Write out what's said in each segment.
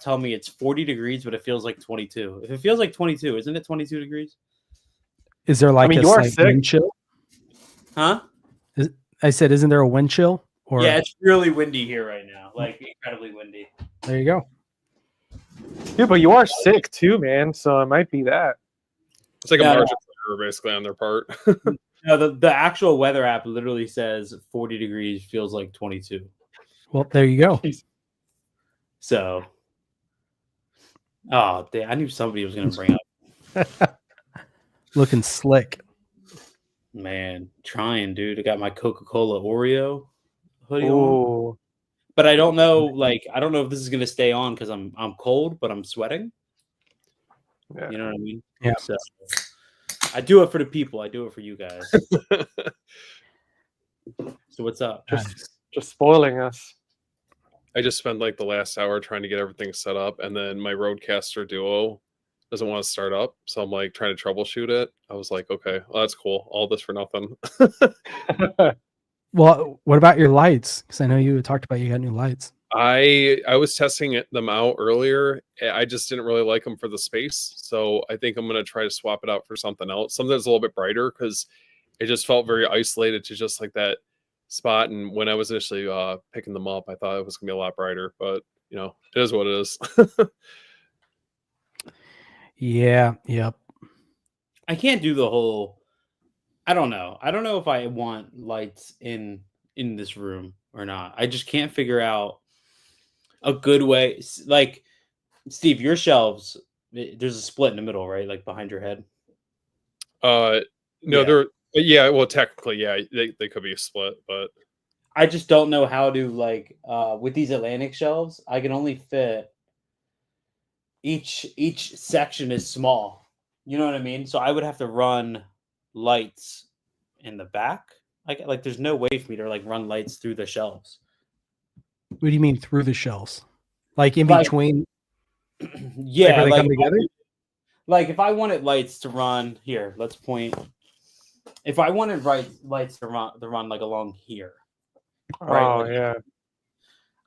tell me it's 40 degrees, but it feels like 22. If it feels like 22, isn't it 22 degrees? Is there like a slight wind chill? Huh? I said, isn't there a wind chill? Or... Yeah, it's really windy here right now. Like, incredibly windy. There you go. Yeah, but you are sick too, man. So it might be that. It's like a margin for error, basically, on their part. No, the actual weather app literally says 40 degrees feels like 22. Well, there you go. So, oh, damn, I knew somebody was going to bring up. Looking slick. Man, trying, dude. I got my Coca-Cola Oreo hoodie Ooh. on. But I don't know, like, I don't know if this is going to stay on because I'm cold, but I'm sweating. Yeah. You know what I mean? Yeah. So, I do it for the people. I do it for you guys. So what's up? Just spoiling us. I just spent like the last hour trying to get everything set up, and then my Rodecaster Duo doesn't want to start up, so I'm like trying to troubleshoot it. I was like, okay, well, that's cool. All this for nothing. Well, what about your lights? Because I know you talked about you got new lights. I was testing them out earlier. I just didn't really like them for the space, so I think I'm going to try to swap it out for something else, something that's a little bit brighter, because it just felt very isolated to just like that spot. And when I was initially picking them up, I thought it was going to be a lot brighter, but you know, it is what it is. Yeah. Yep. I can't do the whole. I don't know. I don't know if I want lights in this room or not. I just can't figure out a good way. Like, Steve, your shelves, there's a split in the middle, right? Like behind your head. No, Yeah. yeah. Well, technically, yeah, they could be a split, but I just don't know how to, like, with these Atlantic shelves, I can only fit each section is small. You know what I mean? So I would have to run lights in the back. Like there's no way for me to like run lights through the shelves. What do you mean through the shelves? Like in between? Yeah, like come together? Like if I wanted lights to run here, let's point. If I wanted lights to run like along here. Right? Oh, like, yeah.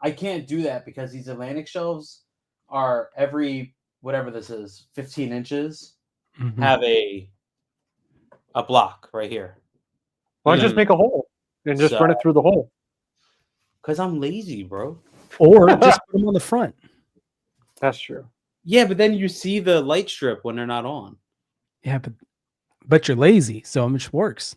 I can't do that because these Atlantic shelves are every whatever this is, 15 inches, have a block right here. Why don't you just make a hole and just run it through the hole? Because I'm lazy, bro. Or just put them on the front. That's true. Yeah, but then you see the light strip when they're not on. Yeah, but you're lazy, so it just works.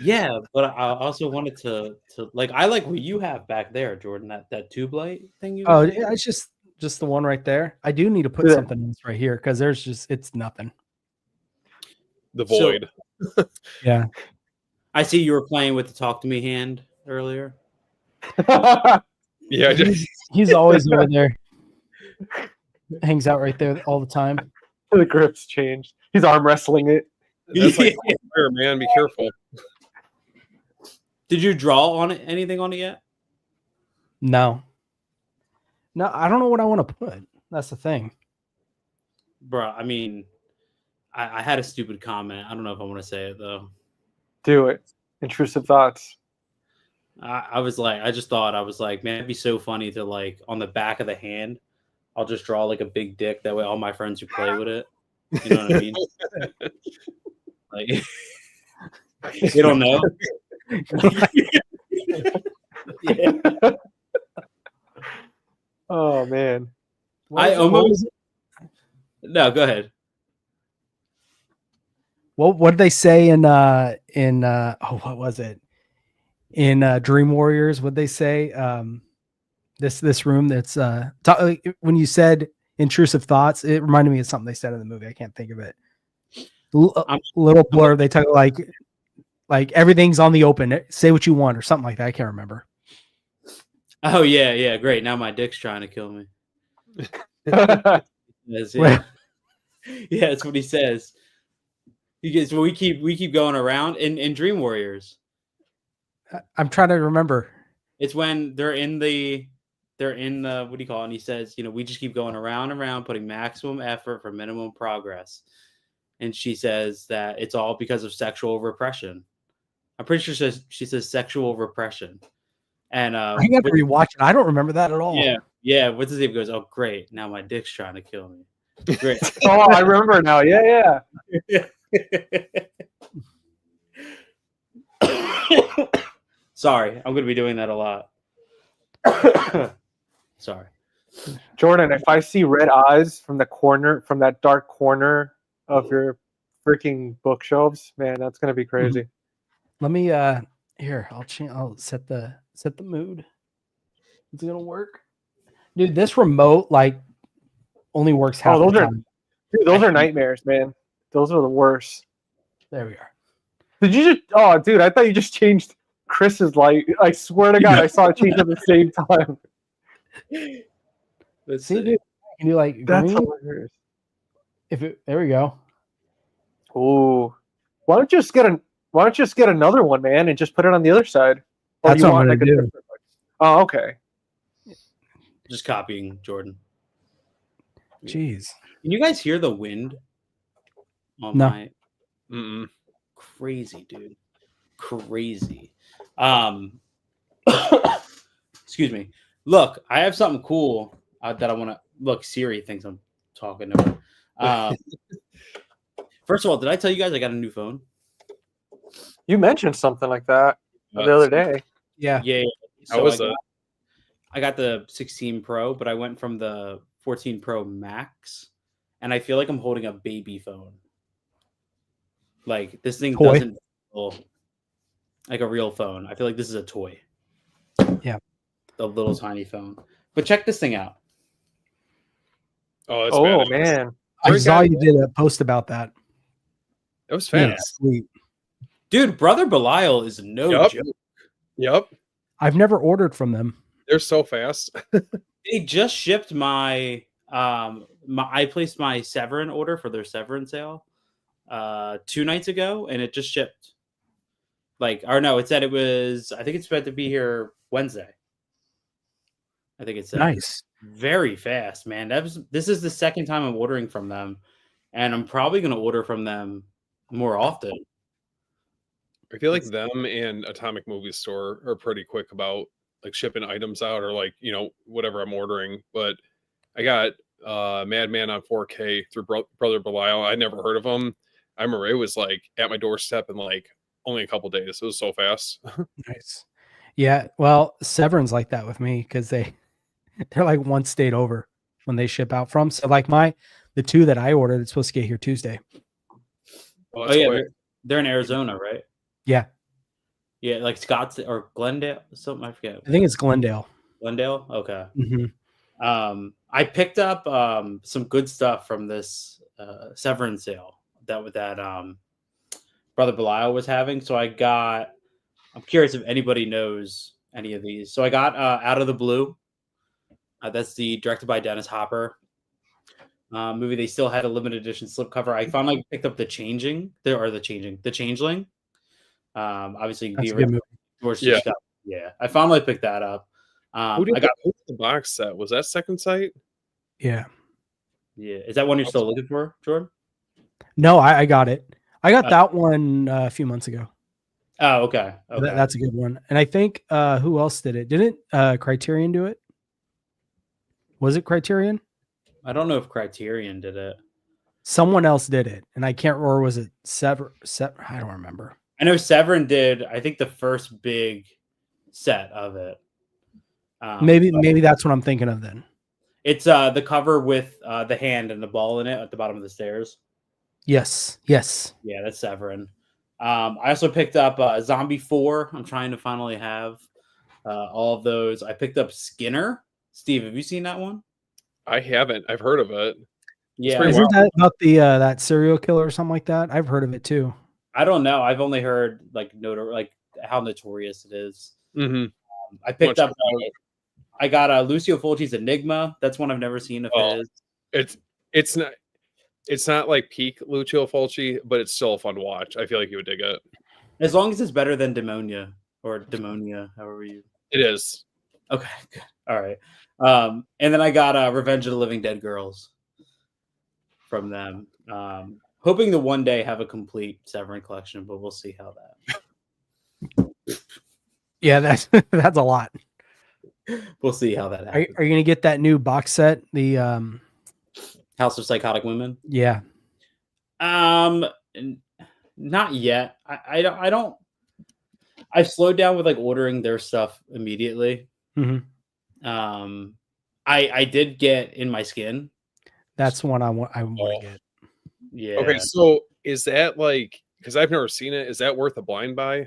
Yeah, but I also wanted to like I like what you have back there, Jordan. That tube light thing. Yeah, it's just the one right there. I do need to put something else right here because it's nothing. The void. So, yeah. I see you were playing with the talk to me hand earlier. Yeah, he's always over there. Hangs out right there all the time. The grip's changed. He's arm wrestling it. That's like fire, man. Be careful. Did you draw on it? Anything on it yet? No, I don't know what I want to put. That's the thing, bro. I mean, I had a stupid comment. I don't know if I want to say it though. Do it. Intrusive thoughts. I was like, I just thought, I was like, man, it'd be so funny to like on the back of the hand, I'll just draw like a big dick. That way, all my friends who play with it, you know what I mean? Like, you don't know. Yeah. Oh man. No, go ahead. Well, what did they say in what was it? In Dream Warriors, what they say? This room that's when you said intrusive thoughts, it reminded me of something they said in the movie. I can't think of it. Little blur. They talk like everything's on the open. Say what you want or something like that. I can't remember. Oh yeah, great. Now my dick's trying to kill me. Yeah, that's what he says. We keep going around in Dream Warriors. I'm trying to remember. It's when they're in the what do you call it? And he says, we just keep going around and around, putting maximum effort for minimum progress. And she says that it's all because of sexual repression. I'm pretty sure she says sexual repression. And I have to rewatch it. I don't remember that at all. Yeah. Yeah, what's his name goes, oh great, now my dick's trying to kill me. Great. Oh, I remember now. Yeah. Sorry, I'm gonna be doing that a lot. Sorry. Jordan, if I see red eyes from that dark corner of your freaking bookshelves, man, that's gonna be crazy. Let me here. I'll set the mood. It's gonna work, dude. This remote like only works half the time. Those are nightmares, man. Those are the worst. There we are. Did you just? Oh, dude, I thought you just changed Chris's light. I swear to God, I saw it change at the same time. Let's See, dude, can you like That's green? hilarious. There we go. Ooh, why don't you just get another one, man, and just put it on the other side? Or That's you what I'm want, gonna like, a do. different- Oh, okay. Just copying Jordan. Jeez. Can you guys hear the wind? On No. my crazy, dude. Crazy. Excuse me. Look, I have something cool that I want to look. Siri thinks I'm talking to her. First of all, did I tell you guys I got a new phone? You mentioned something like that the other day. Yeah. Yeah. How was that? I got the 16 Pro, but I went from the 14 Pro Max, and I feel like I'm holding a baby phone. Like this thing doesn't feel like a real phone. I feel like this is a toy. Yeah. The little tiny phone. But check this thing out. Oh, that's Oh badass. man, I saw you did a post about that. That was Man, fast. sweet. Dude, Brother Belial is no Yup. joke. Yep. I've never ordered from them. They're so fast. They just shipped I placed my Severin order for their Severin sale 2 nights ago, and it just shipped. I think it's supposed to be here Wednesday. I think it's Nice. Very fast, man. This is the second time I'm ordering from them, and I'm probably going to order from them more often. I feel like them and Atomic Movie Store are pretty quick about like shipping items out or like, whatever I'm ordering. But I got Madman on 4K through Brother Belial. I never heard of him. I remember it was like at my doorstep in like only a couple days. It was so fast. Nice. Yeah. Well, Severin's like that with me because they're like one state over when they ship out from. So like the 2 that I ordered, it's supposed to get here Tuesday. Oh, yeah. They're in Arizona, right? Yeah. Yeah, like Scottsdale or Glendale, something I forget. I think it's Glendale. Glendale? Okay. Mm-hmm. I picked up some good stuff from this Severin sale that Brother Belial was having. So I'm curious if anybody knows any of these. So I got Out of the Blue. That's the directed by Dennis Hopper movie. They still had a limited edition slipcover. I finally picked up The Changeling. Obviously, That's the a good original stuff. Yeah, I finally picked that up. Who did the box set? Was that Second Sight? Yeah. Yeah, is that one you're still looking for, Jordan? No, I got it. I got that one a few months ago. Oh, okay. That's a good one. And I think who else did it? Didn't Criterion do it? Was it Criterion? I don't know if Criterion did it. Someone else did it, and I can't remember. Was it Sever? I don't remember. I know Severin did. I think the first big set of it. Maybe that's what I'm thinking of then. It's the cover with the hand and the ball in it at the bottom of the stairs. Yes. Yeah, that's Severin. I also picked up Zombie 4. I'm trying to finally have all of those. I picked up Skinner. Steve, have you seen that one? I haven't. I've heard of it. Yeah. Isn't that about the that serial killer or something like that? I've heard of it too. I don't know. I've only heard like how notorious it is. Mm-hmm. I picked up. I got Lucio Fulci's Enigma. That's one I've never seen of his. It's not like peak Lucio Fulci, but it's still a fun watch. I feel like you would dig it. As long as it's better than Demonia or Demonia, however you. It is. Okay, good. All right. And then I got Revenge of the Living Dead Girls from them. Hoping to one day have a complete Severin collection, but we'll see how that. Yeah, that's a lot. We'll see how that Are happens. you gonna get that new box set? The House of Psychotic Women. yeah. Not yet. I don't. I've slowed down with like ordering their stuff immediately. Mhm. I did get In My Skin. That's one I want to get. Yeah. Okay, so is that like, because I've never seen it, is that worth a blind buy?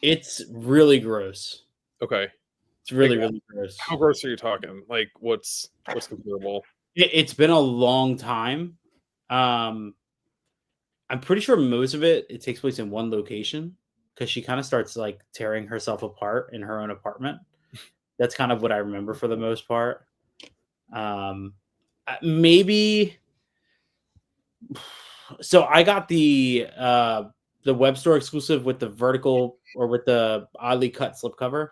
It's really gross. Okay. It's really gross. How gross are you talking? Like, what's comparable? It's been a long time. I'm pretty sure most of it takes place in one location because she kind of starts like tearing herself apart in her own apartment. That's kind of what I remember for the most part. Maybe. So I got the web store exclusive with the vertical or with the oddly cut slipcover.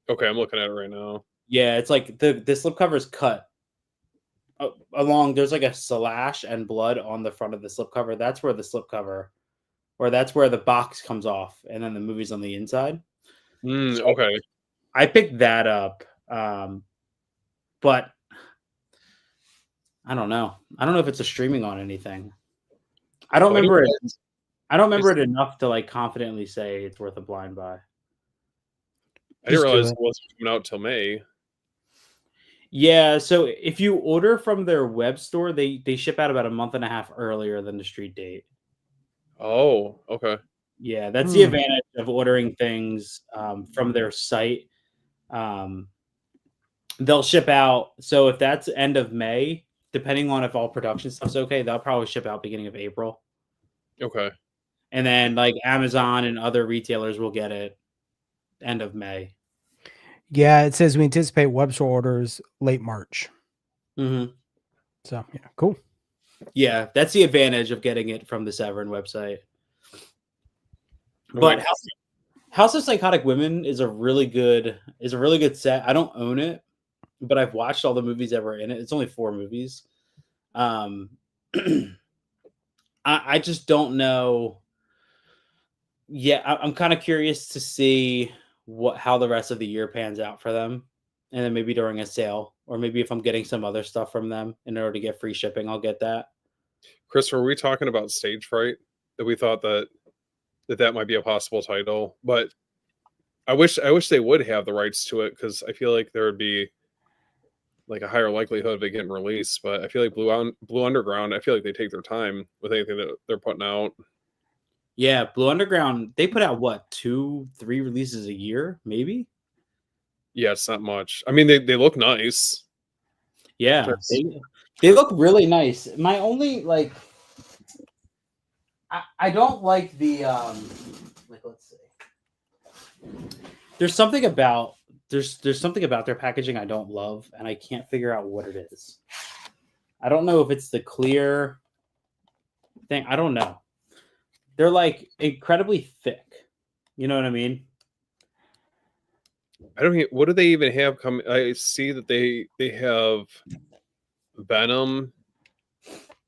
Okay, I'm looking at it right now. Yeah, it's like the slipcover is cut along. There's like a slash and blood on the front of the slipcover. That's where the slipcover, or that's where the box comes off, and then the movie's on the inside. So Okay. I picked that up, but I don't know. I don't know if it's a streaming on anything. I don't remember it. I don't remember it enough to like confidently say it's worth a blind buy. I didn't realize it wasn't coming out till May. Yeah, so if you order from their web store, they ship out about a month and a half earlier than the street date. Oh, okay. Yeah, that's the advantage of ordering things from their site. They'll ship out. So if that's end of May, depending on if all production stuff's okay, they'll probably ship out beginning of April. Okay. And then like Amazon and other retailers will get it end of May. Yeah, it says we anticipate web store orders late March. Mm-hmm. So yeah, cool. Yeah, that's the advantage of getting it from the Severin website. But House of Psychotic Women is a really good set. I don't own it, but I've watched all the movies ever in it. It's only 4 movies. I just don't know. Yeah, I'm kind of curious to see how the rest of the year pans out for them, and then maybe during a sale, or maybe if I'm getting some other stuff from them in order to get free shipping, I'll get that. Chris, were we talking about Stage Fright? That we thought that might be a possible title, but I wish they would have the rights to it because I feel like there would be like a higher likelihood of it getting released. But I feel like Blue Underground, I feel like they take their time with anything that they're putting out. Yeah, Blue Underground, they put out what, 2-3 releases a year, maybe? Yeah, it's not much. I mean, they look nice. Yeah, they look really nice. My only like, I don't like the like, let's see. There's something about their packaging I don't love, and I can't figure out what it is. I don't know if it's the clear thing. I don't know. They're like incredibly thick. You know what I mean? I don't know. What do they even have coming? I see that they have Venom,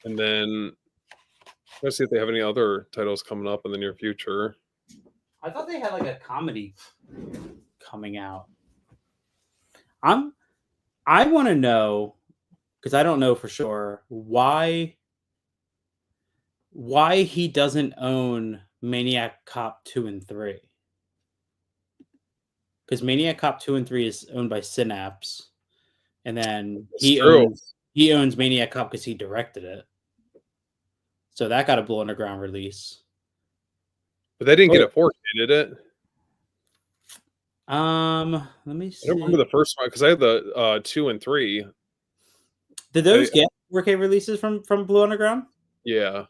and then let's see if they have any other titles coming up in the near future. I thought they had like a comedy coming out. I want to know, because I don't know for sure, why he doesn't own Maniac Cop 2 and 3. Because Maniac Cop 2 and 3 is owned by Synapse, and then he owns Maniac Cop because he directed it. So that got a Blue Underground release. But they didn't get a 4K, did it? Let me see. I don't remember the first one because I had the 2 and 3. Did those get 4K releases from Blue Underground? Yeah,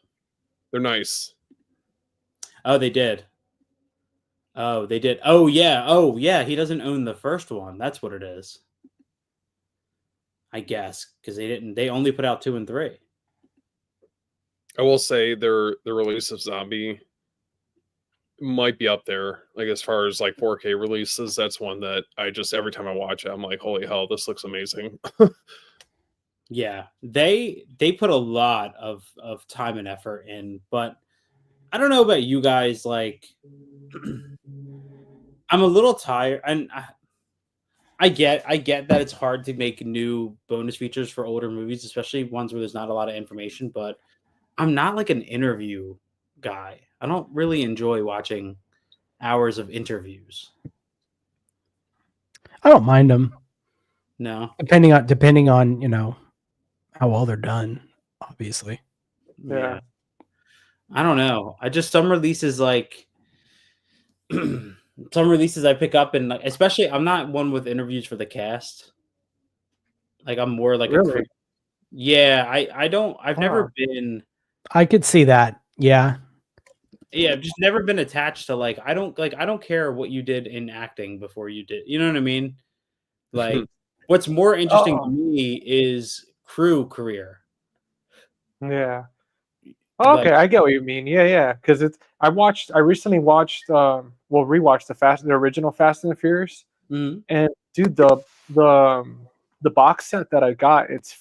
they're nice. Oh, they did. Oh, they did. Oh yeah. He doesn't own the first one. That's what it is. I guess because they only put out 2 and 3. I will say their release of Zombie might be up there, like as far as like 4K releases. That's one that I just every time I watch it, I'm like, holy hell, this looks amazing. Yeah, they put a lot of time and effort in, but I don't know about you guys. Like, I'm a little tired, and I get that it's hard to make new bonus features for older movies, especially ones where there's not a lot of information, but I'm not like an interview guy. I don't really enjoy watching hours of interviews. I don't mind them. No. Depending on, how well they're done, obviously. Yeah. I don't know. Some releases like some releases I pick up, and like, especially I'm not one with interviews for the cast. Like I'm more like Really? I've never been. I could see that. Yeah. Yeah, I've just never been attached to like I don't care what you did in acting before you did. You know what I mean? Like what's more interesting to me is crew career. Yeah. Okay, I get what you mean. Yeah. Because I recently watched rewatched the original Fast and the Furious. Mm-hmm. And dude, the box set that I got, it's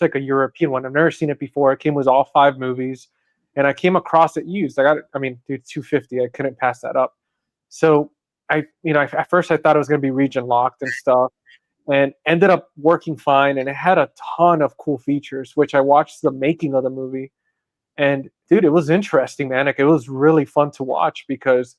like a European one. I've never seen it before. It came with all 5 movies, and I came across it used. I got it. I mean, dude, $250. I couldn't pass that up. So at first I thought it was gonna be region locked and stuff, and ended up working fine. And it had a ton of cool features, which I watched the making of the movie. And dude, it was interesting, man. Like it was really fun to watch because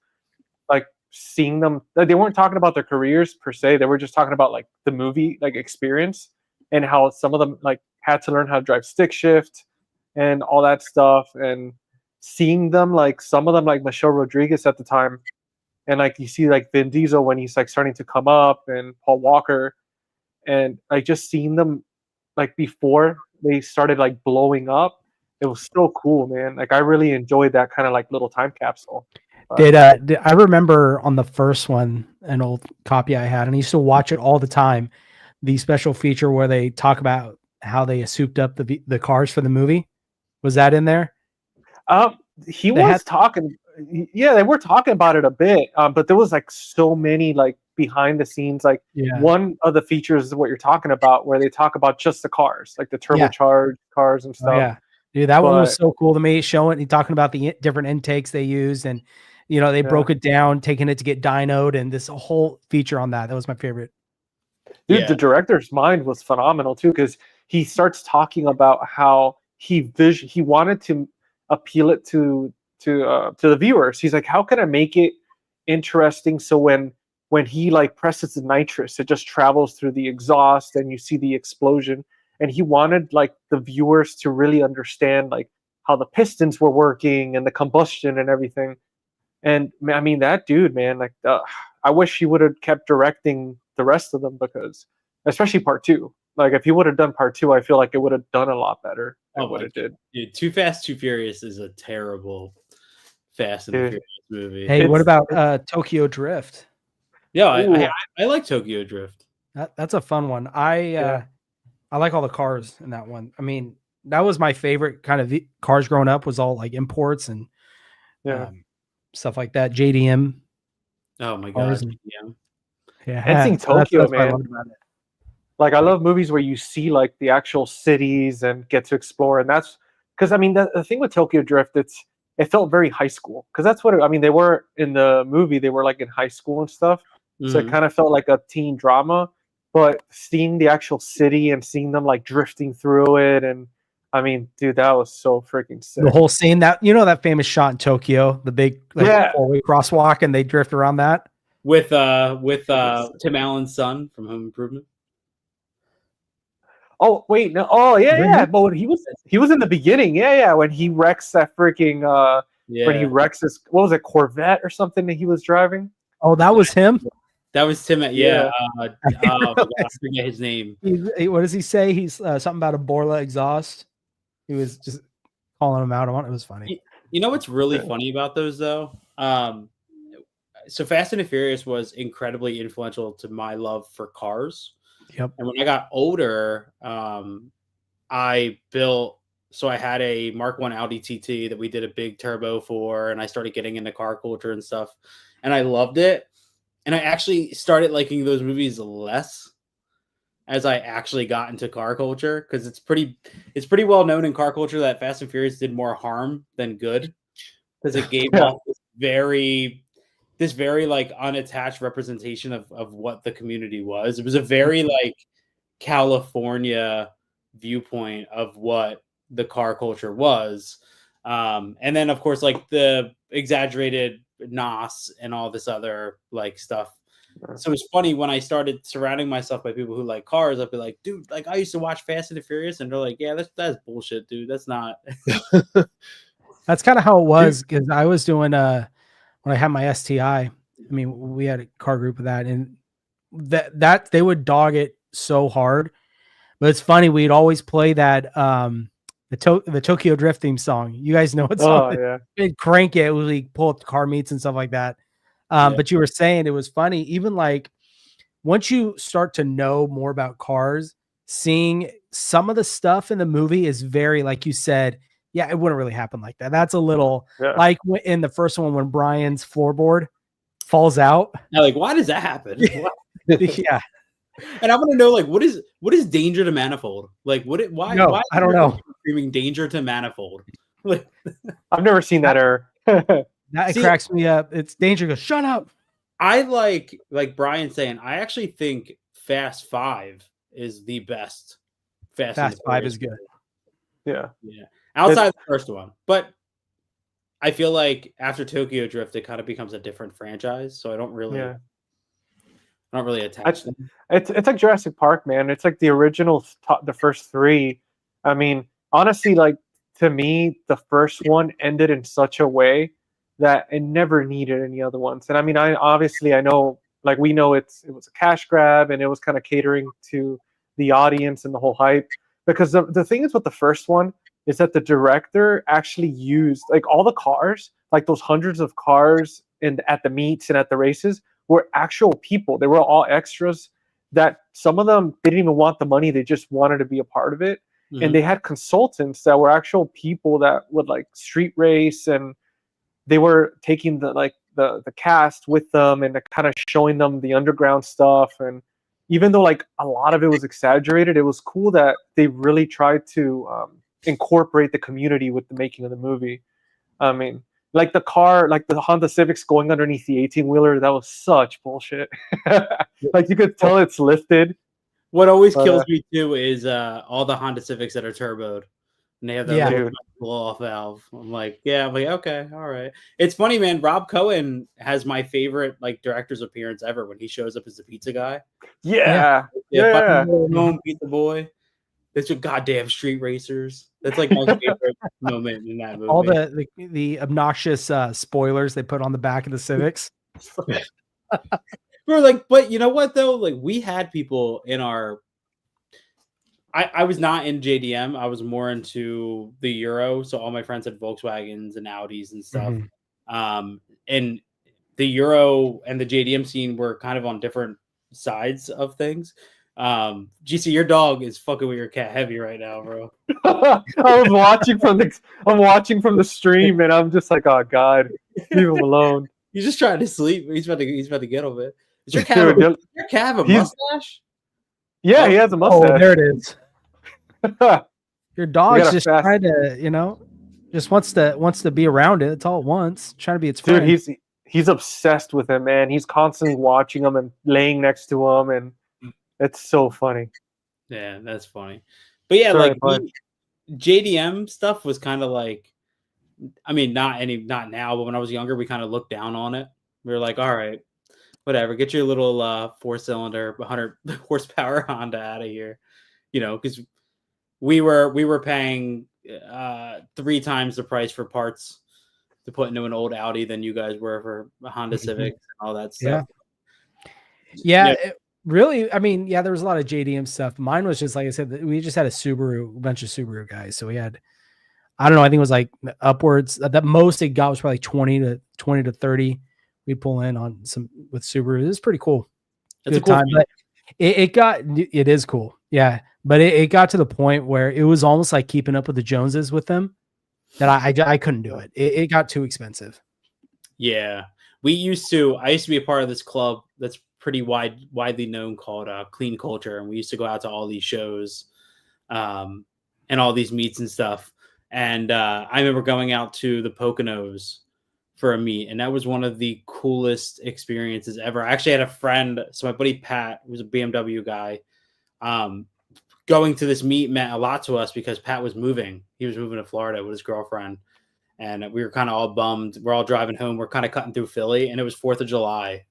like seeing them, like, they weren't talking about their careers per se. They were just talking about like the movie like experience and how some of them like had to learn how to drive stick shift and all that stuff. And seeing them, like some of them like Michelle Rodriguez at the time, and like you see like Vin Diesel when he's like starting to come up, and Paul Walker, and like just seeing them like before they started like blowing up. It was so cool, man. Like I really enjoyed that kind of like little time capsule. I remember on the first one, an old copy I had, and I used to watch it all the time. The special feature where they talk about how they souped up the cars for the movie. Was that in there? They were talking about it a bit, but there was like so many like behind the scenes. Like one of the features is what you're talking about, where they talk about just the cars, like the turbocharged cars and stuff. Oh, yeah. Dude, that one was so cool to me, showing, talking about the different intakes they used, and they broke it down, taking it to get dynoed, and this whole feature on that. That was my favorite. Dude, the director's mind was phenomenal too, because he starts talking about how he wanted to appeal it to the viewers. He's like, how can I make it interesting so when he like presses the nitrous, it just travels through the exhaust and you see the explosion. And he wanted like the viewers to really understand like how the pistons were working and the combustion and everything. And I mean, that dude, man, like I wish he would have kept directing the rest of them, because especially part 2. Like if he would have done part 2, I feel like it would have done a lot better than what it did. Dude, Too Fast, Too Furious is a terrible Fast and the Furious movie. Hey, what about Tokyo Drift? Yeah, I like Tokyo Drift. That's a fun one. I like all the cars in that one. I mean, that was my favorite kind of cars growing up, was all like imports and stuff like that. JDM. Oh my god. And seeing Tokyo, man. Like I love movies where you see like the actual cities and get to explore, and that's because I mean the thing with Tokyo Drift, it felt very high school, because that's what they were in the movie. They were like in high school and stuff, so it kind of felt like a teen drama. But seeing the actual city and seeing them like drifting through it, and I mean, dude, that was so freaking sick. The whole scene, that that famous shot in Tokyo, the big four-way crosswalk, and they drift around that with Tim Allen's son from Home Improvement. Oh wait, no, oh yeah. But when he was in the beginning, when he wrecks that freaking when he wrecks this, what was it, Corvette or something that he was driving? Oh, that was him. That was Tim. Yeah. I forget his name. What does he say? He's something about a Borla exhaust. He was just calling him out on it. It was funny. You know what's really funny about those though? So Fast and the Furious was incredibly influential to my love for cars. Yep. And when I got older, I had a Mark I Audi TT that we did a big turbo for, and I started getting into car culture and stuff, and I loved it. And I actually started liking those movies less as I actually got into car culture, because it's pretty well known in car culture that Fast and Furious did more harm than good, because it gave off this very this very like unattached representation of what the community was. It was a very like California viewpoint of what the car culture was. And then of course like the exaggerated NOS and all this other like stuff. So it's funny when I started surrounding myself by people who like cars, I'd be like, dude, like I used to watch Fast and the Furious, and they're like, yeah, that's bullshit, dude. That's not. That's kind of how it was, because I was doing when I had my STI. I mean, we had a car group of that, and that they would dog it so hard. But it's funny, we'd always play that the Tokyo Drift theme song. You guys know what song? Oh yeah. We'd crank it. We'd pull up the car meets and stuff like that. But you were saying it was funny, even like once you start to know more about cars, seeing some of the stuff in the movie is very, like you said, yeah, it wouldn't really happen like that. That's a little like in the first one when Brian's floorboard falls out. Now, like, why does that happen? Yeah. And I want to know, like, what is danger to manifold? Like, why? No, why I don't know. Screaming danger to manifold. Like, I've never seen that error. That cracks me up. It's danger. Goes, shut up. I like Brian saying, I actually think Fast 5 is the best. Fast 5 is good. Yeah. Outside the first one, but I feel like after Tokyo Drift, it kind of becomes a different franchise. So I don't really attach them. It's like Jurassic Park, man. It's like the original, the first three. I mean, honestly, like to me, the first one ended in such a way that it never needed any other ones. And I mean, I know, like we know it was a cash grab, and it was kind of catering to the audience and the whole hype. Because the thing is with the first one is that the director actually used like all the cars, like those hundreds of cars at the meets and at the races were actual people. They were all extras that some of them didn't even want the money. They just wanted to be a part of it. Mm-hmm. And they had consultants that were actual people that would like street race, and they were taking the cast with them and kind of showing them the underground stuff. And even though like a lot of it was exaggerated, it was cool that they really tried to incorporate the community with the making of the movie. I mean, like the car, like the Honda Civics going underneath the 18-wheeler, that was such bullshit. Like you could tell it's lifted. What always kills me too is all the Honda Civics that are turboed. And they have that blow-off valve. I'm like, okay, all right. It's funny, man. Rob Cohen has my favorite like director's appearance ever when he shows up as the pizza guy. Yeah. Home pizza boy. It's your goddamn street racers. That's like my favorite moment in that movie. All the obnoxious spoilers they put on the back of the Civics. We're like, but you know what though? Like we had people in our. I was not in JDM. I was more into the Euro. So all my friends had Volkswagens and Audis and stuff. Mm-hmm. And the Euro and the JDM scene were kind of on different sides of things. GC, your dog is fucking with your cat heavy right now, bro. I'm watching from the stream, and I'm just like, oh god, leave him alone. He's just trying to sleep. He's about to get over it. Does your cat have a mustache? Yeah, he has a mustache. Oh, there it is. Your dog's just trying to, just wants to be around it. It's all at once, trying to be its friend. Dude, he's obsessed with him, man. He's constantly watching him and laying next to him, and it's so funny. Yeah, that's funny. But yeah, like JDM stuff was kind of like, I mean, not now, but when I was younger, we kind of looked down on it. We were like, all right, whatever, get your little 4-cylinder 100 horsepower Honda out of here, because we were paying 3 times the price for parts to put into an old Audi than you guys were for a Honda Civic and all that stuff. Yeah. Really, I mean, there was a lot of JDM stuff. Mine was just, like I said, we just had a bunch of Subaru guys. So we had, I don't know, I think it was like upwards. The most it got was probably 20 to 30. We'd pull in on some with Subaru. It was pretty cool. It's a cool time. But it is cool. Yeah. But it got to the point where it was almost like keeping up with the Joneses with them, that I couldn't do it. It got too expensive. Yeah. I used to be a part of this club that's pretty widely known called Clean Culture. And we used to go out to all these shows and all these meets and stuff. And I remember going out to the Poconos for a meet, and that was one of the coolest experiences ever. I actually had a friend, so my buddy Pat, who's a BMW guy, going to this meet meant a lot to us because Pat was moving. He was moving to Florida with his girlfriend, and we were kind of all bummed. We're all driving home. We're kind of cutting through Philly, and it was 4th of July.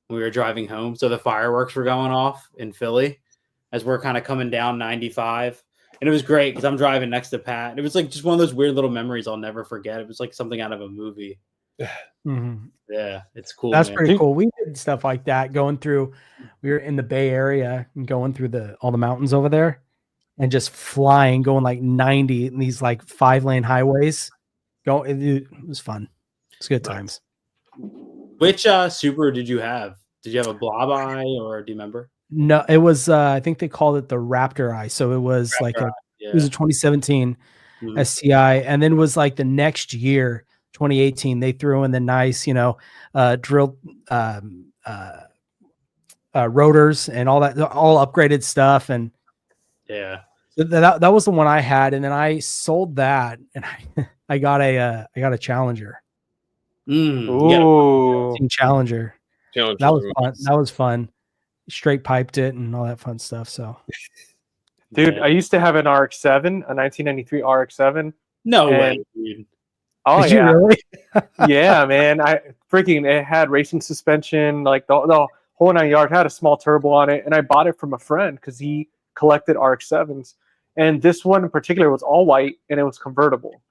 We were driving home, so the fireworks were going off in Philly as we're kind of coming down 95. And it was great because I'm driving next to Pat. It was like just one of those weird little memories I'll never forget. It was like something out of a movie. Mm-hmm. Yeah, it's cool. That's man. pretty cool. We did stuff like that going through. We were in the Bay Area and going through all the mountains over there, and just flying, going like 90 in these like 5-lane highways. It was fun. It's good times. Which Subaru did you have? Did you have a Blob Eye, or do you remember? No, it was. I think they called it the Raptor Eye. So it was it was a 2017 STI, and then was like the next year, 2018, they threw in the nice, drilled rotors and all that, all upgraded stuff, and yeah, that was the one I had, and then I sold that, and I got a Challenger. Ooh, Challenger. That was fun. That was fun. Straight piped it and all that fun stuff. So, dude, I used to have an RX-7, a 1993 RX-7. No way, dude. Oh, Did you really? Yeah, man. It had racing suspension, like the whole 9 yards. Had a small turbo on it, and I bought it from a friend because he collected RX-7s. And this one in particular was all white, and it was convertible.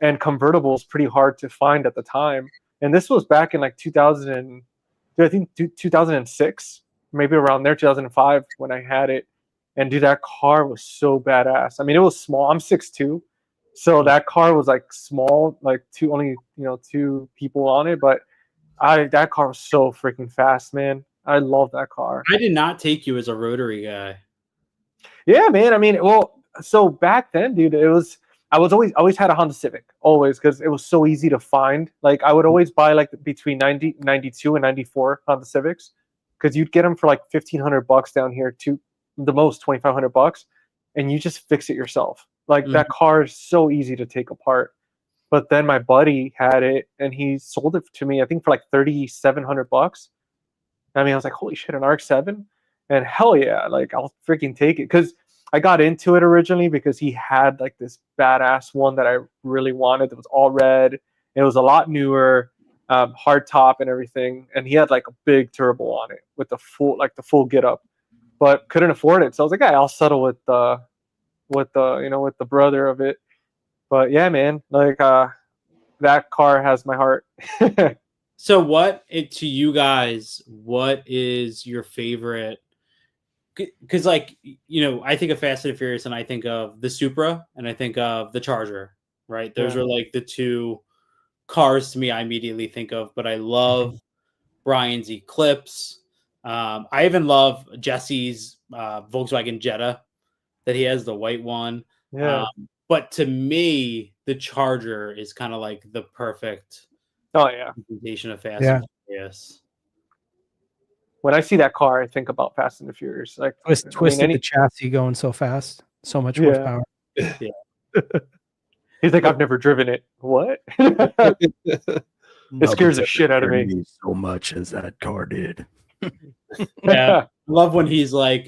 And convertible is pretty hard to find at the time. And this was back in like 2006. Maybe around there, 2005, when I had it. And dude, that car was so badass. I mean, it was small. I'm 6'2", so that car was like small, like two people on it. But that car was so freaking fast, man. I love that car. I did not take you as a rotary guy. Yeah, man. I mean, well, so back then, dude, I always had a Honda Civic, always, because it was so easy to find. Like I would always buy like between 92 and 94 Honda Civics. Because you'd get them for like $1,500 down here, to the most $2,500, and you just fix it yourself. Like that car is so easy to take apart. But then my buddy had it, and he sold it to me, I think, for like $3,700. I mean, I was like, holy shit, an RX-7, and hell yeah, like I'll freaking take it. Because I got into it originally because he had like this badass one that I really wanted. That was all red. It was a lot newer. Hard top and everything, and he had like a big turbo on it with the full get up, but couldn't afford it. So I was like, hey, I'll settle with the brother of it. But yeah, man, like that car has my heart. So to you guys, what is your favorite? Because like, I think of Fast and Furious, and I think of the Supra, and I think of the Charger, right? Those are like the two cars to me I immediately think of. But I love Brian's Eclipse. I even love Jesse's Volkswagen Jetta that he has, the white one. Yeah. But to me, the Charger is kind of like the perfect representation of Fast and Furious. When I see that car, I think about Fast and the Furious. Like twisted the chassis going so fast, so much horsepower. Yeah. He's like, I've never driven it. What? It scares the shit out of me. So much as that car did. Yeah. I love when he's like,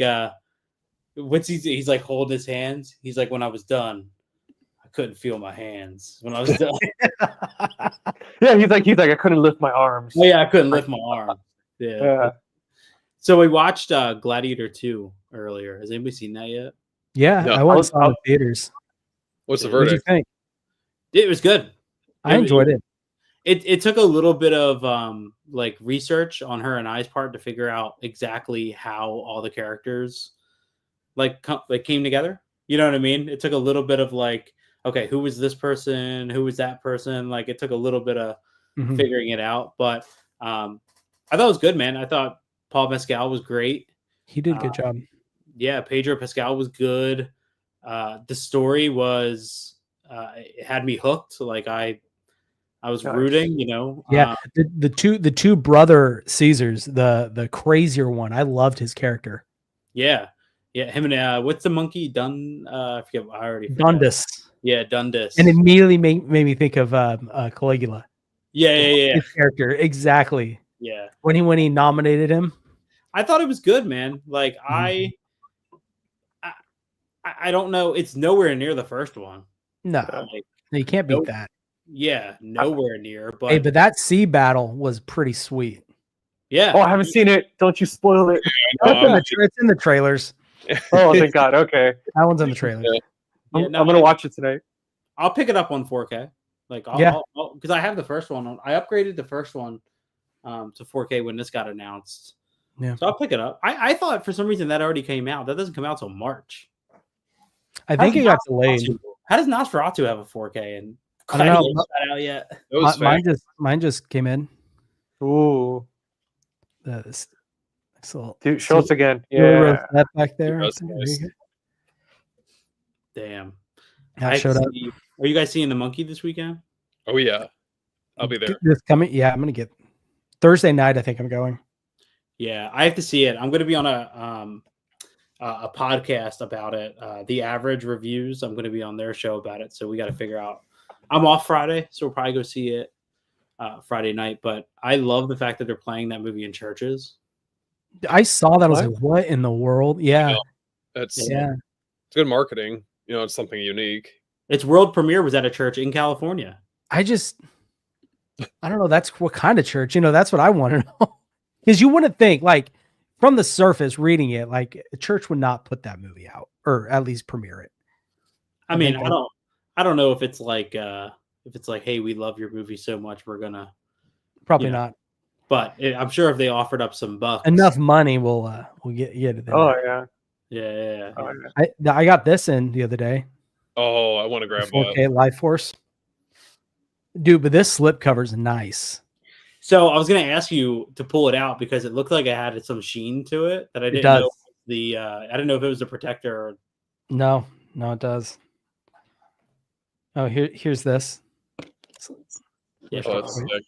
he's like holding his hands. He's like, when I was done, I couldn't feel my hands. When I was done. Yeah, he's like, I couldn't lift my arms. Oh, yeah, I couldn't lift my arms. Yeah. So we watched Gladiator 2 earlier. Has anybody seen that yet? Yeah, I went to the theaters. What's the What did verdict? you think? It was good. I enjoyed it. It took a little bit of like research on her and I's part to figure out exactly how all the characters like came together. You know what I mean? It took a little bit of like, okay, who was this person? Who was that person? Like it took a little bit of figuring it out. But I thought it was good, man. I thought Paul Mescal was great. He did a good job. Yeah, Pedro Pascal was good. The story was it had me hooked. Like I was rooting, Yeah, the two brother Caesars, the crazier one. I loved his character. Yeah, him and what's the monkey? I forget. I already forgot. Dundus. Yeah, Dundus. And immediately made me think of Caligula. Yeah. His character, exactly. Yeah. When he nominated him. I thought it was good, man. Like Mhm. I don't know. It's nowhere near the first one. No, Like, you can't beat nope. that. Yeah, nowhere near. But Hey, but that sea battle was pretty sweet. yeah. Oh, I haven't seen it. Don't you spoil it. It's in the trailers. Oh, thank God. Okay. That one's in the trailers. Yeah. I'm gonna watch it tonight. I'll pick it up on 4K. Like, because I have the first one. I upgraded the first one to 4K when this got announced. Yeah. So I'll pick it up. I thought for some reason that already came out. That doesn't come out till March. I think it got delayed. How does Nosferatu have a 4K? And I don't know. Not out yet. Mine just came in. Ooh, Dude, show us again. Yeah, that back there. Nice. Damn. That showed up. Are you guys seeing The Monkey this weekend? Oh yeah, I'll be there. This coming. Yeah, I'm gonna get Thursday night. I think I'm going. Yeah, I have to see it. I'm going to be on a podcast about it. The Average Reviews. I'm going to be on their show about it. So we got to figure out. I'm off Friday, so we'll probably go see it Friday night. But I love the fact that they're playing that movie in churches. I saw that. I was like, what in the world? Yeah. It's good marketing. You know, it's something unique. Its world premiere was at a church in California. I don't know. That's what kind of church? You know, that's what I want to know. Because you wouldn't think, like, from the surface, reading it, like a church would not put that movie out or at least premiere it. I mean, I don't know if it's like, hey, we love your movie so much, we're gonna probably not. But I'm sure if they offered up some bucks, enough money, we'll get it. Oh yeah. Yeah. Oh, yeah. I got this in the other day. Oh, I want to grab 4K Life Force, dude. But this slip cover's nice. So I was gonna ask you to pull it out because it looked like it had some sheen to it that I didn't know. I didn't know if it was a protector. Or... No, it does. Oh, here's this. Yeah, that's sick.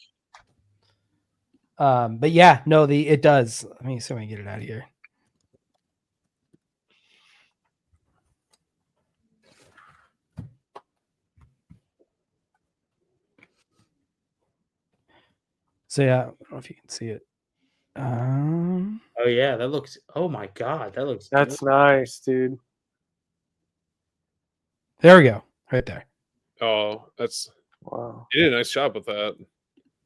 But yeah, no, it does. Let me see if I can get it out of here. So yeah, I don't know if you can see it. Oh yeah, that looks. Oh my God, that looks. That's good. nice, dude. There we go, right there. Oh, that's wow. You did a nice job with that.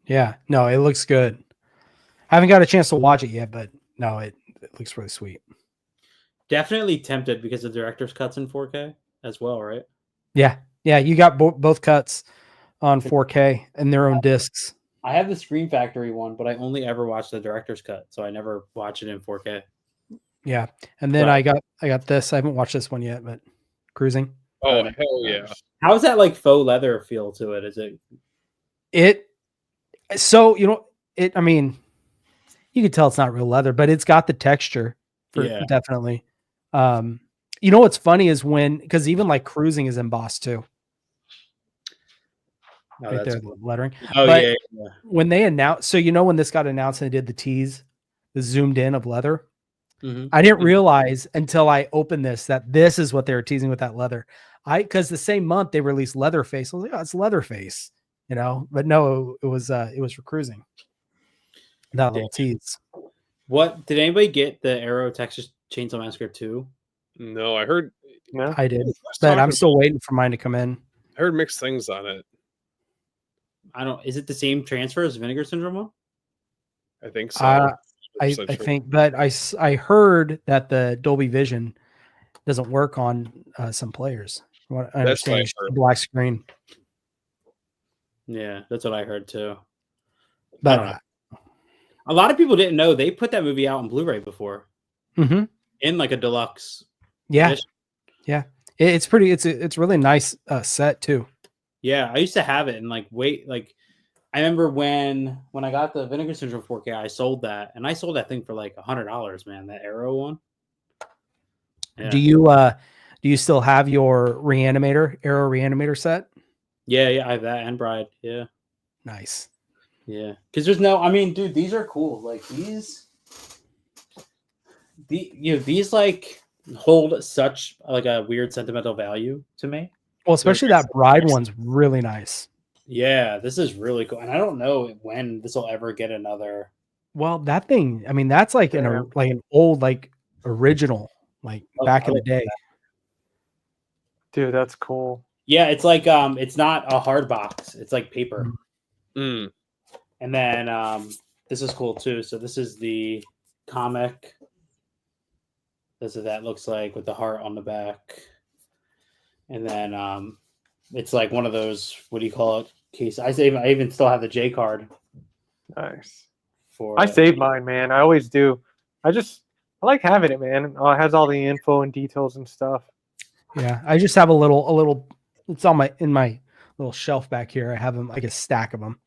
Yeah, no, it looks good. I haven't got a chance to watch it yet, but no, it looks really sweet. Definitely tempted because the director's cuts in 4K as well, right? Yeah, you got both cuts on 4K and their own discs. I have the Screen Factory one, but I only ever watched the director's cut, so I never watch it in 4K. Yeah, and then I got this. I haven't watched this one yet, but Cruising. Oh hell yeah! How's that like faux leather feel to it? Is it? So I mean, you can tell it's not real leather, but it's got the texture. Definitely. You know what's funny is because even like Cruising is embossed too. Oh, right there, the lettering. Oh, but yeah. When they announced, so when this got announced and they did the tease, the zoomed in of leather, I didn't realize until I opened this that this is what they were teasing with that leather. Because the same month they released Leatherface. I was like, oh, it's Leatherface, but no, it was for Cruising. That little tease. What did anybody get the Arrow Texas Chainsaw Massacre 2? No, I heard. No, I did, but I'm still waiting for mine to come in. I heard mixed things on it. Is it the same transfer as Vinegar Syndrome one? I think so. I think, but I heard that the Dolby Vision doesn't work on some players. From what I understand, it's a black screen. Yeah, that's what I heard too. But a lot of people didn't know they put that movie out on Blu-ray before, in like a deluxe. Yeah, edition. Yeah, it's pretty. It's really nice set too. Yeah, I used to have it and I remember when I got the Vinegar Syndrome 4K, I sold that, and I sold that thing for like $100, man. That Arrow one. Yeah. Do you still have your Arrow Reanimator set? Yeah, I have that and Bride. Yeah, nice. Yeah, because dude, these are cool. Like these like hold such like a weird sentimental value to me. Well, especially that Bride one's really nice. Yeah, this is really cool, and I don't know when this will ever get another. Well, that thing, I mean, that's like Yeah. an old like original, like back in the day. Dude, that's cool. Yeah, it's like it's not a hard box; it's like paper. Mm. And then this is cool too. So this is the comic. This is that looks like with the heart on the back. And then it's like one of those, what do you call it? Case. I even still have the J card Nice. for. I save mine, man. I always do. I like having it, man. Oh, it has all the info and details and stuff. Yeah, I just have a little. It's on in my little shelf back here. I have them like a stack of them.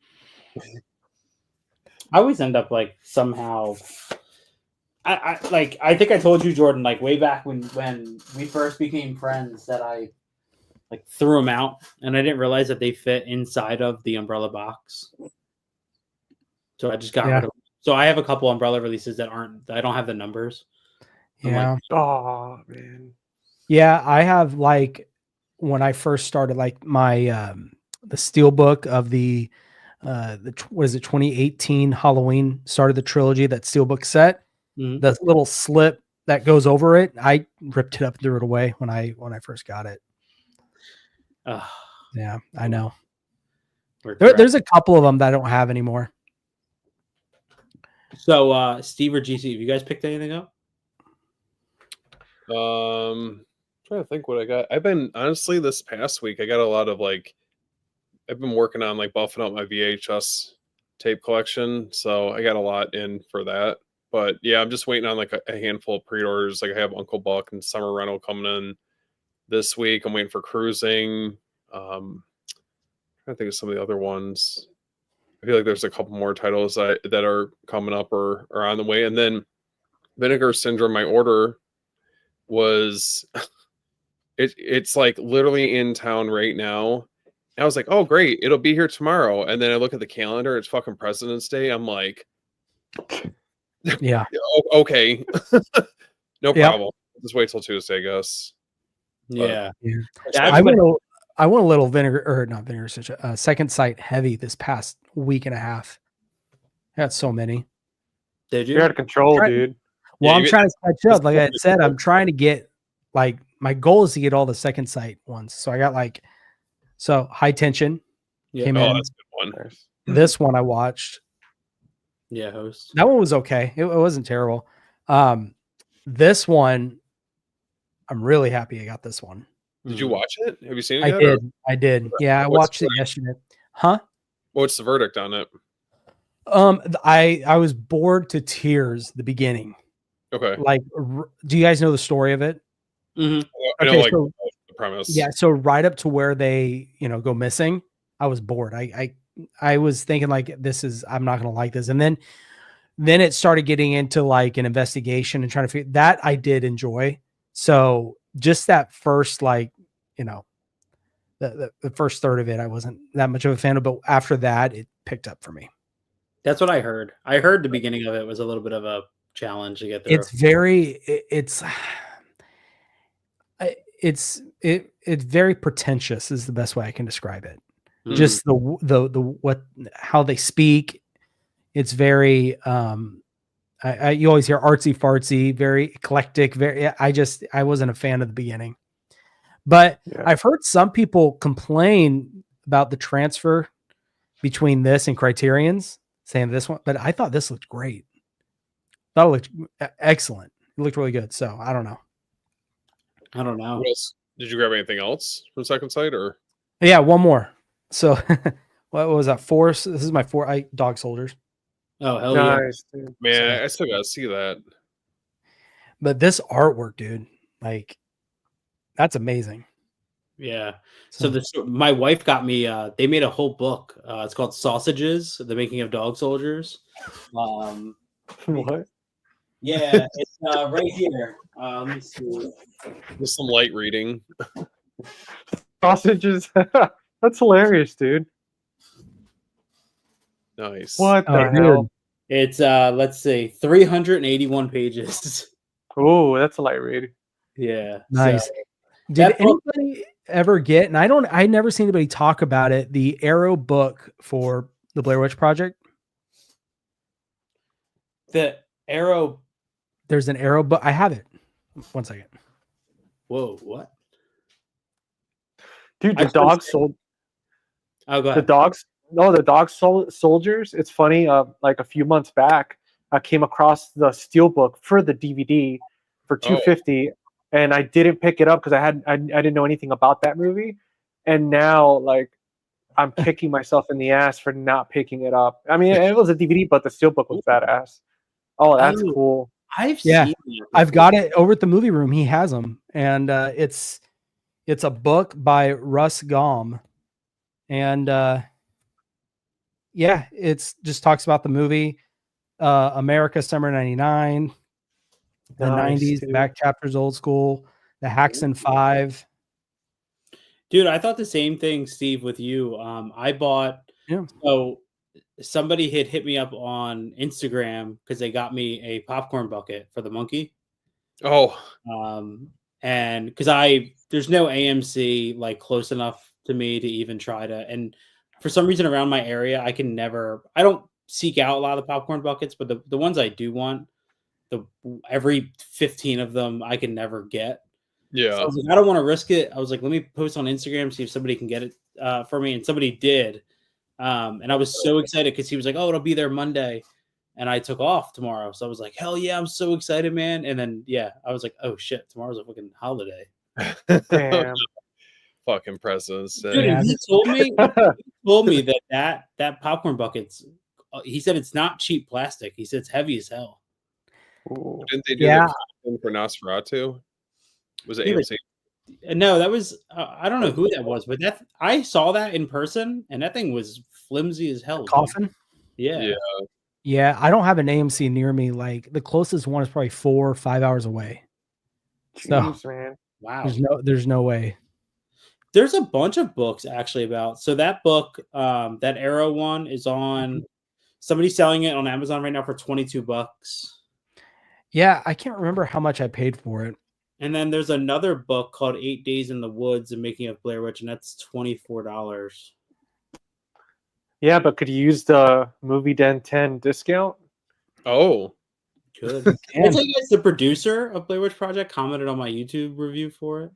I always end up like somehow. I think I told you, Jordan, like way back when we first became friends, that I like threw them out, and I didn't realize that they fit inside of the umbrella box. So I just got rid of them. So I have a couple umbrella releases that I don't have the numbers. Yeah. Like, Oh man. Yeah, I have like when I first started, like my the steelbook of the what is it, 2018 Halloween started the trilogy, that steelbook set. Mhm. The little slip that goes over it, I ripped it up and threw it away when I first got it. Yeah, I know. There's a couple of them that I don't have anymore. So Steve or GC, have you guys picked anything up? Trying to think what I got. I've been honestly this past week, I got a lot of like, I've been working on like buffing up my VHS tape collection, so I got a lot in for that. But yeah, I'm just waiting on like a handful of pre-orders. Like I have Uncle Buck and Summer Rental coming in this week. I'm waiting for Cruising. Trying to think of some of the other ones. I feel like there's a couple more titles that are coming up or are on the way. And then Vinegar Syndrome, my order was it's like literally in town right now. And I was like, oh great, it'll be here tomorrow. And then I look at the calendar, it's fucking President's Day. I'm like, yeah, okay. No Yep. problem. Just wait till Tuesday, I guess. Yeah. I went a little not vinegar, such a second sight heavy this past week and a half. I got so many. Did you? You're out of control, dude. Well, Yeah, I'm trying to catch up. Like I said, I'm trying to get, like, my goal is to get all the second sight ones. So I got like, High Tension came in. That's a good one. This one I watched. Yeah, Host. That one was okay. It wasn't terrible. This one, I'm really happy I got this one. Did you watch it? Have you seen it yet? I did. Yeah, I watched it yesterday. Huh? What's the verdict on it? I was bored to tears the beginning. Okay. Like, do you guys know the story of it? Mm-hmm. I know, Okay, like so, the premise. yeah, so right up to where they, go missing, I was bored. I was thinking like, I'm not gonna like this. And then it started getting into like an investigation and trying to figure that I did enjoy. So just that first, like, the first third of it, I wasn't that much of a fan of, but after that, it picked up for me. That's what I heard. I heard the beginning of it was a little bit of a challenge to get through. It's very pretentious is the best way I can describe it. Mm. Just how they speak. It's very, you always hear artsy fartsy, very eclectic. I wasn't a fan of the beginning, but yeah. I've heard some people complain about the transfer between this and Criterion's, saying this one, but I thought this looked great. Thought it looked excellent. It looked really good. So I don't know. What else? Did you grab anything else from Second Sight or? Yeah, one more. So what was that? 4? This is my 4 Dog Soldiers. Oh, hell nice, yeah. Dude. Man, I still gotta see that. But this artwork, dude, like, that's amazing. Yeah. So my wife got me, they made a whole book. It's called Sausages, The Making of Dog Soldiers. What? Yeah, it's right here. Let me see. Just some light reading. Sausages. That's hilarious, dude. Nice. What the hell? It's let's see, 381 pages. Oh, that's a light read. Yeah. Nice. So, did anybody ever get, and I never seen anybody talk about it, the Arrow book for the Blair Witch Project. The Arrow. There's an Arrow book. I have it. 1 second. Whoa, what? Dude, the dog sold. Oh, go ahead. The dog soldiers. It's funny. Like a few months back, I came across the steelbook for the DVD for $250, and I didn't pick it up because I didn't know anything about that movie, and now like I'm kicking myself in the ass for not picking it up. I mean, it was a DVD, but the steelbook was badass. Oh, that's cool. I've seen I've got it over at the movie room. He has them, and it's a book by Russ Gaum, and yeah, it's just talks about the movie America Summer '99, the '90s, the back chapters, old school, the Haxon 5. Dude, I thought the same thing, Steve, with you. I bought. Yeah. So somebody had hit me up on Instagram because they got me a popcorn bucket for the monkey. Oh. And because there's no AMC like close enough to me to even try to, and for some reason around my area, I don't seek out a lot of the popcorn buckets, but the ones I do want, every 15 of them I can never get. Yeah. So I was like, I don't want to risk it. I was like, let me post on Instagram, see if somebody can get it for me. And somebody did. And I was so excited because he was like, oh, it'll be there Monday. And I took off tomorrow. So I was like, hell yeah, I'm so excited, man. And then, yeah, I was like, oh shit, tomorrow's a fucking holiday. Damn. Fucking presents. Dude, and he told me that popcorn bucket's, he said it's not cheap plastic. He said it's heavy as hell. Ooh. Didn't they do that for Nosferatu? Was it AMC? No, that was I don't know who that was, but I saw that in person, and that thing was flimsy as hell. Coffin? Yeah. Yeah, I don't have an AMC near me. Like the closest one is probably 4 or 5 hours away. Jeez, man. Wow. There's no way. There's a bunch of books actually about. So that book, that Arrow one is on. Somebody's selling it on Amazon right now for $22. Yeah, I can't remember how much I paid for it. And then there's another book called 8 Days in the Woods and Making of Blair Witch, and that's $24. Yeah, but could you use the Movie Den 10 discount? Oh. Good. It's like the producer of Blair Witch Project commented on my YouTube review for it.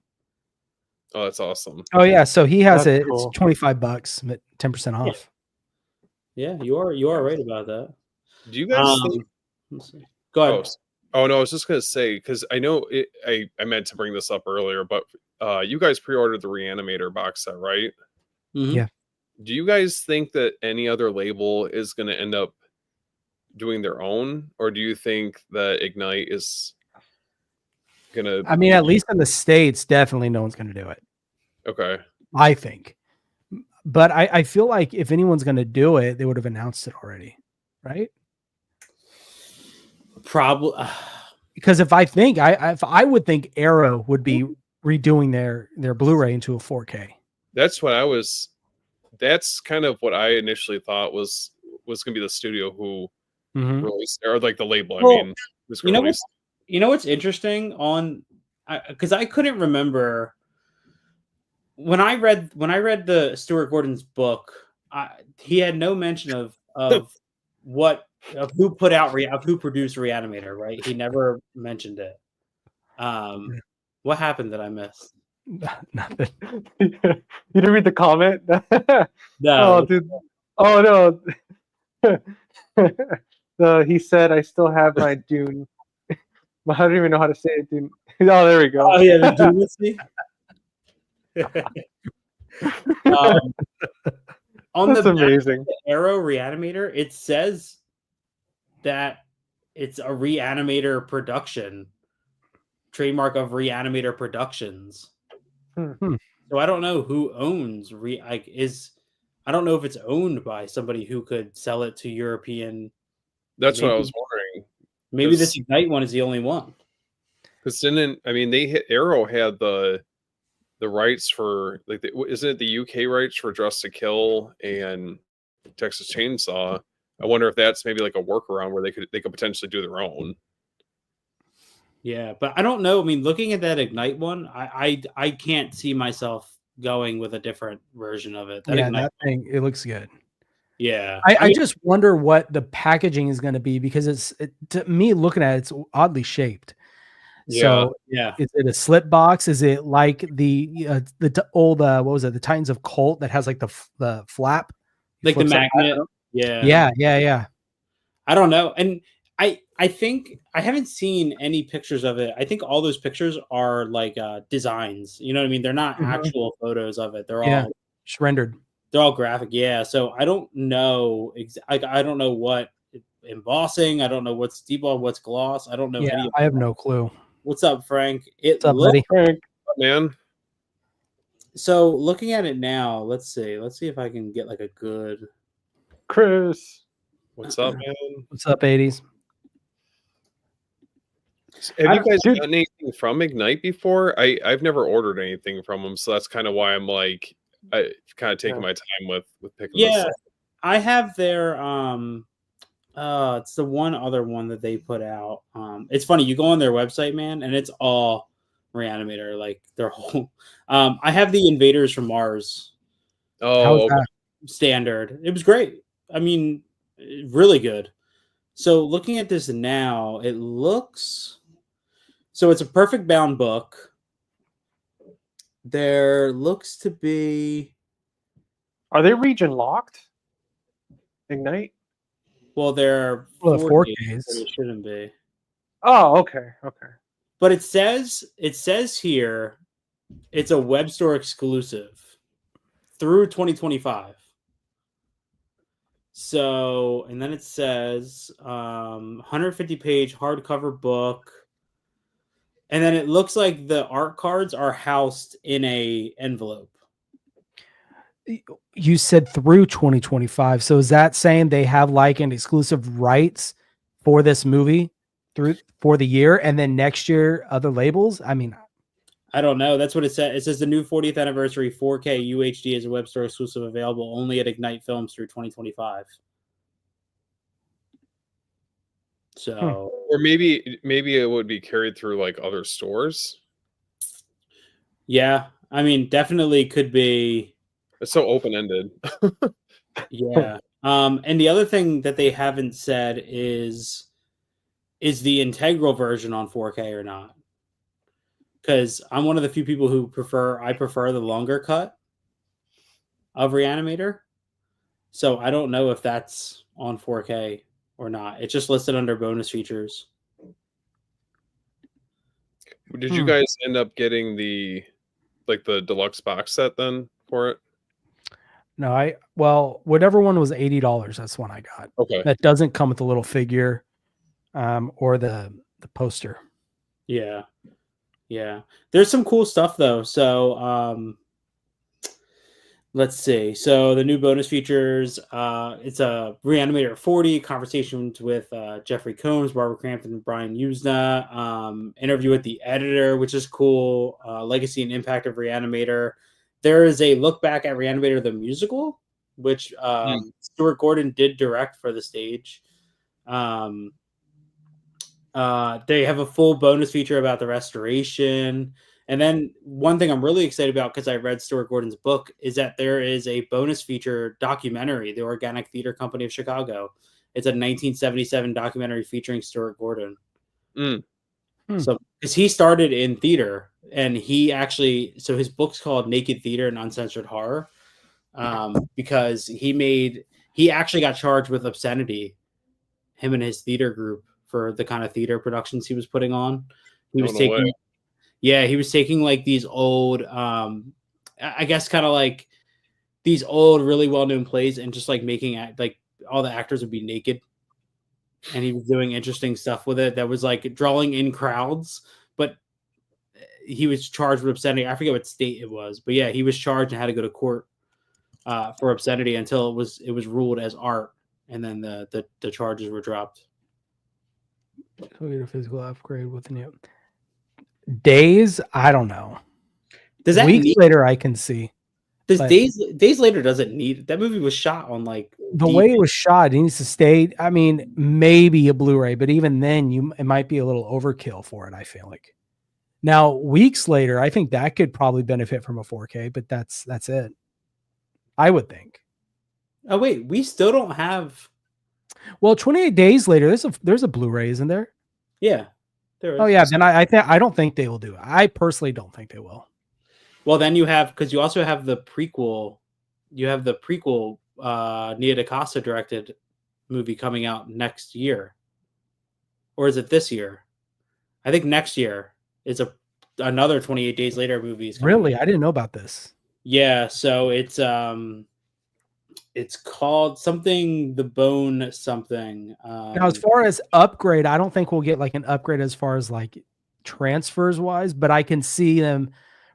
Oh, that's awesome. Oh yeah, so he has That's it. cool. It's $25, 10% off. Yeah, you are right about that. Do you guys think... Let's see. Go ahead. Oh no, I was just gonna say because I know I meant to bring this up earlier, but you guys pre-ordered the Reanimator box set, right? Mm-hmm. Yeah. Do you guys think that any other label is going to end up doing their own, or do you think that Ignite is gonna? I mean, at least in the States, definitely no one's gonna do it. Okay. I think, but I feel like if anyone's gonna do it, they would have announced it already, right? Probably, because if I would think Arrow would be redoing their Blu-ray into a 4K. That's kind of what I initially thought was going to be the studio who released, or like the label. Well, I mean, was released. You know what's interesting because I couldn't remember when I read the Stuart Gordon's book. He had no mention of who produced Reanimator, right? He never mentioned it. What happened that I missed? Nothing. You didn't read the comment? No. Oh, dude. Oh no. He said, "I still have my Dune." I don't even know how to say it, Dune. Oh, there we go. Oh yeah, the Dune with me. On That's amazing. The Arrow Reanimator, it says that it's a Reanimator production, trademark of Reanimator Productions. So I don't know who owns I don't know if it's owned by somebody who could sell it to European. That's what I was wondering. Maybe this Ignite one is the only one. Because Arrow had the rights for isn't it the UK rights for Dress to Kill and Texas Chainsaw? I wonder if that's maybe like a workaround where they could potentially do their own. Yeah, but I don't know. I mean, looking at that Ignite one, I can't see myself going with a different version of it. That thing, it looks good. Yeah. I just wonder what the packaging is going to be, because to me, looking at it, it's oddly shaped. So yeah. is it a slip box? Is it like the old what was it? The Titans of Colt that has like the flap, like the magnet? Yeah. I don't know. And I think I haven't seen any pictures of it. I think all those pictures are like designs. You know what I mean? They're not actual photos of it. They're all just rendered. They're all graphic. Yeah. So I don't know. I don't know what embossing. I don't know what's debug, what's gloss. I don't know. Yeah, I have no clue. What's up, Frank? What's up, buddy? Frank. Man. So looking at it now, let's see if I can get like a good. Chris. What's up, man? What's up, 80s? Have you guys gotten anything from Ignite before? I've never ordered anything from them, so that's kind of why I'm like, I kind of taking my time with picking this up. I have their it's the one other one that they put out. It's funny, you go on their website, man, and it's all Reanimator, like their whole I have the Invaders from Mars. Oh, okay. Standard. It was great. I mean, really good. So looking at this now, it looks so it's a perfect bound book. There looks to be. Are they region locked? Ignite? Well, they're 4Ks. But it shouldn't be. Oh, okay. But it says here it's a web store exclusive through 2025. So, and then it says 150-page hardcover book. And then it looks like the art cards are housed in a envelope. You said through 2025. So is that saying they have like an exclusive rights for this movie for the year, and then next year other labels? I mean, I don't know. That's what it says. It says the new 40th anniversary 4K UHD is a web store exclusive, available only at Ignite Films through 2025. So, or maybe it would be carried through like other stores. Yeah, I mean, definitely could be. It's so open-ended. Yeah. And the other thing that they haven't said is the integral version on 4K or not? Because I'm one of the few people who prefer the longer cut of Reanimator. So I don't know if that's on 4K or not. It's just listed under bonus features. Did you guys end up getting the deluxe box set then for it? No, whatever one was $80, that's one I got. Okay. That doesn't come with the little figure or the poster. Yeah. Yeah. There's some cool stuff though. So let's see. So the new bonus features, it's a Reanimator 40, conversations with Jeffrey Combs, Barbara Crampton, and Brian Usna, interview with the editor, which is cool, legacy and impact of Reanimator. There is a look back at Reanimator the musical, which Stuart Gordon did direct for the stage. They have a full bonus feature about the restoration. And then one thing I'm really excited about, because I read Stuart Gordon's book, is that there is a bonus feature documentary, The Organic Theater Company of Chicago. It's a 1977 documentary featuring Stuart Gordon. So, because he started in theater, and so his book's called Naked Theater and Uncensored Horror, because he actually got charged with obscenity, him and his theater group, for the kind of theater productions he was putting on. He was taking like these old, I guess kind of like these old, really well-known plays, and just like making like all the actors would be naked. And he was doing interesting stuff with it that was like drawing in crowds, but he was charged with obscenity. I forget what state it was, but yeah, he was charged and had to go to court for obscenity until it was ruled as art, and then the charges were dropped. So get a physical upgrade with the new Days. I don't know. Does that weeks later I can see? Days Later doesn't need that movie was shot on like the way it was shot. It needs to stay. I mean, maybe a Blu-ray, but even then, it might be a little overkill for it. I feel like Now, weeks later, I think that could probably benefit from a 4K, but that's it. I would think. Oh wait, we still don't have. Well, 28 days later, there's a Blu-ray, isn't there? Yeah, there is. Oh yeah, then I don't think they will do it. I personally don't think they will. Well, then you have, because you also have the prequel. You have the prequel Nia DaCosta directed movie coming out next year, or is it this year? I think next year is another 28 Days Later movie. Really, I didn't know about this. Yeah, so it's called something, The Bone something. Now, as far as upgrade, I don't think we'll get like an upgrade as far as like transfers wise, but I can see them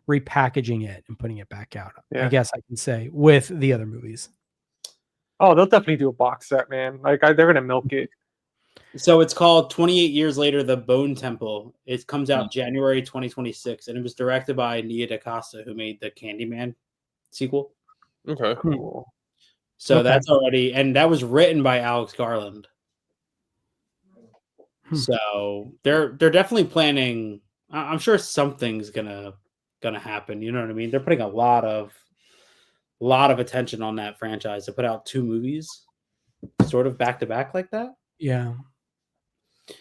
repackaging it and putting it back out. Yeah. I guess I can say with the other movies. Oh, they'll definitely do a box set, man. Like they're gonna milk it. So it's called 28 Years Later, The Bone Temple. It comes out January 2026, and it was directed by Nia DaCosta, who made the Candyman sequel. Okay. Cool. So Okay. that's already, and that was written by Alex Garland. So they're definitely planning. I'm sure something's gonna happen. You know what I mean? They're putting a lot of attention on that franchise to put out 2 movies, sort of back to back like that. Yeah.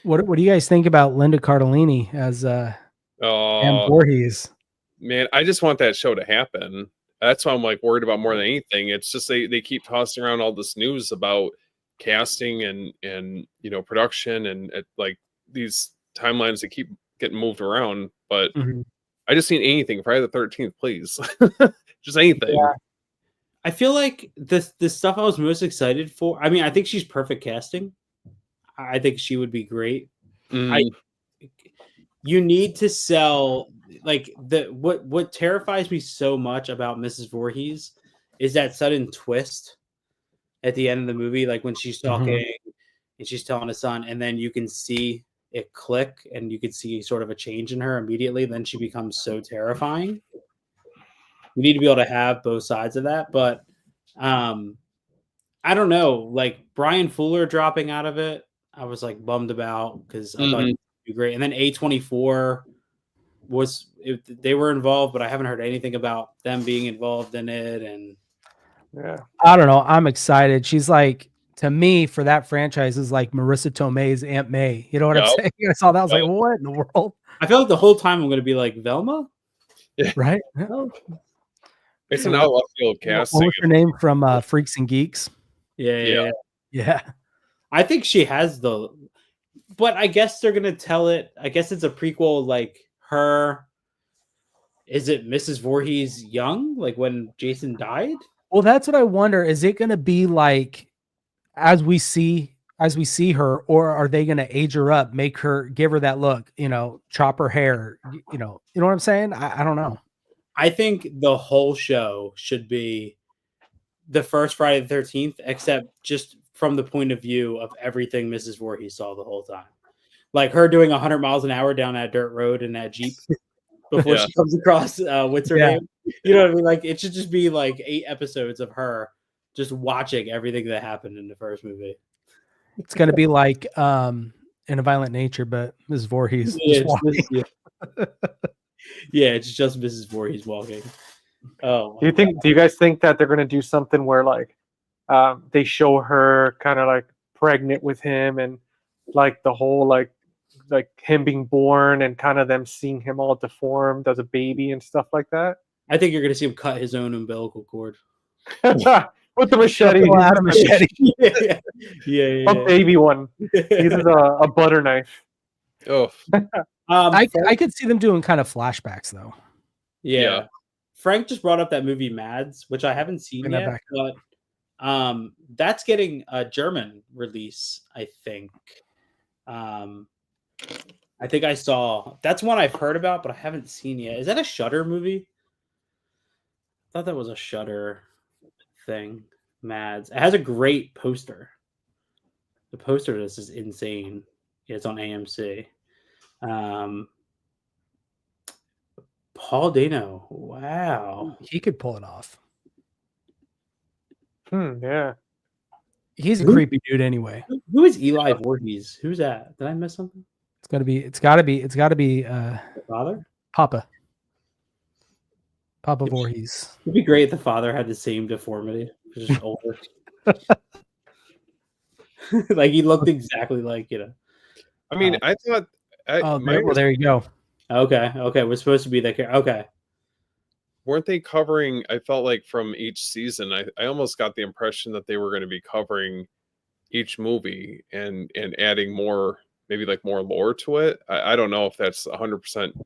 What do you guys think about Linda Cardellini as Anne Voorhees? Man, I just want that show to happen. That's why I'm like worried about more than anything. It's just they keep tossing around all this news about casting and production and like these timelines that keep getting moved around. But I just need anything. Friday the 13th, please. Just anything. Yeah. I feel like the stuff I was most excited for. I mean, I think she's perfect casting. I think she would be great. You need to sell like what terrifies me so much about Mrs. Voorhees is that sudden twist at the end of the movie, like when she's talking and she's telling his son, and then you can see it click and you can see sort of a change in her immediately. Then she becomes so terrifying. You need to be able to have both sides of that, but I don't know. Like Brian Fuller dropping out of it, I was like bummed about because I thought it would be great. And then A24 they were involved, but I haven't heard anything about them being involved in it. And yeah, I don't know. I'm excited. She's like, to me, for that franchise, is like Marissa Tomei's Aunt May. You know what I'm saying? I saw that. I was like, what in the world? I feel like the whole time I'm going to be like Velma, right? It's an out left field casting. What was her name from Freaks and Geeks? Yeah. I think she has but I guess they're gonna tell it. I guess it's a prequel, like her. Is it Mrs. Voorhees young, like when Jason died? Well, that's what I wonder. Is it gonna be like as we see her, or are they gonna age her up, give her that look, chop her hair, you know what I'm saying? I don't know. I think the whole show should be the first Friday the 13th, except just from the point of view of everything Mrs. Voorhees saw the whole time. Like her doing 100 miles an hour down that dirt road in that Jeep before she comes across what's her name? You know what I mean? Like it should just be like 8 episodes of her just watching everything that happened in the first movie. It's going to be like In a Violent Nature, but Mrs. Voorhees just walking. It's just Mrs. Voorhees walking. Oh, do you guys think that they're gonna do something where like they show her kind of like pregnant with him and like the whole like him being born and kind of them seeing him all deformed as a baby and stuff like that? I think you're gonna see him cut his own umbilical cord with the machete. Yeah. A baby one. Uses a butter knife. Oh. I could see them doing kind of flashbacks though. Yeah. Frank just brought up that movie Mads, which I haven't seen yet, but that's getting a German release, I think. I think I saw that's one I've heard about, but I haven't seen yet. Is that a Shudder movie? I thought that was a Shudder thing. Mads. It has a great poster. The poster of this is insane. Yeah, it's on AMC. Paul Dano. Wow. He could pull it off. Yeah. He's a creepy dude anyway. Who is Eli Voorhees? Who's that? Did I miss something? It's gotta be The father? Papa Voorhees. It'd be great if the father had the same deformity, just older. Like he looked exactly like, you know. I mean, I thought. There you go. Okay, we're supposed to be that character. Okay. Weren't they covering? I felt like from each season, I almost got the impression that they were going to be covering each movie and adding more, maybe like more lore to it. I don't know if that's 100%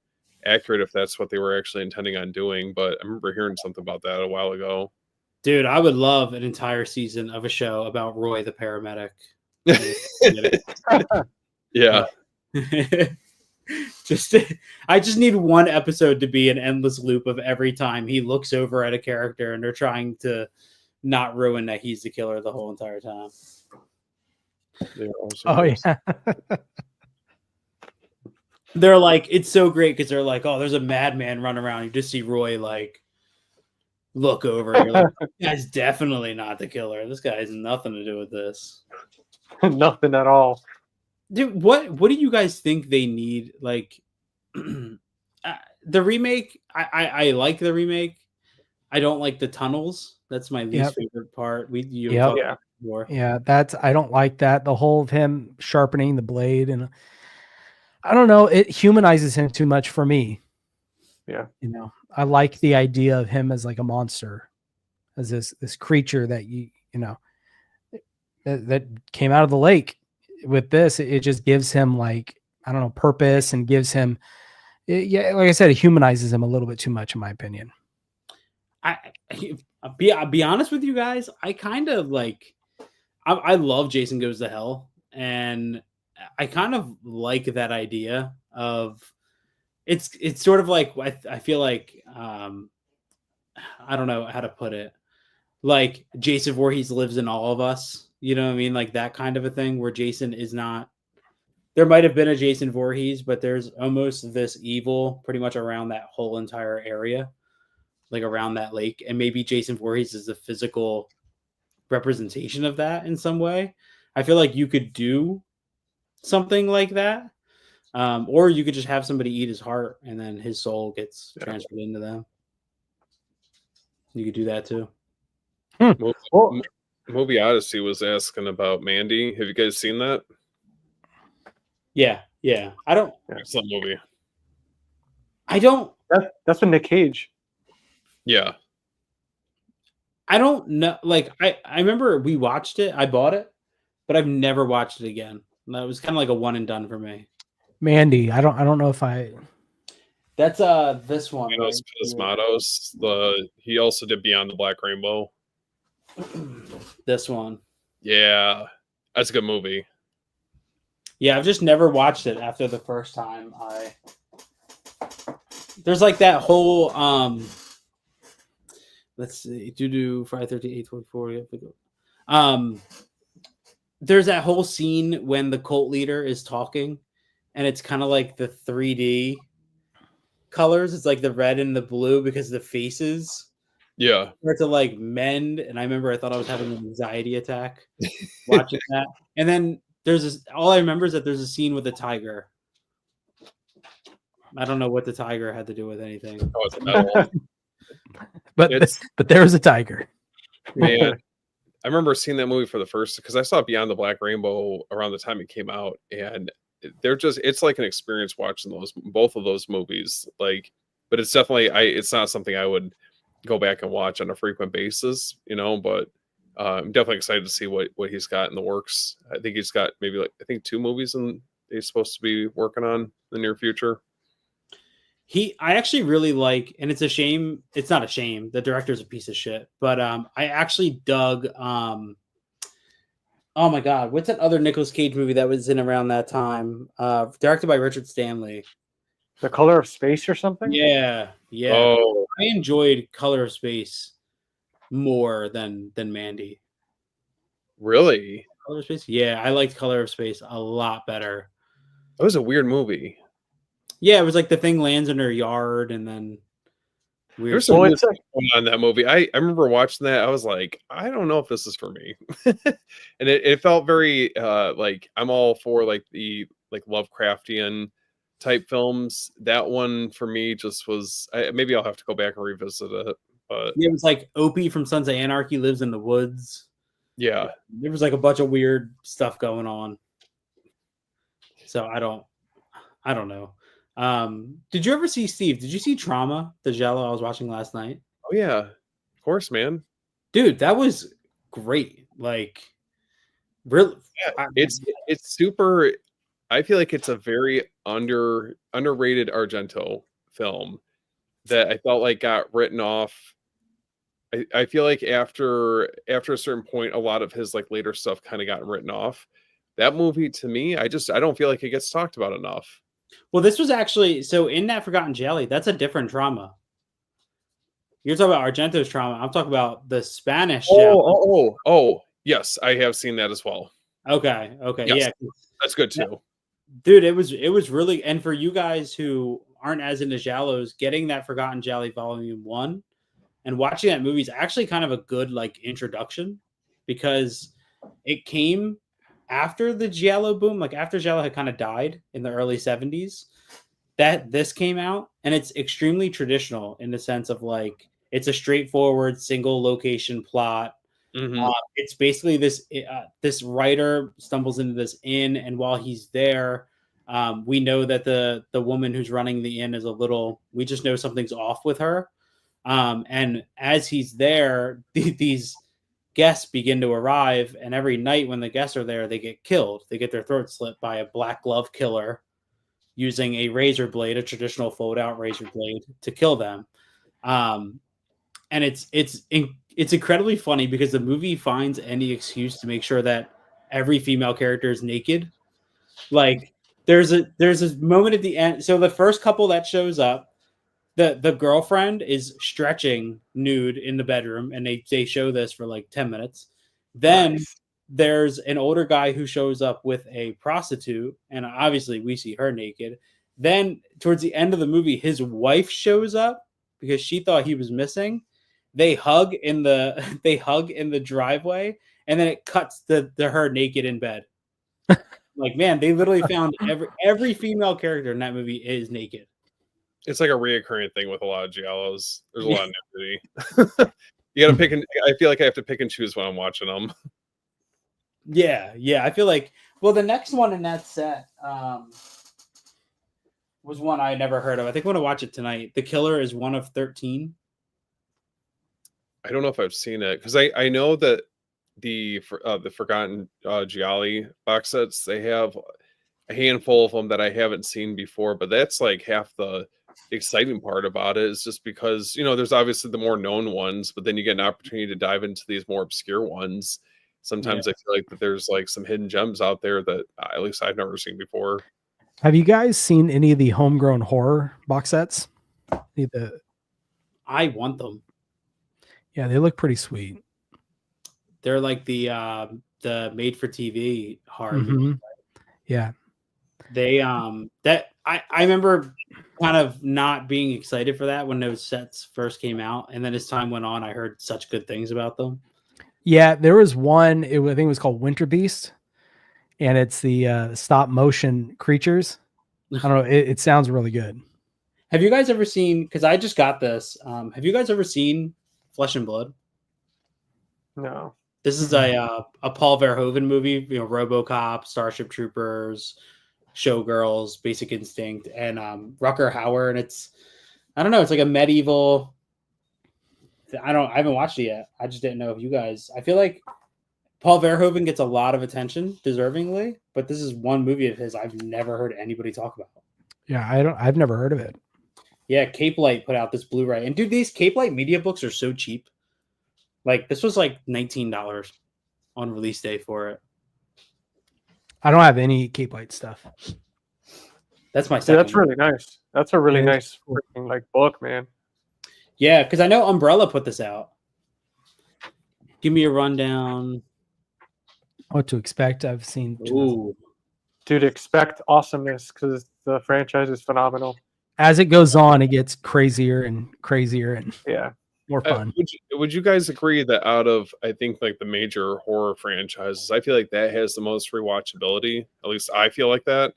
accurate, if that's what they were actually intending on doing, but I remember hearing something about that a while ago. Dude, I would love an entire season of a show about Roy the paramedic. Yeah. I just need one episode to be an endless loop of every time he looks over at a character and they're trying to not ruin that he's the killer the whole entire time. Oh yeah. They're like, it's so great because they're like, oh, there's a madman running around. You just see Roy like look over and you're like, this guy's definitely not the killer. This guy has nothing to do with this. Nothing at all. Dude, what do you guys think they need? Like the remake, I like the remake. I don't like the tunnels. That's my least favorite part. That's I don't like that. The whole of him sharpening the blade, and I don't know, it humanizes him too much for me. Yeah. You know, I like the idea of him as like a monster, as this creature that you know that came out of the lake. With this, it just gives him like, I don't know, purpose, and gives him, like I said, it humanizes him a little bit too much, in my opinion. I'll be honest with you guys. I kind of like, I love Jason Goes to Hell, and I kind of like that idea of it's sort of like I feel like I don't know how to put it. Like Jason Voorhees lives in all of us. You know what I mean? Like that kind of a thing where Jason is not, there might have been a Jason Voorhees, but there's almost this evil pretty much around that whole entire area, like around that lake. And maybe Jason Voorhees is the physical representation of that in some way. I feel like you could do something like that. Or you could just have somebody eat his heart and then his soul gets transferred into them. You could do that too. Well, Movie Odyssey was asking about Mandy. Have you guys seen that? Yeah. I don't. Excellent movie. I don't. That's with Nick Cage. Yeah. I don't know. Like I remember we watched it. I bought it, but I've never watched it again. That was kind of like a one and done for me. Mandy. I don't know if I. That's this one. Manos Cosmatos. He also did Beyond the Black Rainbow. This one. Yeah, that's a good movie. Yeah, I've just never watched it after the first time. There's like that whole let's see, do Friday 13, 824. There's that whole scene when the cult leader is talking, and it's kind of like the 3D colors. It's like the red and the blue because the faces. Yeah. Start to like mend, and I remember I thought I was having an anxiety attack watching that. And then there's this, all I remember is that there's a scene with a tiger. I don't know what the tiger had to do with anything. Oh, it's a metal. but there was a tiger. Man, I remember seeing that movie for the first, because I saw Beyond the Black Rainbow around the time it came out, and it's like an experience watching both of those movies. Like, but it's definitely it's not something I would go back and watch on a frequent basis, you know, but I'm definitely excited to see what he's got in the works. I think he's got maybe like, I think 2 movies he's supposed to be working on in the near future. I actually really like, and it's a shame. It's not a shame. The director's a piece of shit, but I actually dug, oh my God, what's that other Nicolas Cage movie that was in around that time? Directed by Richard Stanley. The Color of Space or something? Yeah. Oh, I enjoyed Color of Space more than Mandy. really? Color of Space? Yeah, I liked Color of Space a lot better. That was a weird movie. Yeah, it was like the thing lands in her yard and then weird. There's some weird stuff going on in that movie. I remember watching that. I was like, I don't know if this is for me. And it felt very like, I'm all for like the like Lovecraftian type films. That one for me just was. Maybe I'll have to go back and revisit it. But Yeah, it was like Opie from Sons of Anarchy lives in the woods. yeah, There was like a bunch of weird stuff going on. So I don't know. Did you ever see, Steve? Did you see Trauma, the Jello I was watching last night? oh yeah, of course, man. Dude, that was great. Like, really, Yeah, it's super. I feel like it's a very underrated Argento film that I felt like got written off. I feel like after a certain point, a lot of his like later stuff kind of got written off. That movie to me, I don't feel like it gets talked about enough. well, this was actually so in that Forgotten Jelly. That's a different Trauma. You're talking about Argento's Trauma. I'm talking about the Spanish. Oh, yes, I have seen that as well. Okay, Yes, yeah, that's good too. dude, it was really, and for you guys who aren't as into Giallos, getting that Forgotten Jelly Volume 1 and watching that movie is actually kind of a good like introduction because it came after the Giallo boom, like after Giallo had kind of died in the early 70s. That this came out, and it's extremely traditional in the sense of like it's a straightforward single location plot. It's basically this writer stumbles into this inn, and while he's there, we know that the woman who's running the inn is a little. We just know something's off with her, and as he's there, these guests begin to arrive, and every night when the guests are there, they get killed. They get their throats slit by a black glove killer using a razor blade, a traditional fold-out razor blade, to kill them. And it's incredibly funny because the movie finds any excuse to make sure that every female character is naked. Like there's a moment at the end. So the first couple that shows up, the girlfriend is stretching nude in the bedroom, and they show this for like 10 minutes. Then there's an older guy who shows up with a prostitute, and obviously we see her naked. Then towards the end of the movie, his wife shows up because she thought he was missing. They hug in the driveway, and then it cuts to her naked in bed. Like, man, they literally found every female character in that movie is naked. It's like a reoccurring thing with a lot of giallos. There's a lot of nudity. You gotta pick and I feel like I have to pick and choose when I'm watching them. Yeah. I feel like, well, the next one in that set was one I never heard of. I think I'm gonna watch it tonight. The Killer is one of 13. I don't know if I've seen it because I know that the Forgotten Gialli box sets, they have a handful of them that I haven't seen before, but that's like half the exciting part about it is just because, you know, there's obviously the more known ones, but then you get an opportunity to dive into these more obscure ones. Sometimes I feel like that there's like some hidden gems out there that at least I've never seen before. Have you guys seen any of the homegrown horror box sets? I want them. Yeah, they look pretty sweet. They're like the made for TV horror Mm-hmm. movie. Yeah. They that I remember kind of not being excited for that when those sets first came out, and then as time went on, I heard such good things about them. Yeah, there was one. I think it was called Winter Beast, and it's the stop motion creatures. I don't know. It sounds really good. Have you guys ever seen? Because I just got this. Have you guys ever seen Flesh and Blood? No. This is a Paul Verhoeven movie. You know, RoboCop, Starship Troopers, Showgirls, Basic Instinct, and Rutger Hauer. And it's, I don't know. It's like a medieval. I haven't watched it yet. I just didn't know if you guys. I feel like Paul Verhoeven gets a lot of attention, deservingly, but this is one movie of his I've never heard anybody talk about. Yeah, I've never heard of it. Yeah, Cape Light put out this Blu-ray, and dude, these Cape Light media books are so cheap. Like this was like $19 on release day for it. I don't have any Cape Light stuff. That's my Yeah, second. that's really nice. That's a really nice freaking like book, man. Yeah, because I know Umbrella put this out. Give me a rundown. What to expect? I've seen. Ooh. Dude, expect awesomeness because the franchise is phenomenal. As it goes on, it gets crazier and crazier and Yeah. more fun. Would you guys agree that out of, I think, like the major horror franchises, I feel like that has the most rewatchability? At least I feel like that.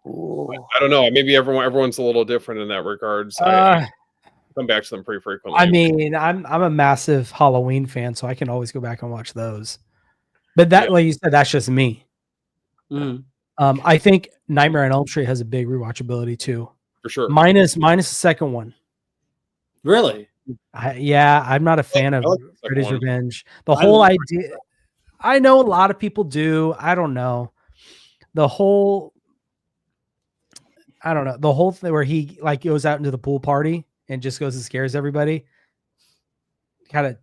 I don't know. Maybe everyone's a little different in that regards. I come back to them pretty frequently. I mean, I'm a massive Halloween fan, so I can always go back and watch those. But that, like you said, that's just me. Mm. I think Nightmare on Elm Street has a big rewatchability too. For sure. Minus the second one. Really? I'm not a fan of like the second Freddy's one. Revenge. The whole idea, I know a lot of people do. I don't know. The whole thing where he like goes out into the pool party and just goes and scares everybody. Kind of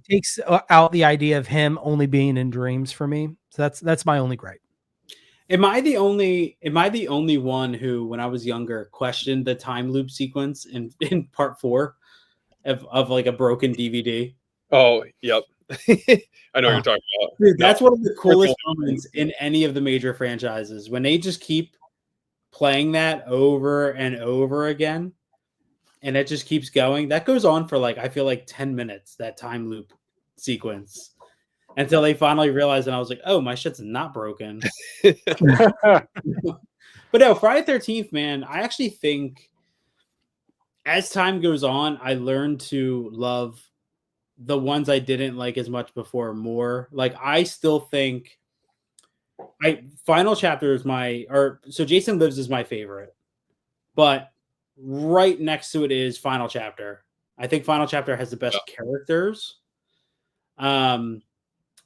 takes out the idea of him only being in dreams for me. So that's my only gripe. Am I the only one who, when I was younger, questioned the time loop sequence in part 4 of like a broken DVD? Oh, yep. I know what you're talking about. Dude, that's one of the coolest moments in any of the major franchises, when they just keep playing that over and over again, and it just keeps going. That goes on for like, I feel like 10 minutes, that time loop sequence, until they finally realized, and I was like, oh, my shit's not broken. But no, Friday the 13th, man, I actually think as time goes on, I learned to love the ones I didn't like as much before more. Like, I still think Final Chapter is so Jason Lives is my favorite, but right next to it is Final Chapter. I think Final Chapter has the best characters.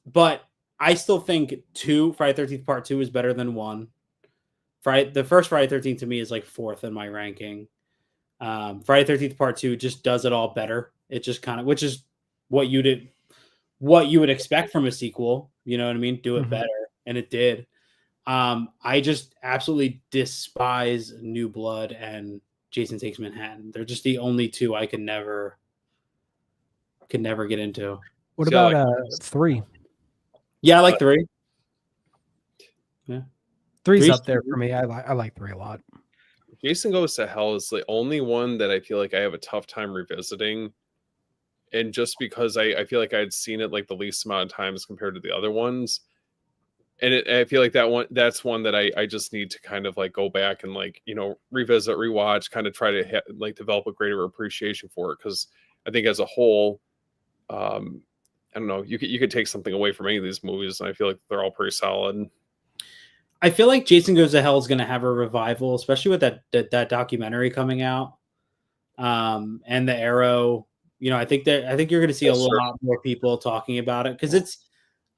But I still think Friday the 13th Part 2 is better than 1. The first Friday the 13th to me is like 4th in my ranking. Friday the 13th Part 2 just does it all better. It just kind of, which is what you would expect from a sequel. You know what I mean? Do it better. And it did. I just absolutely despise New Blood and Jason Takes Manhattan. They're just the only two I can never get into. What about 3? Yeah, I like 3. Yeah, 3's up there for me. I like 3 a lot. Jason Goes to Hell is the only one that I feel like I have a tough time revisiting. And just because I feel like I had seen it like the least amount of times compared to the other ones. And I feel like that's one that I just need to kind of like go back and like, revisit, rewatch, kind of try to like develop a greater appreciation for it. Because I think as a whole, I don't know, you could take something away from any of these movies, and I feel like they're all pretty solid. I feel like Jason Goes to Hell is going to have a revival, especially with that documentary coming out, and the Arrow. I think you're going to see a lot more people talking about it, because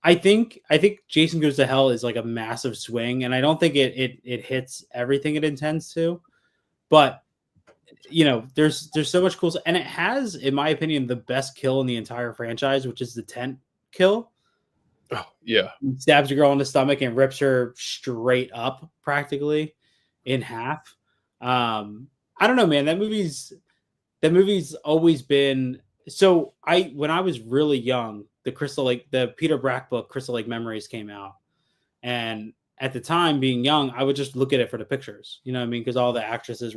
I think Jason Goes to Hell is like a massive swing, and I don't think it hits everything it intends to, but there's so much cool stuff. And it has, in my opinion, the best kill in the entire franchise, which is the tent kill. Oh yeah, he stabs a girl in the stomach and rips her straight up, practically in half. I don't know, man. That movie's always been so. When I was really young, the Peter Brack book Crystal Lake Memories came out, and at the time, being young, I would just look at it for the pictures. You know what I mean? Because all the actresses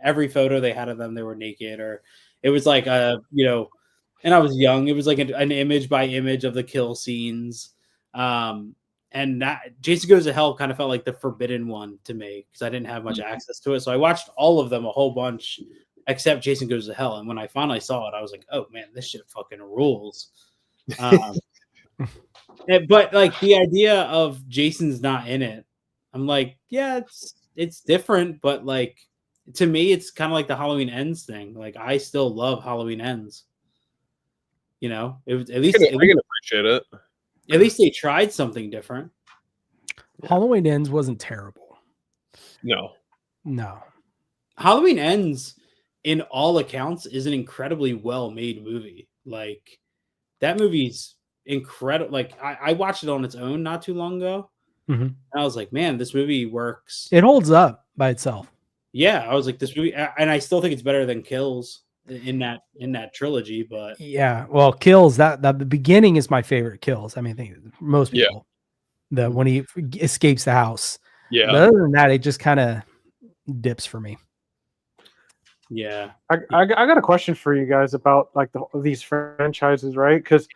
every photo they had of them, they were naked, or it was like and I was young. It was like an image by image of the kill scenes. And that Jason Goes to Hell kind of felt like the forbidden one to me, because I didn't have much access to it. So I watched all of them, a whole bunch, except Jason Goes to Hell. And when I finally saw it, I was like, oh man, this shit fucking rules. But like the idea of Jason's not in it, I'm like, yeah, it's different, but like to me, it's kind of like the Halloween Ends thing. Like, I still love Halloween Ends. It was at least I can appreciate it. At least they tried something different. Halloween Ends wasn't terrible. No. Halloween Ends, in all accounts, is an incredibly well-made movie. Like, that movie's incredible. Like, I watched it on its own not too long ago. And I was like, man, this movie works. It holds up by itself. Yeah, I was like, this movie, and I still think it's better than Kills in that trilogy. But yeah, well, Kills, that the beginning is my favorite Kills. I mean, I think most people, when he escapes the house. Yeah. But other than that, it just kind of dips for me. Yeah, I got a question for you guys about like these franchises, right? Because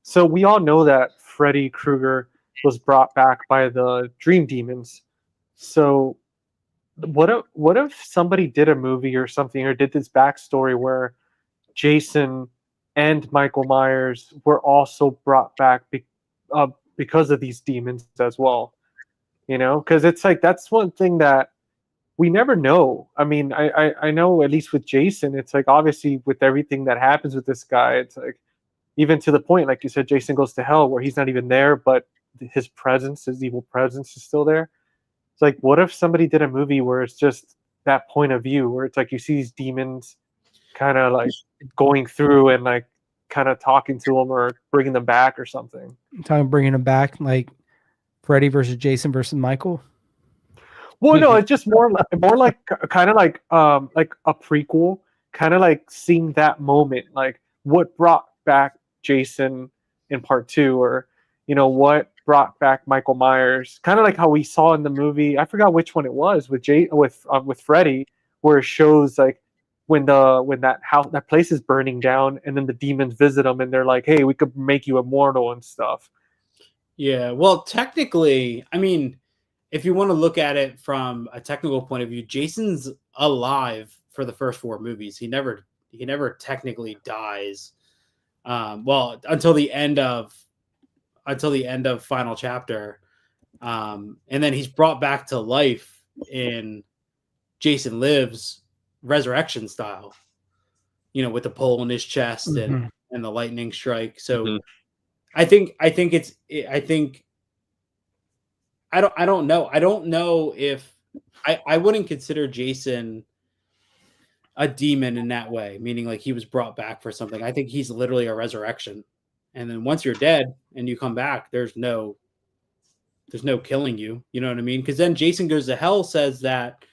so we all know that Freddy Krueger was brought back by the Dream Demons. So what if somebody did a movie or something, or did this backstory where Jason and Michael Myers were also brought back because of these demons as well? You know, because it's like that's one thing that we never know. I mean, I know at least with Jason, it's like obviously with everything that happens with this guy, it's like even to the point, like you said, Jason goes to hell where he's not even there, but his presence, his evil presence, is still there. It's like, what if somebody did a movie where it's just that point of view, where it's like you see these demons kind of like going through and like kind of talking to them or bringing them back or something. Talking bringing them back, like Freddy versus Jason versus Michael. Well, no, it's just more like kind of like a prequel, kind of like seeing that moment, like what brought back Jason in part 2, or you know what brought back Michael Myers, kind of like how we saw in the movie. I forgot which one it was with with Freddy, where it shows like when that house, that place is burning down, and then the demons visit them, and they're like, "Hey, we could make you immortal and stuff." Yeah, well, technically, I mean, if you want to look at it from a technical point of view, Jason's alive for the first 4 movies. He never technically dies. Well, until the end of final chapter, and then he's brought back to life in Jason Lives resurrection style, you know, with the pole in his chest and the lightning strike. So I don't know if I wouldn't consider Jason a demon in that way, meaning like he was brought back for something. I think he's literally a resurrection. And then once you're dead and you come back, there's no killing you. You know what I mean? Because then Jason Goes to Hell says that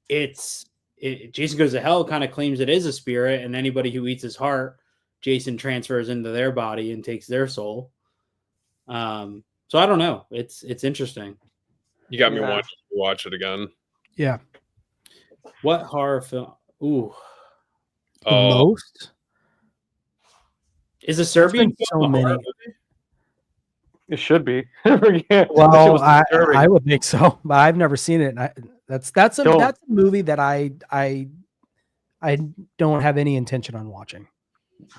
Jason Goes to Hell kind of claims it is a spirit, and anybody who eats his heart, Jason transfers into their body and takes their soul. So I don't know. It's interesting. You got me wanting to watch it again. Yeah. What horror film? Ooh. The most? Is a Serbian film so a many. horror movie? It should be. Well, I would think so, but I've never seen it. That's a movie that I don't have any intention on watching.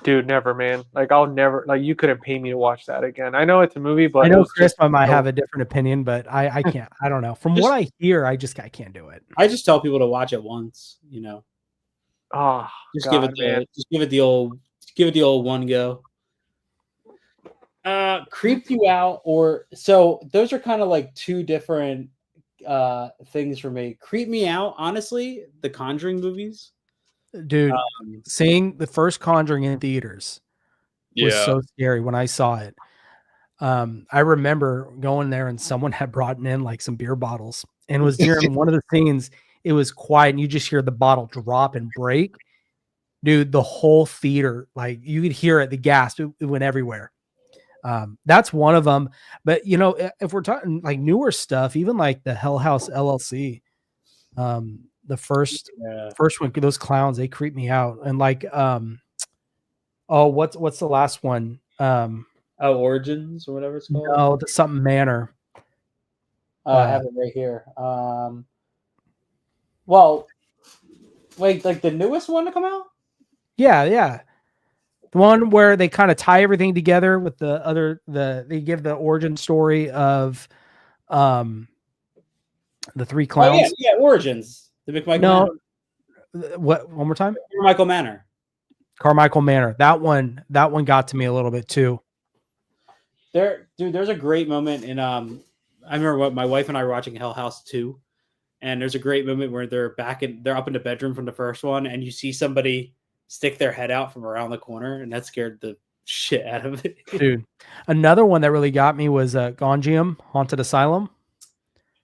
Dude, never, man. Like I'll never, like you couldn't pay me to watch that again. I know it's a movie, but I know Chris might have a different opinion, but I can't. I don't know. From what I hear, I can't do it. I just tell people to watch it once, you know. Oh, just give it the old one go. Creep you out, or so those are kind of like 2 different things for me. Creep me out, honestly, the Conjuring movies. Dude, seeing the first Conjuring in theaters was so scary when I saw it. I remember going there and someone had brought in like some beer bottles, and was during one of the scenes, it was quiet and you just hear the bottle drop and break. Dude, the whole theater, like you could hear it, the gasp, it went everywhere. That's one of them. But you know, if we're talking like newer stuff, even like the Hell House LLC, the first one, those clowns, they creep me out. And like what's the last one? Origins or whatever it's called. No, something Manor. I have it right here. Well, wait, like the newest one to come out? Yeah. The one where they kind of tie everything together with they give the origin story of the 3 clowns. Oh, yeah, Origins. The McMichael Manor. What? One more time? Carmichael Manor. That one got to me a little bit too. There's a great moment in I remember what my wife and I were watching Hell House 2, and there's a great moment where they're up in the bedroom from the first one, and you see somebody stick their head out from around the corner, and that scared the shit out of it. Dude, another one that really got me was Gonjiam Haunted Asylum.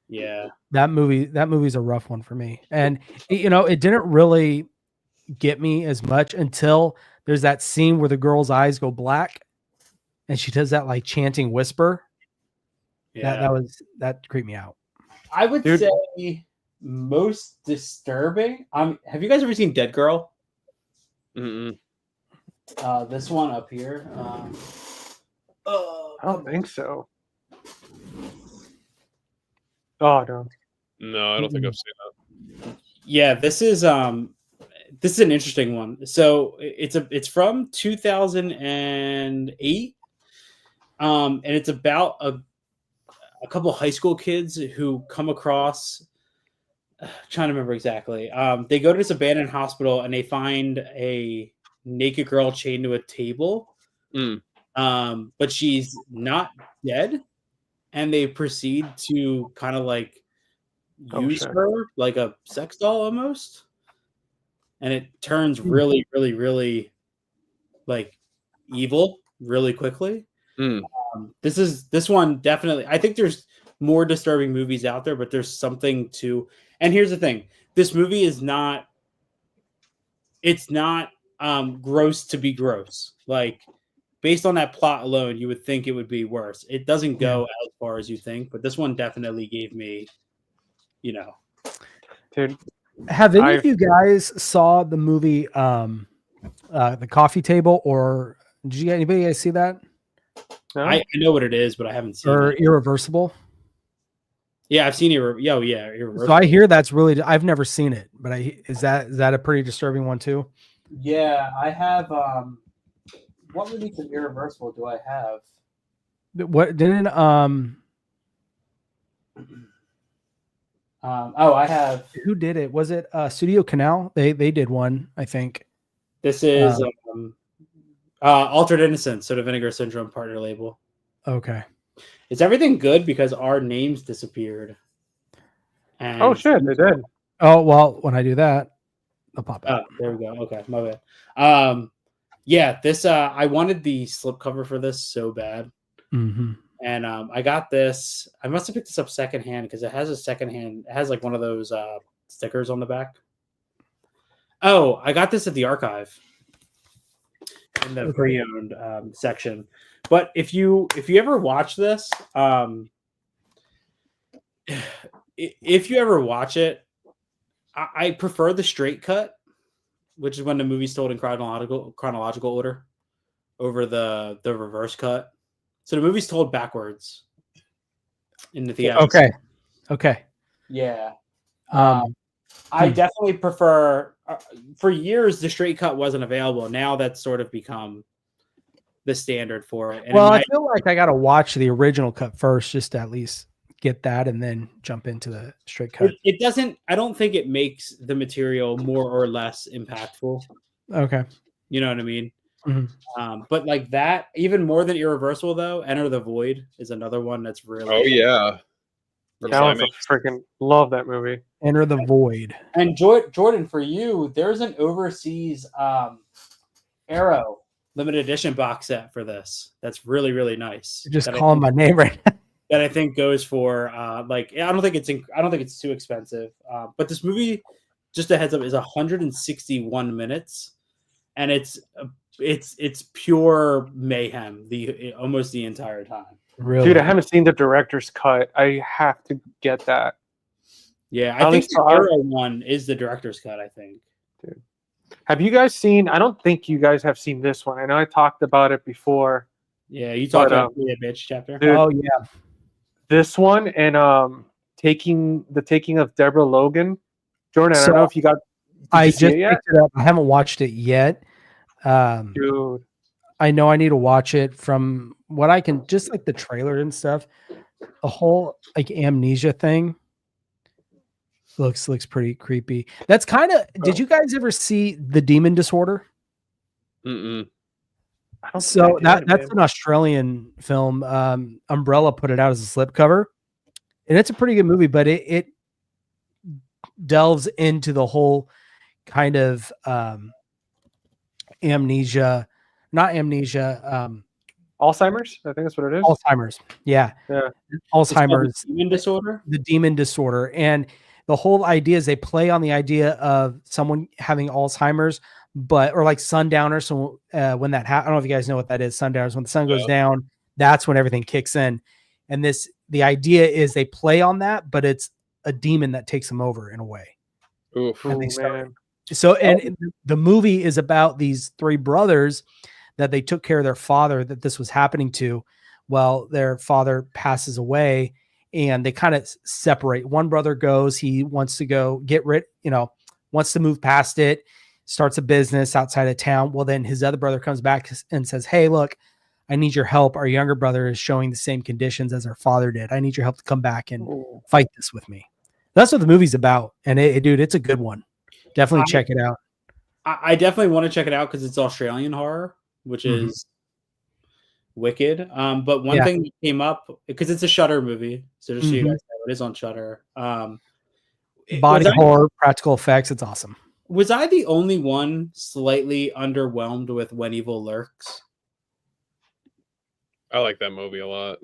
Yeah, that movie's a rough one for me, and you know, it didn't really get me as much until there's that scene where the girl's eyes go black and she does that like chanting whisper. Yeah, that creeped me out. I would say most disturbing. Have you guys ever seen Dead Girl? This one up here. I don't think so. Oh no. No, I don't think I've seen that. Yeah, this is an interesting one. So it's from 2008, and it's about a couple high school kids who come across. Trying to remember exactly. They go to this abandoned hospital and they find a naked girl chained to a table. But she's not dead, and they proceed to kind of like use her like a sex doll almost, and it turns really, really, really like evil really quickly. This one definitely. I think there's more disturbing movies out there, but there's something to. And here's the thing: this movie is not. It's not gross to be gross. Like based on that plot alone, you would think it would be worse. It doesn't go as far as you think, but this one definitely gave me, Dude, have any of you guys saw the movie The Coffee Table, or did anybody guys see that? No? I know what it is, but I haven't seen Or it. Irreversible? Yeah, I've seen Irreversible. So I hear that's really. I've never seen it, but is that a pretty disturbing one too? Yeah, I have. What movies of Irreversible do I have? What didn't I have. Who did it? Was it Studio Canal? They did one, I think. This is Altered Innocence, sort of Vinegar Syndrome partner label. Okay. Is everything good because our names disappeared? And oh shit, they did. Oh well, when I do that, they'll pop up. Oh, there we go. Okay, my bad. Yeah, this I wanted the slipcover for this so bad. Mm-hmm. And I got this. I must have picked this up secondhand because it has a secondhand. It has like one of those stickers on the back. Oh, I got this at the archive in the pre-owned section. But if you ever watch this, if you ever watch it, I prefer the straight cut, which is when the movie's told in chronological order, over the reverse cut. So the movie's told backwards in the theater. Okay. Yeah. I definitely prefer. For years, the straight cut wasn't available. Now that's sort of become the standard for it. And I feel like I got to watch the original cut first, just to at least get that, and then jump into the straight cut. It doesn't. I don't think it makes the material more or less impactful. Okay. You know what I mean? Mm-hmm. But like that, even more than Irreversible, though, Enter the Void is another one that's really. Oh yeah. That one's freaking love that movie. Enter the Void. And Jordan, for you, there's an overseas Arrow limited edition box set for this. That's really, really nice. You're just calling my name right now. That I think goes for I don't think it's too expensive. But this movie, just a heads up, is 161 minutes, and it's pure mayhem almost the entire time. Really? Dude, I haven't seen the director's cut. I have to get that. Yeah, I think the Arrow one is the director's cut, I think. Dude. Have you guys seen, I don't think you guys have seen this one. I know I talked about it before. Yeah, you talked about the bitch chapter. Dude, oh yeah. This one and taking of Deborah Logan. Jordan, I don't know if you got I just picked it up. I haven't watched it yet. Dude. I know I need to watch it. From what I can, just like the trailer and stuff, the whole like amnesia thing looks pretty creepy. That's kind of. Did you guys ever see The Demon Disorder? Mm-mm. So that's an Australian film. Umbrella put it out as a slipcover, and it's a pretty good movie. But it delves into the whole kind of amnesia. Not amnesia. Alzheimer's? I think that's what it is. Alzheimer's. Yeah. Alzheimer's. The Demon Disorder? The Demon Disorder. And the whole idea is they play on the idea of someone having Alzheimer's, or like sundowners. So when that happens, I don't know if you guys know what that is. Sundowners, when the sun goes down, that's when everything kicks in. And the idea is they play on that, but it's a demon that takes them over in a way. Oof. And the movie is about these three brothers that they took care of their father that this was happening to. Well, their father passes away, and they kind of separate. One brother goes, he wants to go wants to move past it, starts a business outside of town. Well, then his other brother comes back and says, hey, look, I need your help. Our younger brother is showing the same conditions as our father did. I need your help to come back and fight this with me. That's what the movie's about. And dude, it's a good one. Definitely check it out. I definitely want to check it out because it's Australian horror, which is wicked. But one thing that came up, because it's a Shudder movie, so just so you guys know, it is on Shudder. Body horror, practical effects. It's awesome. Was I the only one slightly underwhelmed with When Evil Lurks? I like that movie a lot.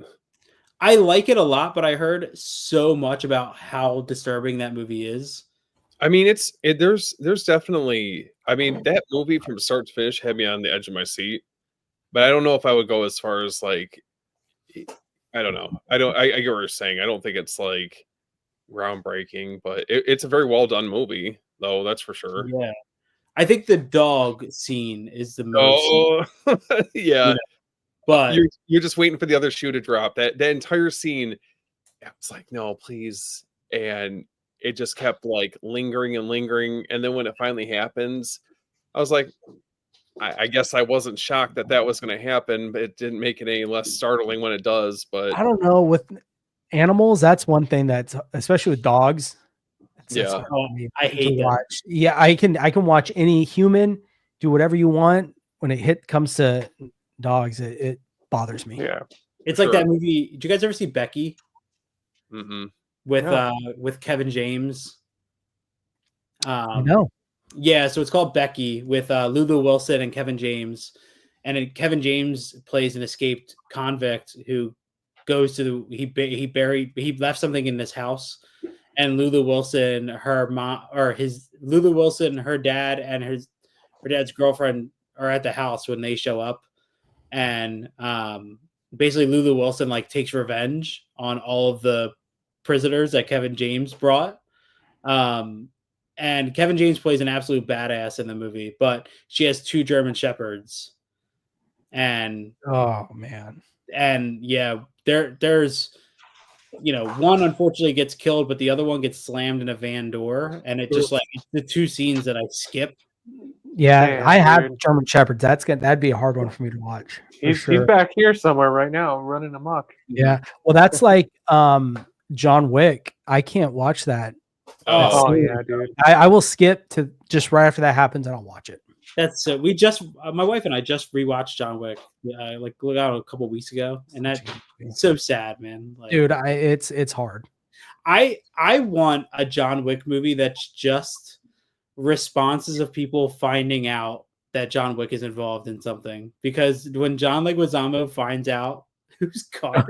I like it a lot, but I heard so much about how disturbing that movie is. I mean, there's definitely, I mean, that movie from start to finish had me on the edge of my seat, but I don't know if I would go as far as like, I don't know. I get what you're saying. I don't think it's like groundbreaking, but it's a very well done movie though. That's for sure. Yeah. I think the dog scene is the most. Oh, yeah. You know, but you're just waiting for the other shoe to drop. That entire scene, I was like, no, please. And it just kept like lingering and lingering. And then when it finally happens, I was like, I guess I wasn't shocked that was going to happen, but it didn't make it any less startling when it does. But I don't know, with animals, that's one thing that's, especially with dogs. I hate that. Watch. Yeah, I can watch any human do whatever you want. When it comes to dogs, it bothers me. Yeah, it's like that movie. Did you guys ever see Becky? With Kevin James. No. Yeah, so it's called Becky with Lulu Wilson and Kevin James, and Kevin James plays an escaped convict who goes to he left something in this house, and Lulu Wilson, her dad and her dad's girlfriend are at the house when they show up, and basically Lulu Wilson like takes revenge on all of the prisoners that Kevin James brought. And Kevin James plays an absolute badass in the movie, but she has 2 German Shepherds. And oh man. And yeah, there's one unfortunately gets killed, but the other one gets slammed in a van door, and it just like the 2 scenes that I skip. Yeah, damn, I have German Shepherds. That'd be a hard one for me to watch. He's back here somewhere right now, running amok. Yeah. Well, that's like John Wick. I can't watch that. Oh yeah, dude. I will skip to just right after that happens, and I'll watch it. That's my wife and I just rewatched John Wick, like out a couple weeks ago, and that's so sad, man. Like, dude, it's hard. I want a John Wick movie that's just responses of people finding out that John Wick is involved in something, because when John Leguizamo finds out who's car,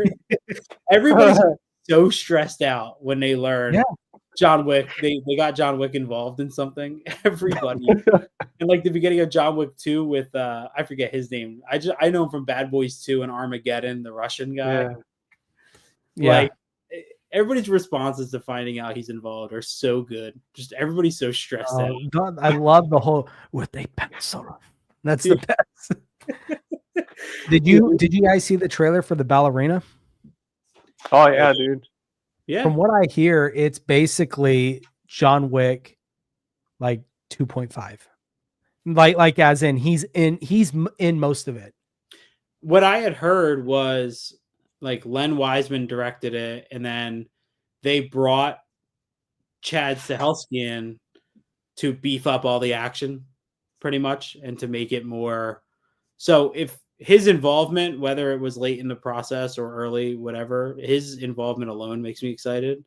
everybody's so stressed out when they learn. Yeah. John Wick, they got John Wick involved in something. Everybody, and like the beginning of John Wick 2 with I forget his name. I know him from Bad Boys 2 and Armageddon, the Russian guy. Yeah. Like everybody's responses to finding out he's involved are so good. Just everybody's so stressed out. God, I love the whole with a pencil. That's the best. Did you guys see the trailer for the ballerina? Oh yeah, dude. Yeah. From what I hear, it's basically John Wick, like 2.5. Like as in he's in most of it. What I had heard was like Len Wiseman directed it, and then they brought Chad Stahelski in to beef up all the action, pretty much, and to make it more. So if his involvement, whether it was late in the process or early, whatever, his involvement alone makes me excited.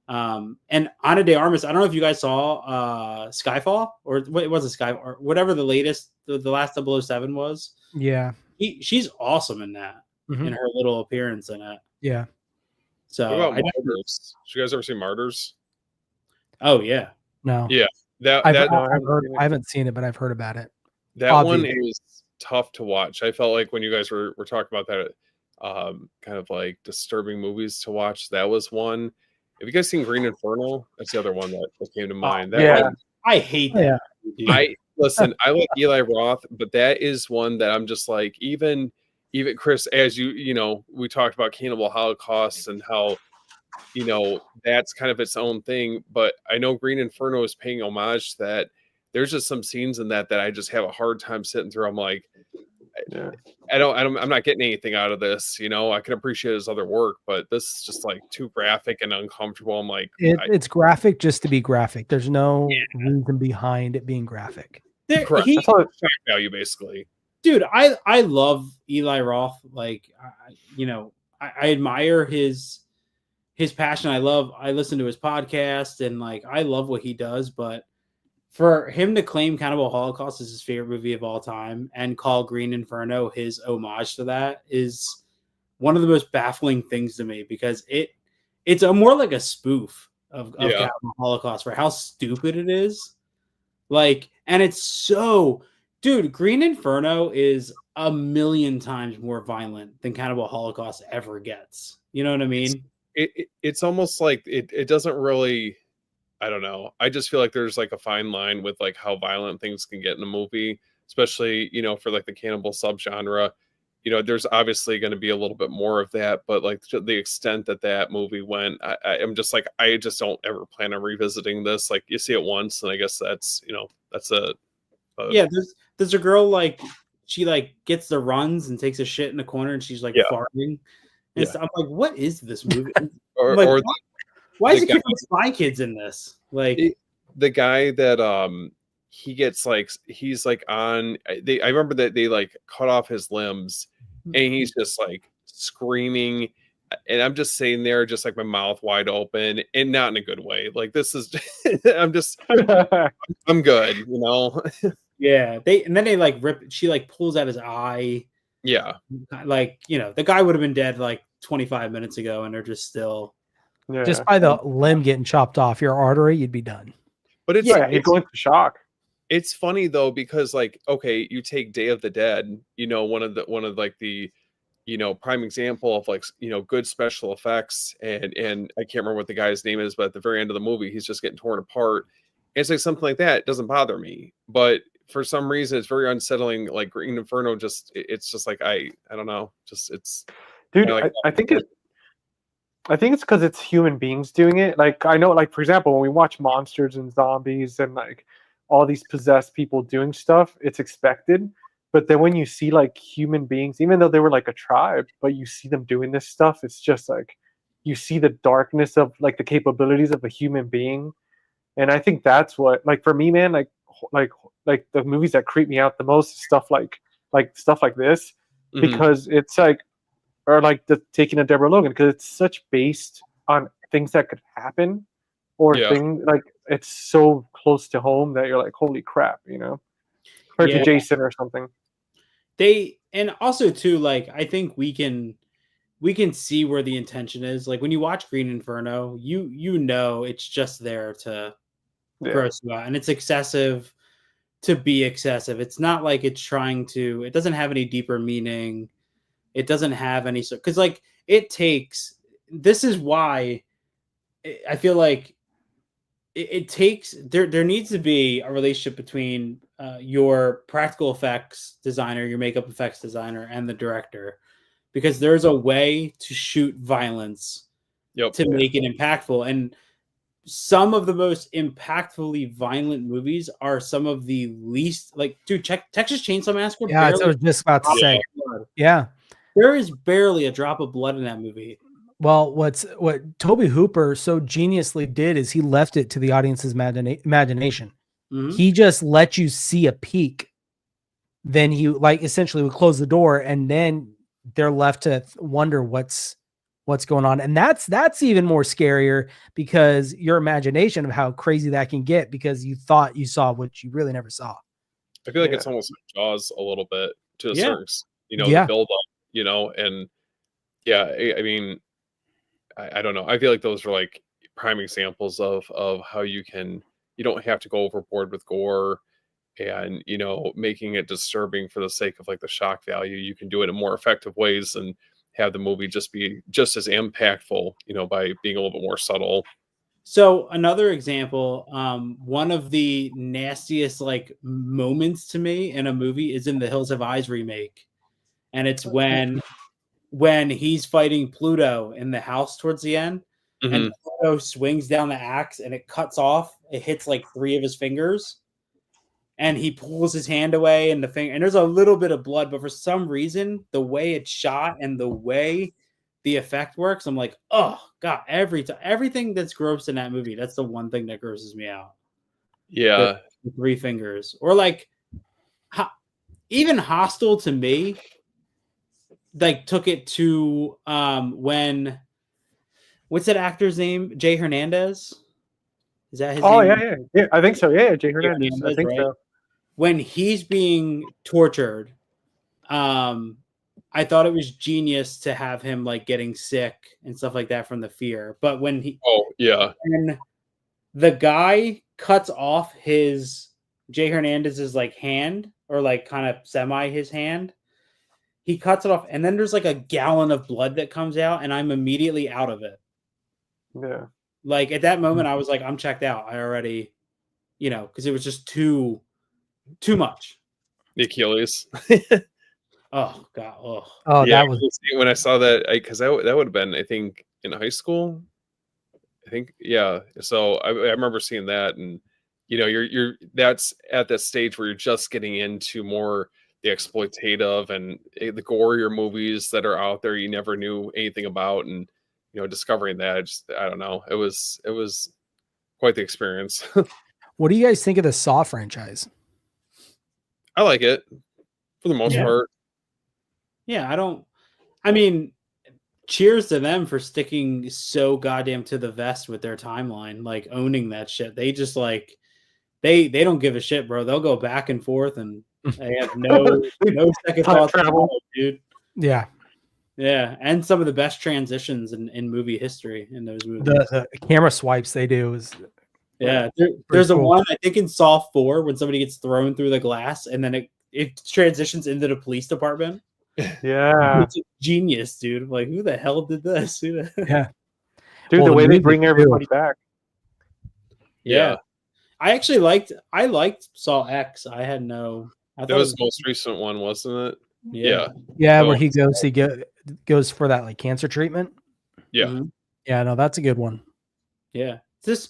And Ana de Armas, I don't know if you guys saw Skyfall, or it wasn't Skyfall, or whatever the latest, the last 007 was. Yeah. She's awesome in that, in her little appearance in it. Yeah. So what about Martyrs? Did you guys ever see Martyrs? Oh yeah. No. Yeah. I haven't seen it, but I've heard about it. That one is tough to watch. I felt like when you guys were talking about that kind of like disturbing movies to watch, that was one. Have you guys seen Green Inferno? That's the other one that came to mind. I hate that. I like Eli Roth, but that is one that I'm just like, even Chris, as you know, we talked about Cannibal Holocaust and how that's kind of its own thing. But I know Green Inferno is paying homage to that. There's just some scenes in that I just have a hard time sitting through. I'm like, Yeah. I'm not getting anything out of this. I can appreciate his other work, but this is just like too graphic and uncomfortable. I'm like, it's graphic just to be graphic. There's no reason behind it being graphic. That's all it's shock value, basically. Dude, I love Eli Roth. Like, I admire his passion. I listen to his podcast, and like I love what he does. But for him to claim Cannibal Holocaust is his favorite movie of all time and call Green Inferno his homage to that is one of the most baffling things to me, because it's more like a spoof of Cannibal Holocaust for how stupid it is. Like, and it's so, dude, Green Inferno is a million times more violent than Cannibal Holocaust ever gets. You know what I mean? It's almost like it doesn't really, I don't know. I just feel like there's like a fine line with like how violent things can get in a movie, especially, for like the cannibal subgenre. There's obviously going to be a little bit more of that, but like to the extent that movie went, I'm just like, I just don't ever plan on revisiting this. Like, you see it once, and I guess that's, that's yeah. There's a girl, like, she like gets the runs and takes a shit in the corner, and she's like farting. And I'm like, what is this movie? Why is it keeping Spy Kids in this? Like, the guy that he gets, like, he's like on. I remember that they like cut off his limbs, and he's just like screaming, and I'm just sitting there, just like my mouth wide open, and not in a good way. Like, this is, I'm good, Yeah, they like rip. She like pulls out his eye. Yeah, like, the guy would have been dead like 25 minutes ago, and they're just still. Yeah. Just by the limb getting chopped off your artery, you'd be done. But it's you go into shock. It's funny though, because like, okay, you take Day of the Dead, one of like the prime example of like, good special effects, and I can't remember what the guy's name is, but at the very end of the movie, he's just getting torn apart. It's like something like that. It doesn't bother me, but for some reason, it's very unsettling. Like Green Inferno, it's just like, I don't know, just it's. Dude, I think it's because it's human beings doing it. Like, I know, like, for example, when we watch monsters and zombies and like all these possessed people doing stuff, it's expected. But then when you see like human beings, even though they were like a tribe, but you see them doing this stuff, it's just like you see the darkness of like the capabilities of a human being. And I think that's what, like, for me, man, like the movies that creep me out the most is stuff like stuff like this, because it's like, or like the Taking of Deborah Logan, because it's such based on things that could happen, or things like it's so close to home that you're like, holy crap, compared to Jason or something. And also too, like, I think we can see where the intention is. Like, when you watch Green Inferno, it's just there to gross you out, and it's excessive to be excessive. It's not like it's trying to. It doesn't have any deeper meaning. It doesn't have any, because like it takes. This is why I feel like it takes. There needs to be a relationship between your practical effects designer, your makeup effects designer, and the director, because there's a way to shoot violence to make it impactful. And some of the most impactfully violent movies are some of the least, like, dude, check Texas Chainsaw Massacre. Yeah, that's what I was just about to say. Yeah. There is barely a drop of blood in that movie. Well, what Toby Hooper so geniusly did is he left it to the audience's imagination. Mm-hmm. He just let you see a peek. Then he like essentially would close the door, and then they're left to wonder what's going on. And that's even more scarier, because your imagination of how crazy that can get, because you thought you saw what you really never saw. I feel like it's almost like Jaws a little bit to a certain, the build up. And I mean, I don't know. I feel like those are like prime examples of how you don't have to go overboard with gore and, making it disturbing for the sake of like the shock value. You can do it in more effective ways and have the movie just be just as impactful, by being a little bit more subtle. So another example, one of the nastiest like moments to me in a movie is in the Hills Have Eyes remake. And it's when he's fighting Pluto in the house towards the end. and Frodo swings down the axe and it cuts off. It hits like 3 of his fingers, and he pulls his hand away, and there's a little bit of blood, but for some reason, the way it's shot and the way the effect works, I'm like, oh god, everything that's gross in that movie, that's the one thing that grosses me out. Yeah, the 3 fingers, or like even Hostel to me, like took it to when what's that actor's name? Jay Hernandez. Is that his name? Oh yeah, I think so. Yeah, Jay Hernandez. I think right? so. When he's being tortured, I thought it was genius to have him like getting sick and stuff like that from the fear. But when when the guy cuts off Jay Hernandez's like hand, or like kind of semi his hand, he cuts it off, and then there's like a gallon of blood that comes out, and I'm immediately out of it. Yeah. Like at that moment, I was like, I'm checked out. I already, because it was just too much. The Achilles. Oh god. Oh, yeah, that was when I saw that, because that would have been, I think, in high school. I think, yeah. So I remember seeing that, and you're that's at that stage where you're just getting into more the exploitative and the gorier movies that are out there you never knew anything about, and discovering that, I don't know, it was quite the experience. What do you guys think of the Saw franchise? I like it for the most part. Yeah, I mean, cheers to them for sticking so goddamn to the vest with their timeline, like owning that shit. They just like they don't give a shit, bro. They'll go back and forth, and they have no second thoughts, dude. Yeah. Yeah, and some of the best transitions in movie history in those movies. The camera swipes they do is there's cool. a one, I think, in Saw 4 when somebody gets thrown through the glass and then it transitions into the police department. Yeah, it's genius, dude. Like, who the hell did this? Yeah, dude, the way they bring everybody back. Yeah. I actually liked Saw X. I thought that was the most recent one, wasn't it? Yeah, where he goes for that like cancer treatment. Yeah. Mm-hmm. Yeah, no, that's a good one. Yeah. This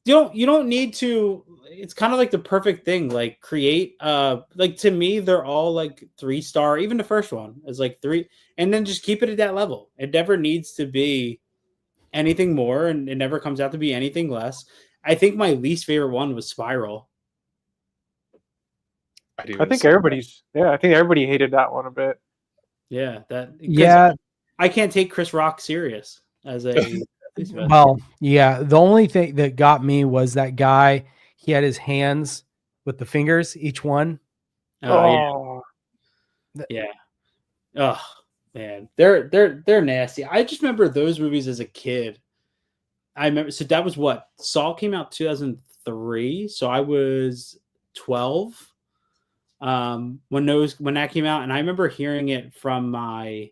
you don't need to, it's kind of like the perfect thing. Like create like, to me, they're all like 3-star, even the first one is like 3, and then just keep it at that level. It never needs to be anything more, and it never comes out to be anything less. I think my least favorite one was Spiral. I think everybody hated that one a bit. Yeah, I can't take Chris Rock serious as a well, yeah. The only thing that got me was that guy. He had his hands with the fingers, each one. Oh yeah. Oh man, they're nasty. I just remember those movies as a kid. I remember, so that was what Saw came out 2003, so I was 12 when that came out, and I remember hearing it from my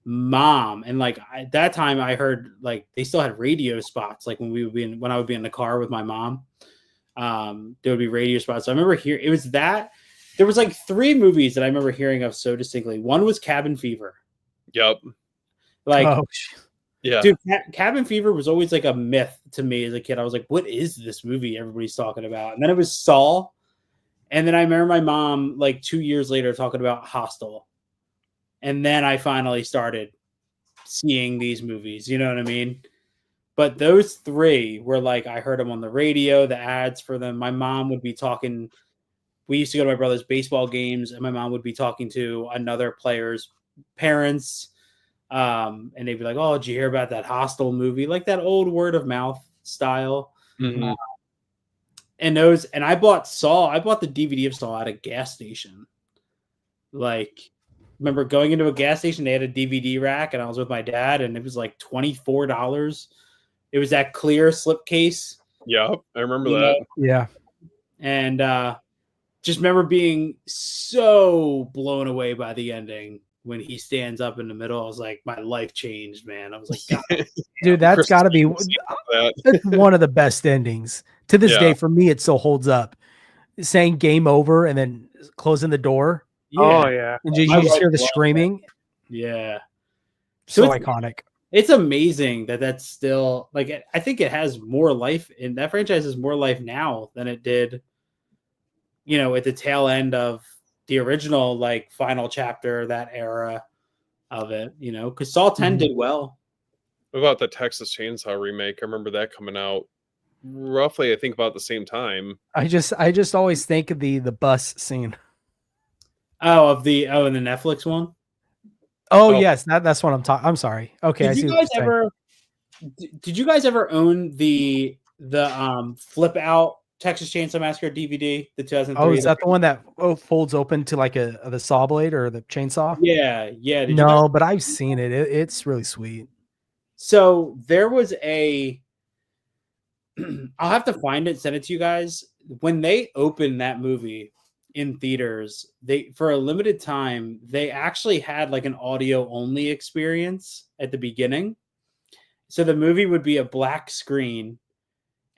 mom, and like at that time I heard like they still had radio spots, like when I would be in the car with my mom, there would be radio spots. So I remember there was like 3 movies that I remember hearing of so distinctly. One was Cabin Fever. Yep. Like yeah, dude, Cabin Fever was always like a myth to me as a kid. I was like, what is this movie everybody's talking about? And then it was Saw. And then I remember my mom like 2 years later talking about Hostel. And then I finally started seeing these movies, you know what I mean? But those 3 were like, I heard them on the radio, the ads for them. My mom would be talking. We used to go to my brother's baseball games, and my mom would be talking to another player's parents. And they'd be like, oh, did you hear about that Hostel movie? Like that old word of mouth style. Mm-hmm. And I bought the DVD of Saw at a gas station. Like, remember going into a gas station, they had a DVD rack, and I was with my dad, and it was like $24. It was that clear slipcase. Yeah, I remember that. Yeah. And just remember being so blown away by the ending when he stands up in the middle. I was like, my life changed, man. I was like, God, dude, that's got to be that's one of the best endings. To this day, for me, it still holds up. Saying game over and then closing the door. Yeah. Oh, yeah. And you just hear the screaming. Yeah. So iconic. it's amazing that that's still like, I think it has more life in that franchise has more life now than it did, at the tail end of the original, like final chapter, that era of it, because Saw 10 did well. What about the Texas Chainsaw remake? I remember that coming out roughly, I think, about the same time. I just always think of the bus scene. Oh, in the Netflix one? Oh, yes, that's what I'm talking. I'm sorry. Okay, Did you guys ever own the flip out Texas Chainsaw Massacre DVD, the 2003? Oh, is that the one that folds open to like the saw blade or the chainsaw? Yeah. No, but I've seen it. It's really sweet. So there was I'll have to find it, send it to you guys. When they opened that movie in theaters, for a limited time, they actually had like an audio only experience at the beginning. So the movie would be a black screen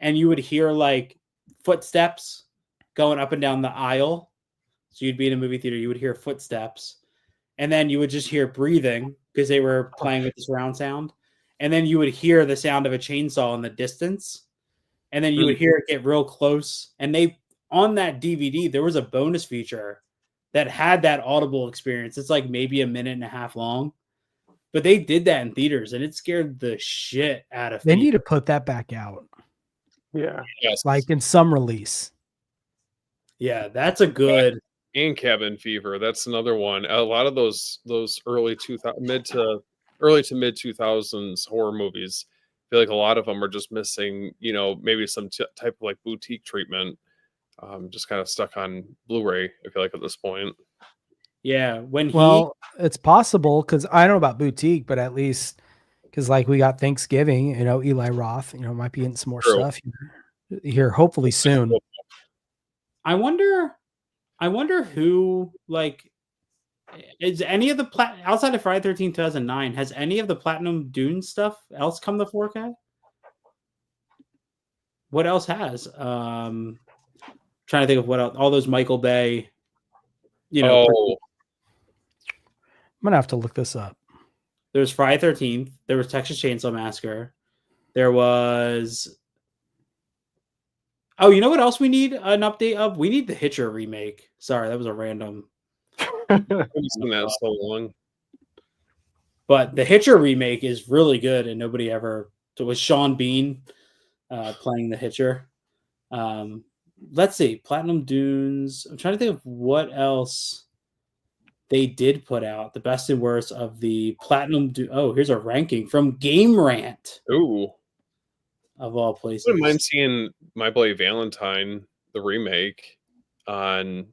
and you would hear like footsteps going up and down the aisle. So you'd be in a movie theater, you would hear footsteps, and then you would just hear breathing because they were playing with the surround sound. And then you would hear the sound of a chainsaw in the distance. And then you would hear it get real close. And on that DVD, there was a bonus feature that had that audible experience. It's like maybe a minute and a half long. But they did that in theaters, and it scared the shit out of They need to put that back out. Yeah. Yes. Like in some release. Yeah, that's a good. And Cabin Fever. That's another one. A lot of those early mid to mid 2000s horror movies, I feel like a lot of them are just missing, maybe some type of like boutique treatment. Just kind of stuck on Blu-ray, I feel like, at this point. Yeah, it's possible, because I don't know about boutique, but at least because like we got Thanksgiving, Eli Roth, might be getting some more stuff here hopefully soon. I wonder who, like, is any of the outside of Friday 13 2009, has any of the Platinum Dune stuff else come to 4K? What else has? Trying to think of what else. All those Michael Bay, I'm gonna have to look this up. There was Friday 13th. There was Texas Chainsaw Massacre. There was. Oh, you know what else we need an update of? We need the Hitcher remake. Sorry, that was a random. I've seen that so long. But the Hitcher remake is really good, and nobody ever. So it was Sean Bean playing the Hitcher. Let's see, Platinum Dunes. I'm trying to think of what else they did put out. The best and worst of the Platinum. Here's a ranking from Game Rant. Ooh. Of all places. I wouldn't mind seeing My Bloody Valentine, the remake, on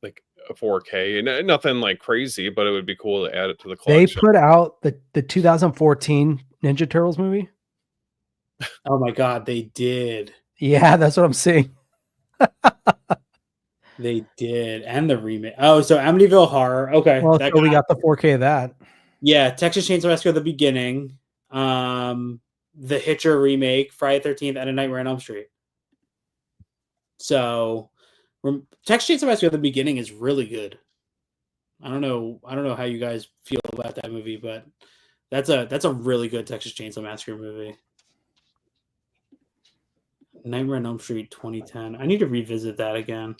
like a 4K, and nothing like crazy, but it would be cool to add it to the collection. They put out the 2014 Ninja Turtles movie. Oh my god, they did. Yeah, that's what I'm saying. They did, and the remake. Oh, so Amityville Horror. Okay, well, so we got the 4K of that. Yeah, Texas Chainsaw Massacre: The Beginning. The Hitcher remake, Friday 13th, and A Nightmare on Elm Street. So, Texas Chainsaw Massacre: The Beginning is really good. I don't know how you guys feel about that movie, but that's a really good Texas Chainsaw Massacre movie. Nightmare on Elm Street 2010. I need to revisit that again.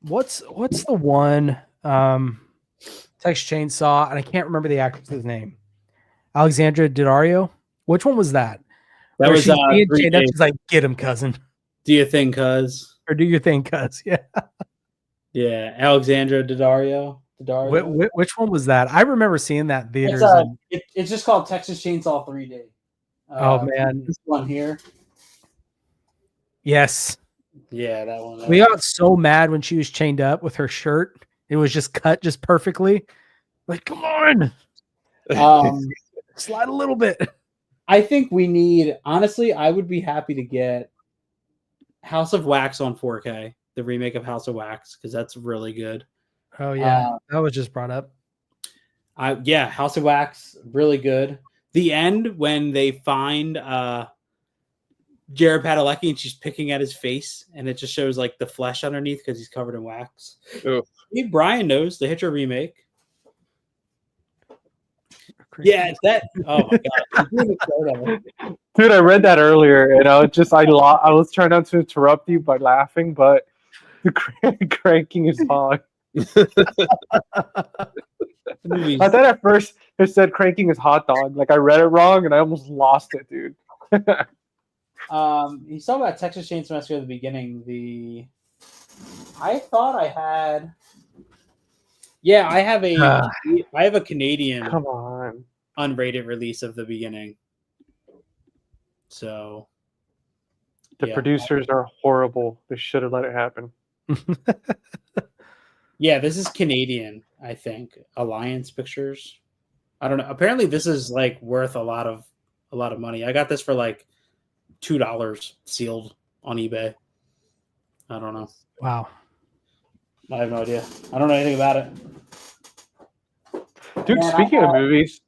What's the one Texas Chainsaw, and I can't remember the actress's name. Alexandra Daddario. Which one was that? That was she's like, get him, cousin. Do your thing, cuz. Or do your thing, cuz. Yeah. Yeah, Alexandra Daddario. Which one was that? I remember seeing that in theaters. It's just called Texas Chainsaw 3D. Oh man, this one here. Yes. Yeah, that one. We got so mad when she was chained up with her shirt. It was just cut just perfectly. Like, come on. Slide a little bit. I think we need, honestly, I would be happy to get House of Wax on 4K, the remake of House of Wax, because that's really good. Oh, yeah. That was just brought up. Yeah, House of Wax, really good. The end, when they find Jared Padalecki and she's picking at his face, and it just shows like the flesh underneath because he's covered in wax. Oh. Brian knows the Hitcher remake. Yeah, it's that. Oh my god. Dude, I read that earlier, and I was trying not to interrupt you by laughing, but the cranking is hot. I thought at first it said cranking is hot dog. Like I read it wrong, and I almost lost it, dude. You saw about Texas Chainsaw Massacre at the beginning. I thought I had. Yeah, I have a Canadian Come on. unrated release of the beginning. So The producers are horrible. They should have let it happen. Yeah, this is Canadian, I think. Alliance Pictures. I don't know. Apparently this is like worth a lot of money. I got this for like $2 sealed on eBay. I don't know. Wow. I have no idea. I don't know anything about it. Dude, Man, speaking of movies,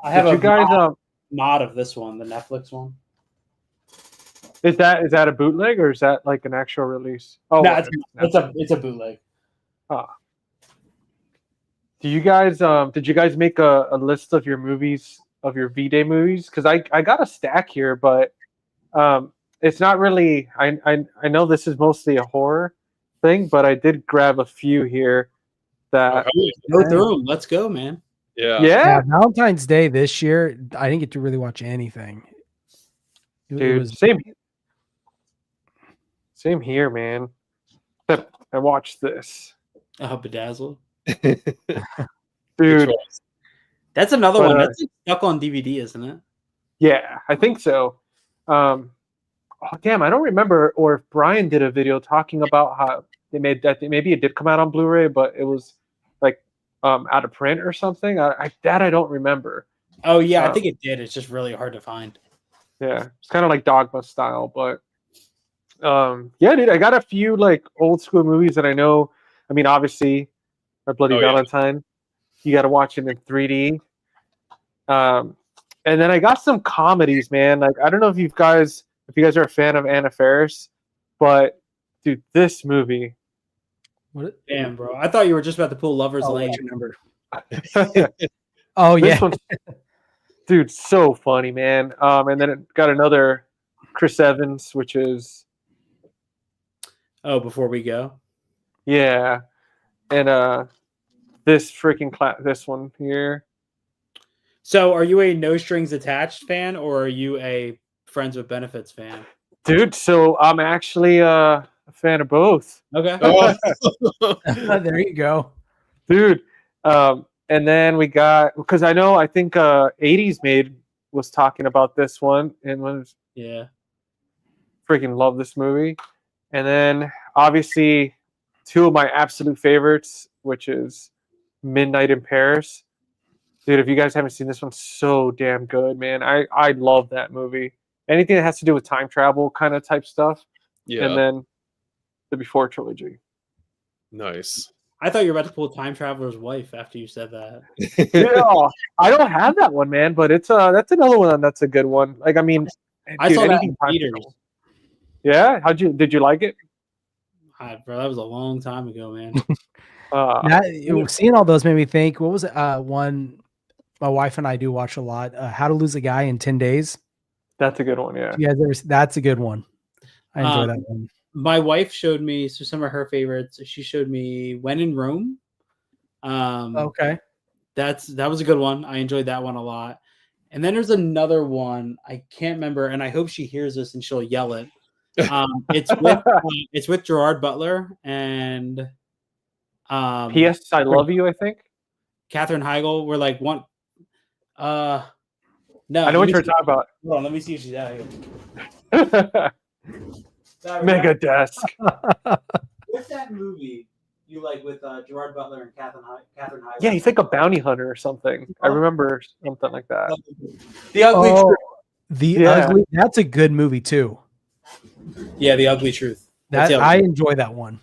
I have you guys mod of this one, the Netflix one. is that a bootleg or is that like an actual release? Oh, No, it's a bootleg. Do you guys did you guys make a list of your movies, of your V-Day movies? Because I got a stack here, but it's not really. I know this is mostly a horror thing, but I did grab a few here that Go through them. Let's go, man. yeah. Valentine's Day this year, I didn't get to really watch anything. Dude, same here, man. Except I watched this. Bedazzled. Dude, that's another one that's like stuck on DVD, isn't it? Yeah, I think so. Oh damn, I don't remember, or if Brian did a video talking about how they made that. Maybe it did come out on Blu-ray, but it was like out of print or something. I don't remember. Oh yeah, I think it did. It's just really hard to find. Yeah, it's kind of like Dogma style, but yeah, dude, I got a few like old school movies that I know. I mean, obviously, My Bloody Valentine. You got to watch it in 3D. And then I got some comedies, man. Like I don't know if you guys are a fan of Anna Faris, but dude, this movie. What? Damn, bro! I thought you were just about to pull Lover's Lane. Number. Oh yeah, dude, so funny, man. And then it got another Chris Evans, which is Before We Go. Yeah, and this freaking this one here. So, are you a No Strings Attached fan, or are you a Friends with Benefits fan? Dude, so I'm actually a fan of both. Okay. There you go, dude. And then we got, because I think 80s Made was talking about this one and was freaking love this movie. And then obviously two of my absolute favorites, which is Midnight in Paris. Dude, if you guys haven't seen this one, so damn good, man. I love that movie. Anything that has to do with time travel kind of type stuff. Yeah. And then the Before trilogy. Nice. I thought you were about to pull Time Traveler's Wife after you said that. Yeah, I don't have that one, man, but it's that's another one that's a good one. Like, I mean, I saw that in theaters. Yeah, did you like it? Bro, that was a long time ago, man. Seeing all those made me think. What was it? One my wife and I do watch a lot. How to Lose a Guy in 10 Days. That's a good one. Yeah. You guys that's a good one. I enjoy that one. My wife showed me some of her favorites. She showed me When in Rome. Okay. That was a good one. I enjoyed that one a lot. And then there's another one. I can't remember, and I hope she hears this and she'll yell it. It's with Gerard Butler and P.S. I Love You, I think. Katherine Heigl. We're like one. No, I know what you're talking about. Hold on, let me see if she's out here. Mega Desk. What's that movie you like with Gerard Butler and Katherine Heigl? Yeah, he's like a bounty hunter or something. I remember something like that. The Ugly Truth. Ugly. That's a good movie too. Yeah, The Ugly Truth. I enjoy that one.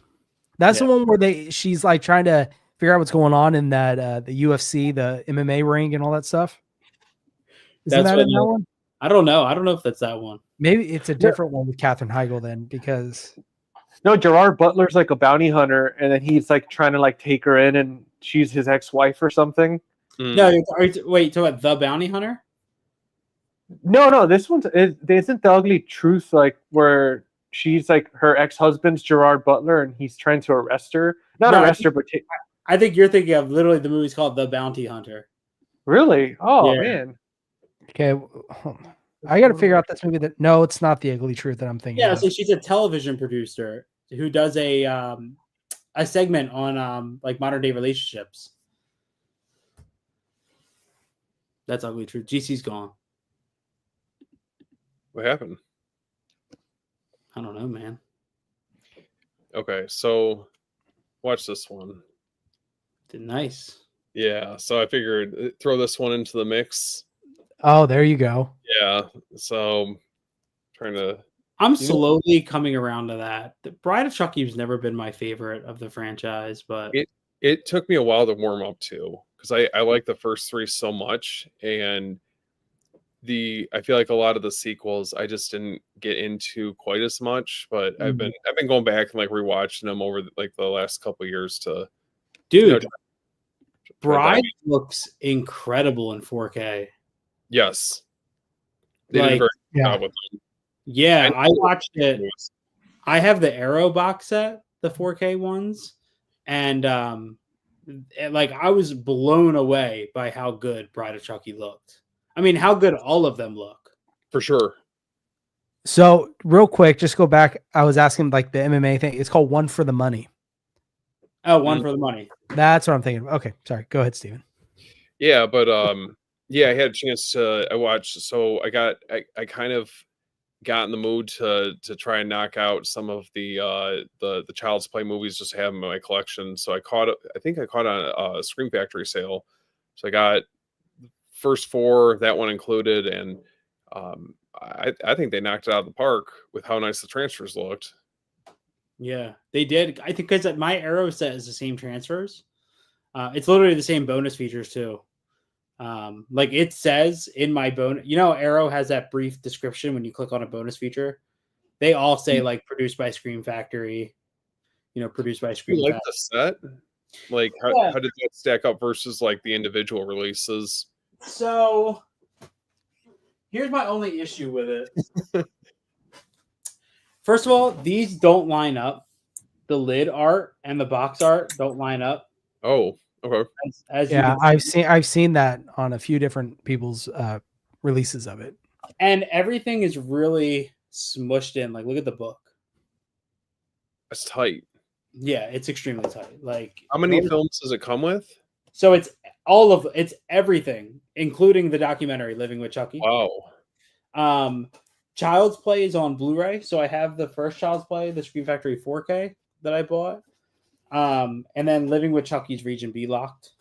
That's the one where she's like trying to figure out what's going on in that the UFC, the MMA ring, and all that stuff. Isn't that in that one? I don't know. I don't know if that's that one. Maybe it's a different one with Katherine Heigl then, because no, Gerard Butler's like a bounty hunter, and then he's like trying to like take her in, and she's his ex-wife or something. No, wait, talking about The Bounty Hunter? No, this one's isn't The Ugly Truth like where she's like her ex-husband's Gerard Butler and he's trying to arrest her. Not No, arrest her, but I think you're thinking of literally the movie's called The Bounty Hunter. really? Oh Yeah. man. Okay, I got to figure out this movie. That no, it's not The Ugly Truth that I'm thinking. Yeah, of. so she's a television producer who does a segment on like modern day relationships. That's Ugly Truth. GC's gone. What happened? I don't know, man. Okay, so watch this one. Nice. Yeah, so I figured throw this one into the mix. Oh, there you go. Yeah, so trying to. I'm slowly coming around to that. The Bride of Chucky has never been my favorite of the franchise, but it took me a while to warm up to because I like the first three so much, and I feel like a lot of the sequels I just didn't get into quite as much. But I've been going back and like rewatching them over like the last couple of years to. Dude, Bride looks incredible in 4K. Yes, they did a very good job with them. Yeah, I watched it. I have the Arrow box set, the 4K ones, and like I was blown away by how good Bride of Chucky looked. I mean, how good all of them look. For sure. So real quick, just go back. I was asking like the MMA thing. It's called One for the Money. Oh, One for the Money. That's what I'm thinking. Okay, sorry. Go ahead, Steven. Yeah, but yeah, I had a chance to I watched. So I kind of got in the mood to try and knock out some of the Child's Play movies, just to have them in my collection. So I think I caught on a Scream Factory sale. So I got the first four, that one included, and I think they knocked it out of the park with how nice the transfers looked. Yeah, they did. I think because my Arrow set is the same transfers. It's literally the same bonus features too. Like it says in my bonus, Arrow has that brief description when you click on a bonus feature. They all say like produced by Scream Factory, produced by Scream You like Factory. the set? Like how did that stack up versus like the individual releases? So here's my only issue with it. First of all, these don't line up. The lid art and the box art don't line up. Oh, okay. Yeah, I've seen that on a few different people's releases of it. And everything is really smushed in. Like, look at the book. That's tight. Yeah, it's extremely tight. Like, how many films does it come with? So it's everything, including the documentary Living with Chucky. Wow. Child's Play is on Blu-ray, so I have the first Child's Play, the Scream Factory 4K that I bought. And then Living with Chucky's Region B locked.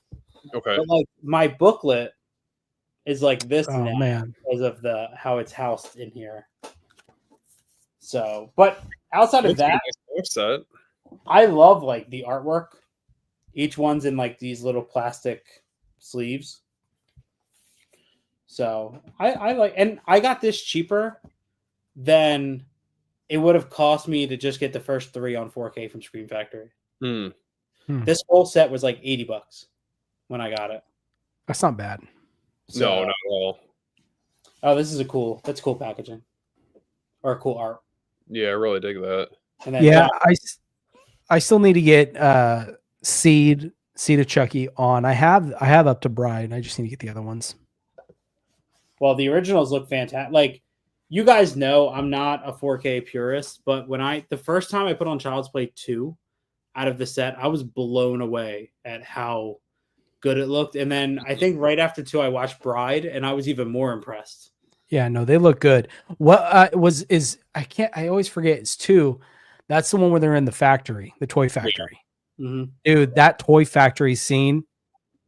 Okay. But like my booklet is like this now man. because of how it's housed in here. So, but outside of that, I love like the artwork. Each one's in like these little plastic sleeves. So I like, and I got this cheaper than it would have cost me to just get the first three on 4K from Scream Factory. This whole set was like $80 when I got it. That's not bad. So, no, not at all. Oh, that's cool packaging or cool art. Yeah, I really dig that. And then yeah, I still need to get Seed of Chucky on. I have up to Bride. I just need to get the other ones. Well, the originals look fantastic. Like, you guys know I'm not a 4K purist, but the first time I put on Child's Play 2 out of the set, I was blown away at how good it looked. And then I think right after 2, I watched Bride, and I was even more impressed. Yeah, no, they look good. What I always forget, it's 2. That's the one where they're in the factory, the toy factory. Yeah. Mm-hmm. Dude, that toy factory scene,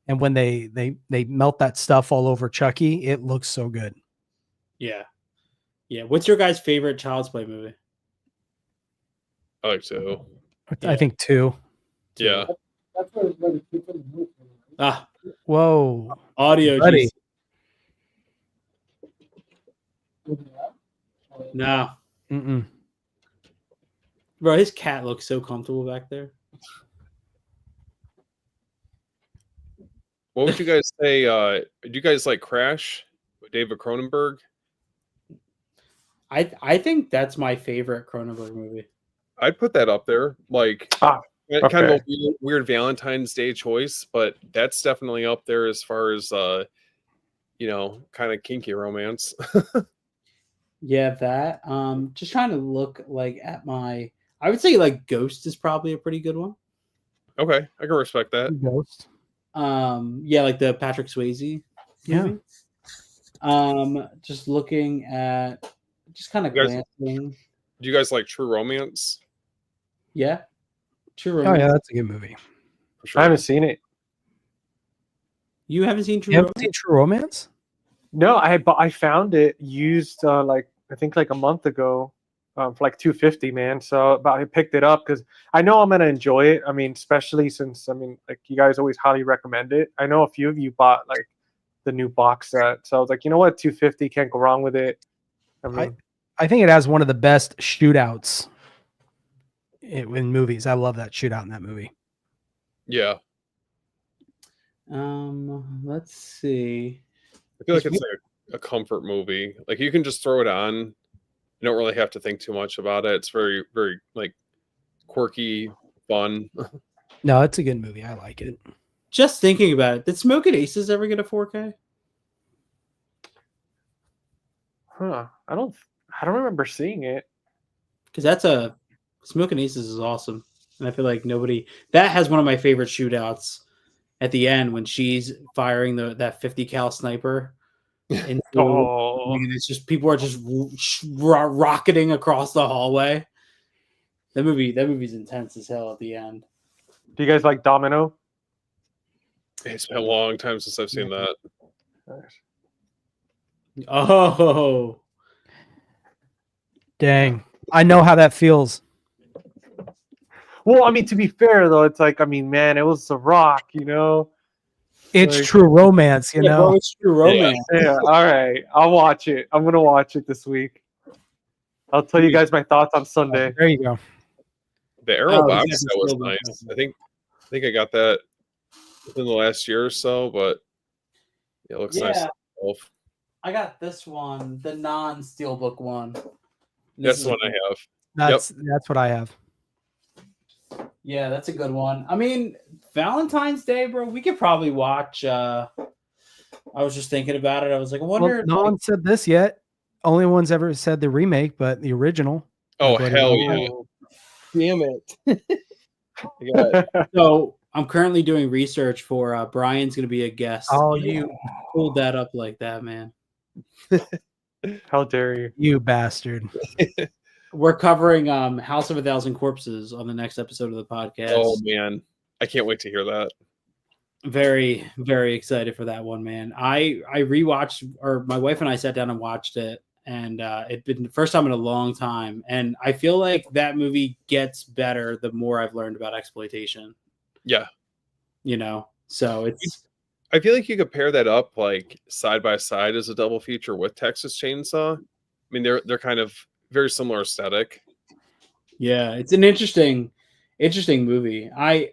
and when they melt that stuff all over Chucky, it looks so good. Yeah. Yeah. What's your guys' favorite Child's Play movie? I like 2. I think 2. Yeah. Whoa. Audio. Buddy. No. Mm-mm. Bro, his cat looks so comfortable back there. What would you guys say? Do you guys like Crash with David Cronenberg? I think that's my favorite Cronenberg movie. I'd put that up there. Like Ah, kind of okay. a weird Valentine's Day choice, but that's definitely up there as far as kind of kinky romance. Yeah, that. Just trying to look like at my. I would say like Ghost is probably a pretty good one. Okay, I can respect that. Ghost. Yeah, like the Patrick Swayze movie. Just looking at, just kind of You guys- glancing. Do you guys like True Romance? Yeah, True Oh Romance. yeah, that's a good movie. For sure. I haven't seen it. You haven't seen True You haven't Romance? seen True Romance? No, I found it used like I think like a month ago for like $250, man. So but I picked it up because I know I'm gonna enjoy it. I mean, especially since like you guys always highly recommend it. I know a few of you bought like the new box set, so I was like, you know what, $250, can't go wrong with it. I mean, I think it has one of the best shootouts in movies. I love that shootout in that movie. Yeah, Let's see. I feel like it's like a comfort movie. Like you can just throw it on. You don't really have to think too much about it. It's very, very like quirky, fun. No, it's a good movie. I like it. Just thinking about it, did Smoking Aces ever get a 4K? I don't remember seeing it. Because that's a Smoking Aces is awesome, and I feel like that has one of my favorite shootouts at the end when she's firing that 50 cal sniper. And it's just people are just rocketing across the hallway. That movie's intense as hell at the end. Do you guys like Domino? It's been a long time since I've seen that. Oh, Dang. I know how that feels. Well, I mean, to be fair though, it's like, I mean, man, it was The Rock, you know. It's Like- True Romance, you yeah, know. bro, it's True Romance. Yeah, all right, I'll watch it. I'm gonna watch it this week. I'll tell you guys my thoughts on Sunday. There you go. The Arrow Oh, box exactly, set was Steelbook. nice. I think I got that within the last year or so, but it looks nice. Yeah. Itself. I got this one, the non-steelbook one. That's the one I have. That's what I have. Yeah, that's a good one. I mean, Valentine's Day, bro. We could probably watch. I was just thinking about it. I was like, I wonder. Well, no one said this yet. Only one's ever said the remake, but the original. Oh Like, what hell about- yeah! Damn it. I got So I'm currently doing research for Brian's going to be a guest. Oh, you pulled that up like that, man. How dare you? you bastard. We're covering House of a Thousand Corpses on the next episode of the podcast. Oh man, I can't wait to hear that. Very, very excited for that one, man. I rewatched, or my wife and I sat down and watched it, and it'd been the first time in a long time. And I feel like that movie gets better the more I've learned about exploitation. Yeah, You know, so it's I feel like you could pair that up like side by side as a double feature with Texas Chainsaw. I mean, they're kind of very similar aesthetic. yeah, it's an interesting movie. I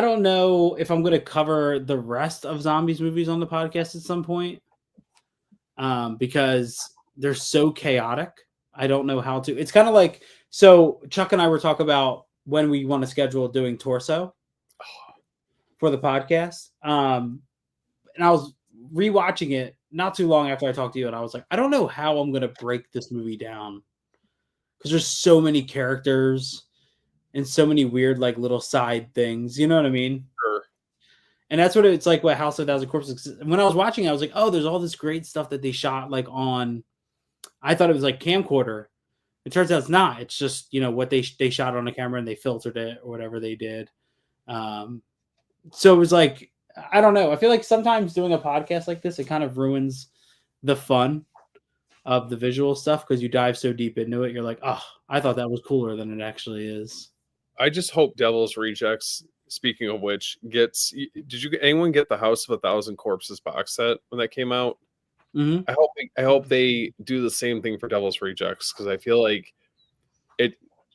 don't know if I'm going to cover the rest of zombies movies on the podcast at some point, because they're so chaotic. I don't know how to. It's kind of like, so Chuck and I were talking about when we want to schedule doing Torso for the podcast. And I was rewatching it not too long after I talked to you, and I was like, I don't know how I'm going to break this movie down because there's so many characters and so many weird like little side things. You know what I mean? Sure. And that's what it's like with House of a Thousand Corpses. When I was watching it, I was like, oh, there's all this great stuff that they shot like on. I thought it was like camcorder. It turns out it's not. It's just, you know, what they shot on a camera and they filtered it or whatever they did. So it was like, I don't know. I feel like sometimes doing a podcast like this, it kind of ruins the fun of the visual stuff because you dive so deep into it. You're like, oh, I thought that was cooler than it actually is. I just hope Devil's Rejects, speaking of which, anyone get the House of a Thousand Corpses box set when that came out? Mm-hmm. I hope they do the same thing for Devil's Rejects, because I feel like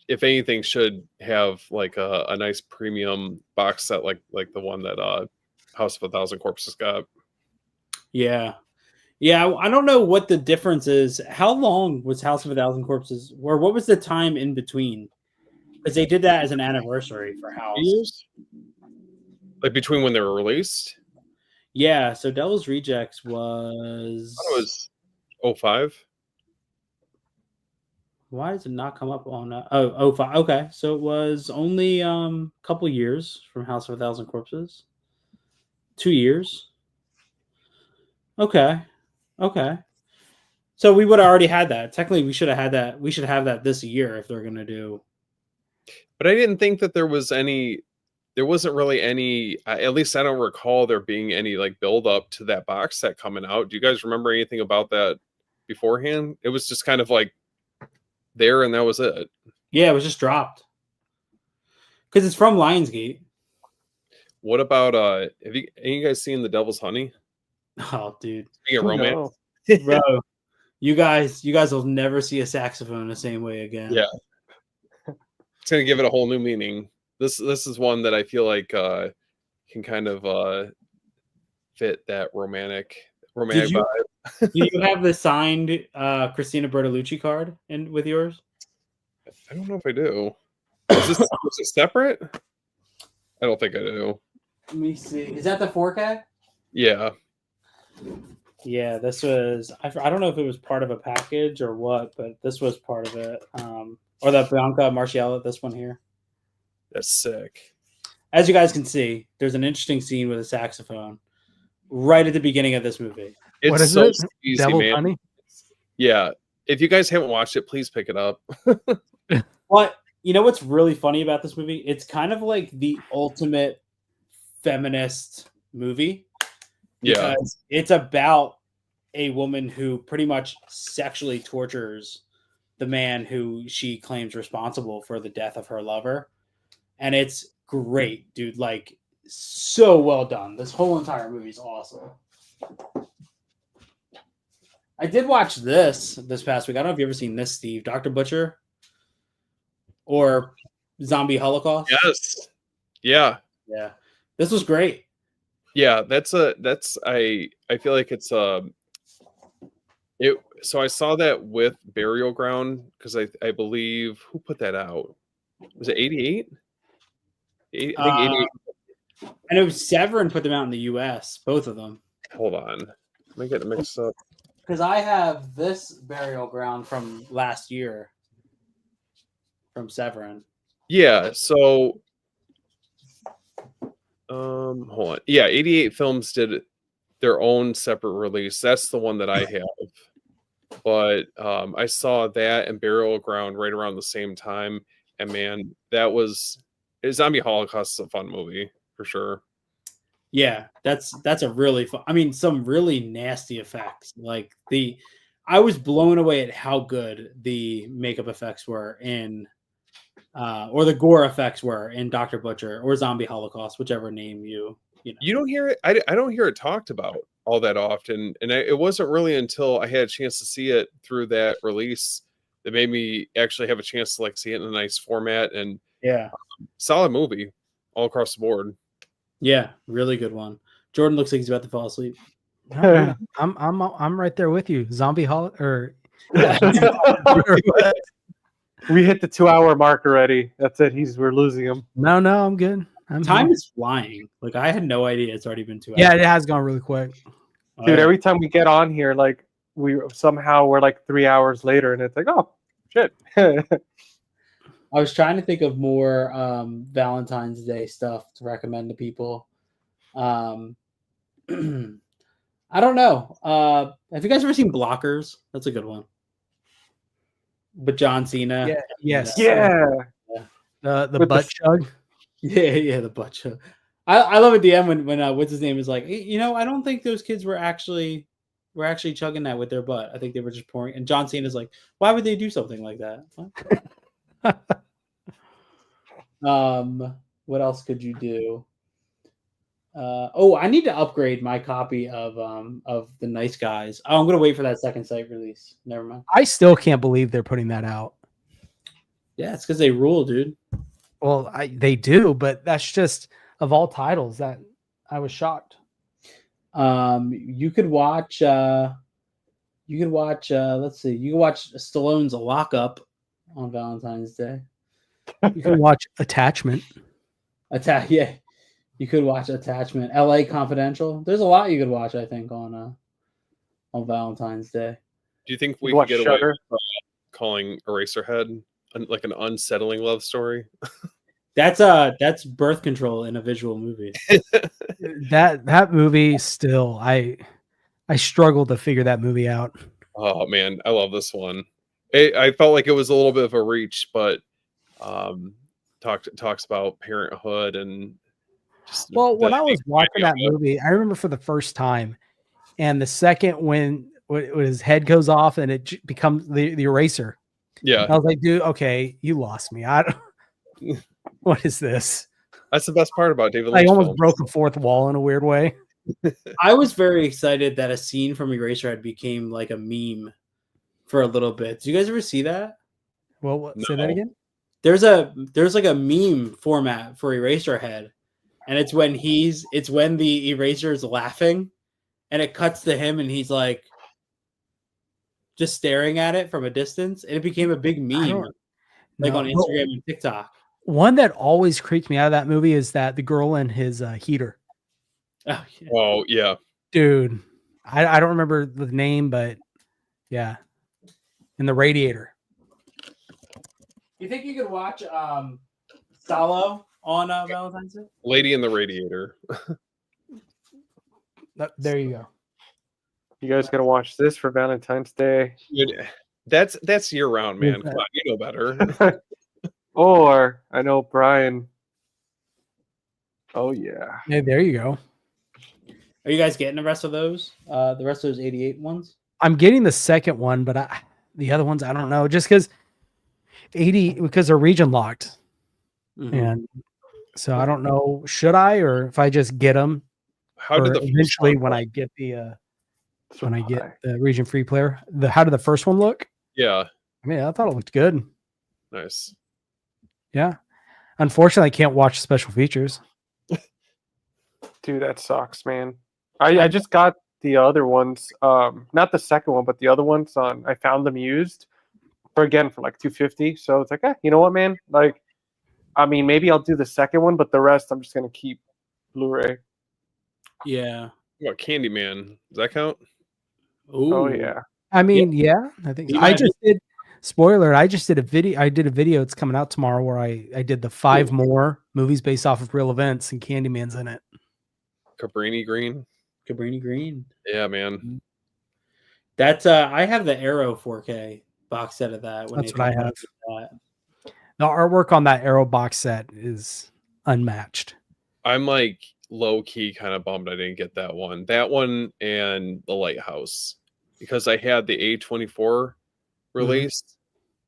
if anything, should have like a nice premium box set, like the one that House of a Thousand Corpses got. Yeah. Yeah, I don't know what the difference is. How long was House of a Thousand Corpses, or what was the time in between? Because they did that as an anniversary for House. Years? Like between when they were released? Yeah, so Devil's Rejects I was... thought it was 05. Why does it not come up on... Oh, 05. Okay, so it was only a couple years from House of a Thousand Corpses. 2 years. Okay. So we would have already had that. Technically, we should have had that. We should have that this year if they're going to do... But I didn't think that there wasn't really any, at least I don't recall there being any like build up to that box set coming out. Do you guys remember anything about that beforehand? It was just kind of like there and that was it. Yeah, it was just dropped. Because it's from Lionsgate. What about, have you guys seen The Devil's Honey? Oh, dude. Being a romance? Bro, you guys will never see a saxophone the same way again. Yeah. It's going to give it a whole new meaning. This is one that I feel like can kind of fit that romantic vibe. Do you have the signed Christina Bertolucci card with yours? I don't know if I do. Was it separate? I don't think I do. Let me see. Is that the 4K? Yeah. Yeah, this was... I don't know if it was part of a package or what, but this was part of it. Or the Bianca Marciella, this one here. That's sick. As you guys can see, there's an interesting scene with a saxophone right at the beginning of this movie. It's what is so it? easy, Devil man. Honey? Yeah. If you guys haven't watched it, please pick it up. But you know what's really funny about this movie? It's kind of like the ultimate feminist movie. Yeah. Because it's about a woman who pretty much sexually tortures the man who she claims responsible for the death of her lover. And it's great, dude. Like, so well done. This whole entire movie is awesome. I did watch this past week. I don't know if you've ever seen this, Steve. Dr. Butcher or Zombie Holocaust. Yes. Yeah. Yeah. This was great. Yeah, I feel like it's so I saw that with Burial Ground because I believe who put that out? Was it 88? I think 88. And it was Severin put them out in the US, both of them. Hold on. Let me get it mixed up. Because I have this Burial Ground from last year from Severin. Yeah, so hold on. Yeah, 88 Films did their own separate release. That's the one that I have. But I saw that and Burial Ground right around the same time. And man, Zombie Holocaust is a fun movie for sure. Yeah, that's a really fun. I mean, some really nasty effects. Like I was blown away at how good the makeup effects were in or the gore effects were in Dr. Butcher or Zombie Holocaust, whichever name you know. You don't hear it. I don't hear it talked about all that often, and it wasn't really until I had a chance to see it through that release that made me actually have a chance to like see it in a nice format. And yeah, solid movie all across the board. Yeah, really good one. Jordan looks like he's about to fall asleep. I'm right there with you. Zombie or we hit the 2-hour mark already. That's it. We're losing him. No, I'm good. Time is flying. Like I had no idea it's already been 2 hours. Yeah, it has gone really quick. Dude, every time we get on here, like we're like 3 hours later, and it's like, oh shit. I was trying to think of more Valentine's Day stuff to recommend to people. I don't know. Have you guys ever seen Blockers? That's a good one. But John Cena. Yeah. Yes. Yeah. The butt chug. Yeah, the butt chug. I love at the end when what's his name is like, you know, I don't think those kids were actually chugging that with their butt. I think they were just pouring. And John Cena's like, why would they do something like that? What else could you do? I need to upgrade my copy of The Nice Guys. I'm gonna wait for that second site release. Never mind. I still can't believe they're putting that out. Yeah, it's because they rule, dude. Well, they do, but that's just of all titles that I was shocked. You could watch. Let's see. You can watch Stallone's Lockup on Valentine's Day. You can watch Attachment. Yeah. You could watch Attachment. L.A. Confidential. There's a lot you could watch, I think, on Valentine's Day. Do you think we You could get away Shudder? with calling Eraserhead like an unsettling love story? That's birth control in a visual movie. That movie still, I struggle to figure that movie out. Oh man, I love this one. I felt like it was a little bit of a reach, but talks about parenthood and just Well, when I was watching that movie, I remember for the first time, and the second when his head goes off and it becomes the eraser. Yeah, I was like, dude, okay, you lost me. I don't. What is this? that's the best part about David I Lynch almost films. broke a fourth wall in a weird way. I was very excited that a scene from Eraserhead became like a meme for a little bit. Did you guys ever see that? Well, say that No. again. There's like a meme format for Eraserhead, and it's when the eraser is laughing, and it cuts to him, and he's like just staring at it from a distance, and it became a big meme, like No. on Instagram and TikTok. One that always creeped me out of that movie is that the girl in his heater. Oh, yeah. Oh yeah, Dude, I don't remember the name, but yeah, in the radiator. You think you could watch Stallo on Valentine's Day? Lady in the Radiator. There you go. You guys gonna watch this for Valentine's Day? Dude, that's year round, man. Come on, you know better. Or I know Brian. Oh yeah. Hey, there you go. Are you guys getting the rest of those? The rest of those 88 ones? I'm getting the second one, but the other ones I don't know. Just because they're region locked, Mhm. and so I don't know. Should I, or if I just get them? How did Or the first eventually one when go? I get the So when I hi. get the region free player, how did the first one look? Yeah, I mean, I thought it looked good. nice. Yeah. Unfortunately, I can't watch special features. Dude, that sucks, man. I just got the other ones, not the second one, but the other ones on. I found them used for like $250. So it's like, you know what, man? Like, I mean, maybe I'll do the second one, but the rest I'm just gonna keep Blu-ray. Yeah. What Candyman? Does that count? Ooh. Oh yeah. I mean, yeah, I think so. You I might just did. Spoiler: I just did a video. I did a video. It's coming out tomorrow where I did the 5 more movies based off of real events, and Candyman's in it. Cabrini Green. Cabrini Green. Yeah, man. That's I have the Arrow 4K box set of that. That's what I have. That. The artwork on that Arrow box set is unmatched. I'm like low key kind of bummed I didn't get that one. That one and The Lighthouse, because I had the A24 release,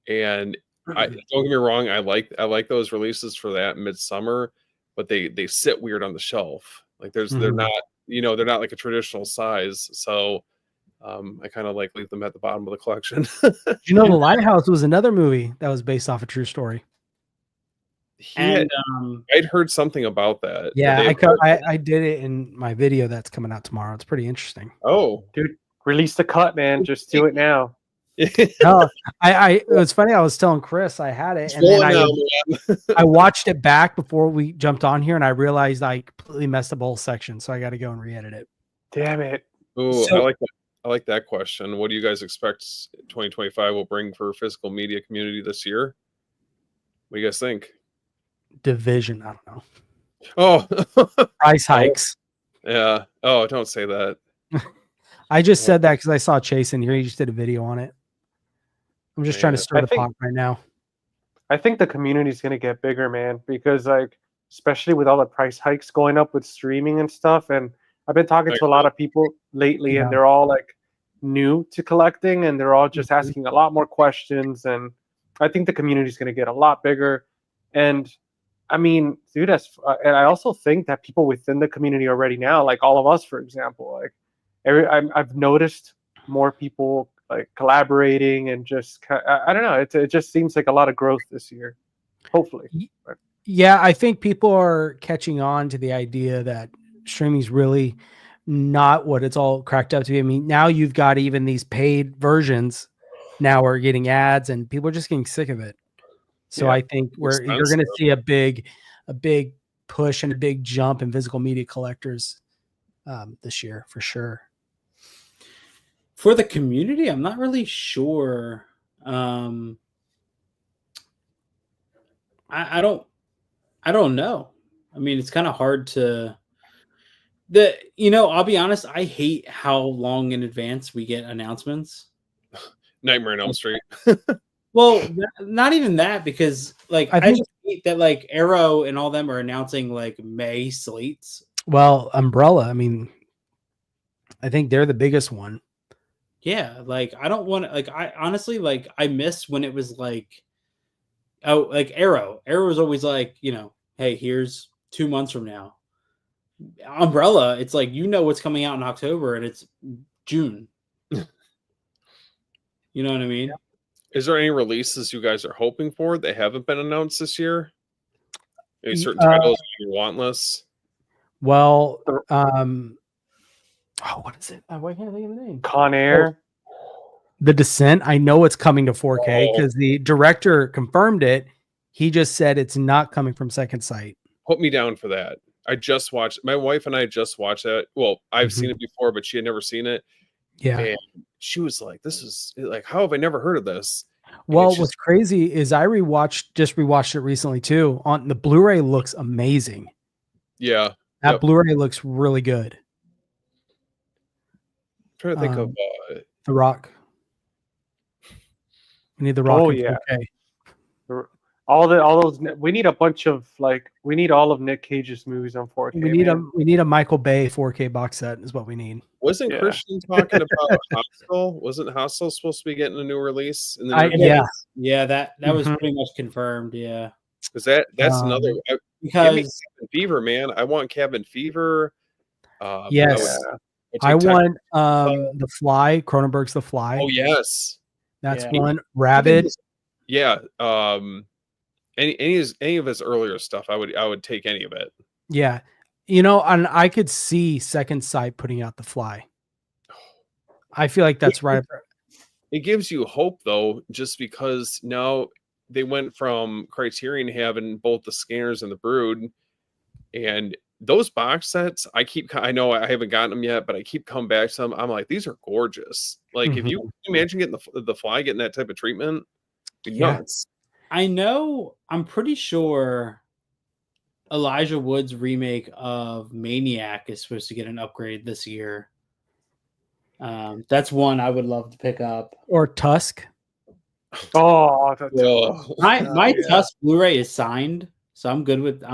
and I don't get me wrong, I like those releases for that Midsummer, but they sit weird on the shelf. Like they're not, they're not like a traditional size. So I kind of like leave them at the bottom of the collection. Did you know The Lighthouse was another movie that was based off a true story? And I'd heard something about that. Yeah, that I did it in my video that's coming out tomorrow. It's pretty interesting. Oh, Dude, release the cut, man. Just do it now. No, it was funny. I was telling Chris I had it, and then I watched it back before we jumped on here, and I realized I completely messed up the whole section, so I got to go and re-edit it. Damn it. Ooh, So- I like that question. What do you guys expect 2025 will bring for physical media community this year? What do you guys think? Division, I don't know. Oh, Price hikes. yeah. Oh, don't say that. I just said that because I saw Chase in here. He just did a video on it. I'm just trying to Yeah. stir I the think- pot right now. I think the community is gonna get bigger, man, because like especially with all the price hikes going up with streaming and stuff. And I've been talking to a lot of people lately, Yeah. and they're all like new to collecting, and they're all just asking a lot more questions. And I think the community is gonna get a lot bigger. And I mean, dude, and I also think that people within the community already now, like all of us, for example, like I've noticed more people like collaborating and just I don't know. It just seems like a lot of growth this year. Hopefully. Yeah, I think people are catching on to the idea that streaming is really not what it's all cracked up to be. I mean, now you've got even these paid versions now are getting ads, and people are just getting sick of it. So Yeah. I think you're going to see a big push and a big jump in physical media collectors this year for sure. For the community, I'm not really sure. I don't know. I mean, it's kind of hard to I'll be honest, I hate how long in advance we get announcements. Nightmare on Elm Street. Well, not even that, because like I just hate that like Arrow and all them are announcing like May slates. Well, Umbrella, I mean, I think they're the biggest one. Yeah, like I don't want to, like, I honestly, like, I miss when it was like, oh, like Arrow was always like, hey, here's 2 months from now. Umbrella, it's like, what's coming out in October and it's June. You know what I mean? Is there any releases you guys are hoping for that haven't been announced this year? Any certain titles you want lists? Well, what is it? Why can't I think of the name? Con Air. The Descent. I know it's coming to 4K because the director confirmed it. He just said it's not coming from Second Sight. Put me down for that. I just watched. My wife and I just watched that. Well, I've seen it before, but she had never seen it. Yeah. And she was like, "This is like, how have I never heard of this?" Well, what's crazy is I just rewatched it recently too. On the Bluray looks amazing. Yeah. That Bluray looks really good. I'm trying to think of The Rock. We need The Rock. Oh, in yeah. 4K. All those. We need a bunch of we need all of Nick Cage's movies on 4K. We need a Michael Bay 4K box set is what we need. Wasn't Christian talking about Hostel? Wasn't Hostel supposed to be getting a new release? In the that was pretty much confirmed. Yeah, because that's another. Give me Cabin Fever, man. I want Cabin Fever. Yes, I want The Fly. Cronenberg's The Fly. Oh yes, that's one. Rabid. Yeah. Any of his earlier stuff, I would take any of it. Yeah. And I could see Second Sight putting out The Fly. I feel like that's right. It gives you hope though, just because now they went from Criterion having both the Scanners and the Brood, and those box sets, I know I haven't gotten them yet, but I keep coming back to them. I'm like, these are gorgeous. Like, if you imagine getting the Fly, getting that type of treatment, nuts. I know. I'm pretty sure Elijah Wood's remake of Maniac is supposed to get an upgrade this year. That's one I would love to pick up. Or Tusk. Oh, my Tusk Blu-ray is signed, so I'm good with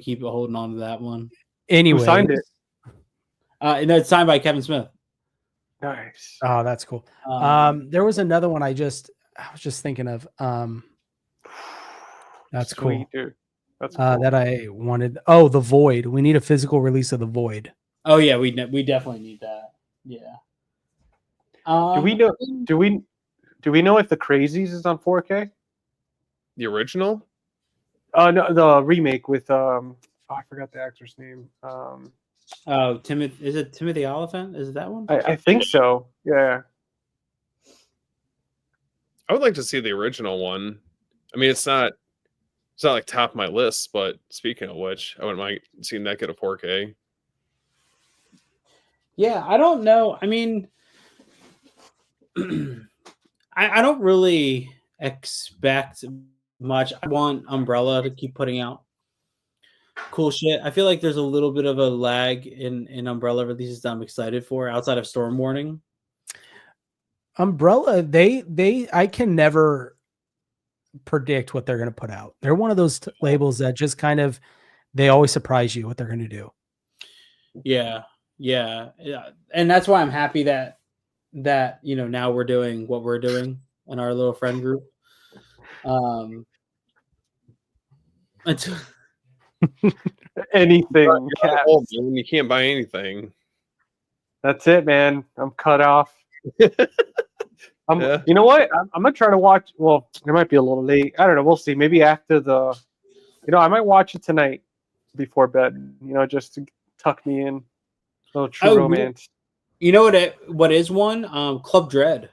keep holding on to that one. Anyway, who signed it? No, it's signed by Kevin Smith. Nice. Oh, that's cool. There was another one I was just thinking of. That's Sweet, cool. Dude. That's cool. That I wanted. Oh, The Void. We need a physical release of The Void. Oh yeah, we definitely need that. Yeah. Do we know if The Crazies is on 4K? The original? No, the remake with I forgot the actor's name. Timothy, is it Timothy Oliphant? Is it that one? I think so. Yeah. I would like to see the original one. I mean, it's not like top of my list, but speaking of which, I wouldn't mind seeing that get a 4K. Yeah, I don't know. I mean, I don't really expect much. I want Umbrella to keep putting out cool shit. I feel like there's a little bit of a lag in Umbrella releases that I'm excited for outside of Storm Warning. Umbrella, I can never predict what they're going to put out. They're one of those labels that just kind of, they always surprise you what they're going to do. Yeah. And that's why I'm happy that now we're doing what we're doing in our little friend group. Anything. You can't buy anything. That's it, man. I'm cut off. Yeah. You know what? I'm gonna try to watch. Well, it might be a little late. I don't know. We'll see. Maybe after the. I might watch it tonight before bed. Just to tuck me in. A little true romance. You know what is one? Club Dread.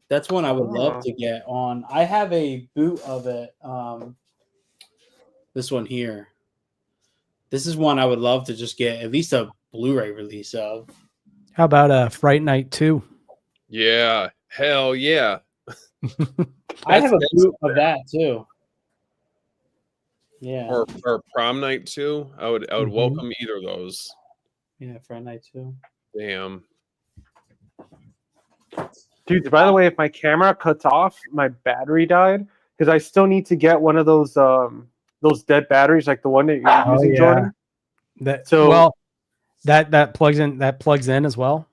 That's one I would love to get on. I have a boot of it. This one here. This is one I would love to just get at least a Blu-ray release of. How about Fright Night 2? Yeah. Hell yeah. I have a boot of that too. Yeah. Or Prom Night 2. I would welcome either of those. Yeah, Fright Night 2. Damn. Dude, by the way, if my camera cuts off, my battery died because I still need to get one of those dead batteries, like the one that you're using, Jordan. That plugs in. That plugs in as well.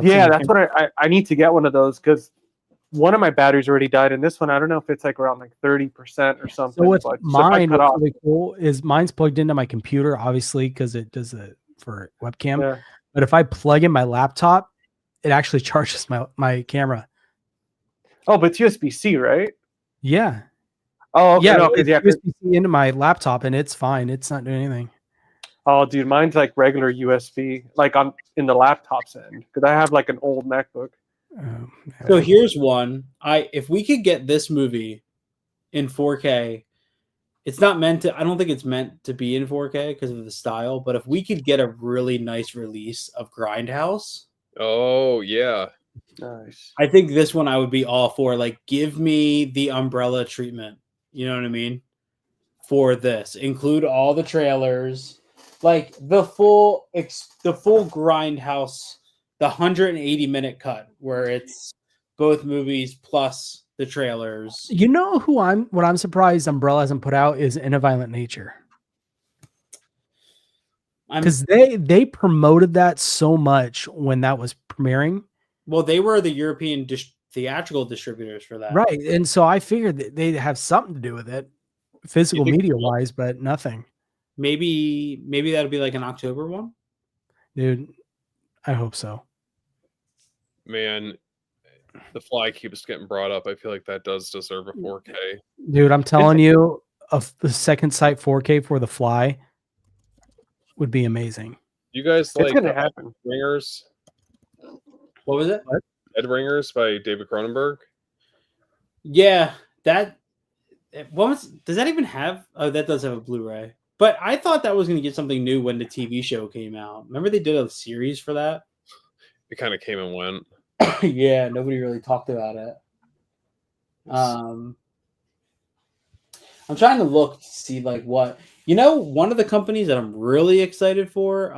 Yeah, that's what I need to get one of those because one of my batteries already died, and this one I don't know if it's like around like 30% or something. So what's really cool is mine's plugged into my computer, obviously, because it does it for webcam. Yeah. But if I plug in my laptop, it actually charges my camera. Oh, but it's USB-C, right? Yeah. Oh, okay. Yeah, it's USB-C into my laptop, and it's fine. It's not doing anything. Oh, dude, mine's like regular USB, like in the laptop's end, because I have like an old MacBook. So here's one. If we could get this movie in 4K, it's not meant to. I don't think it's meant to be in 4K because of the style. But if we could get a really nice release of Grindhouse, oh yeah, nice. I think this one I would be all for. Like, give me the umbrella treatment. You know what I mean? For this, include all the trailers, like the full Grindhouse, the 180-minute cut where it's both movies plus the trailers. You know what I'm surprised Umbrella hasn't put out is In a Violent Nature. Because they promoted that so much when that was premiering. Well, they were the European theatrical distributors for that. Right. And so I figured that they'd have something to do with it, physical media wise, but nothing. Maybe that'll be like an October one. Dude, I hope so. Man, The Fly keeps getting brought up. I feel like that does deserve a 4K. Dude, I'm telling you, the second sight 4K for The Fly would be amazing. You guys like gonna happen. Ringers? What was it? Dead Ringers by David Cronenberg. Yeah, does that even have? Oh, that does have a Blu-ray. But I thought that was going to get something new when the TV show came out. Remember they did a series for that? It kind of came and went. Yeah, nobody really talked about it. I'm trying to look to see like what one of the companies that I'm really excited for.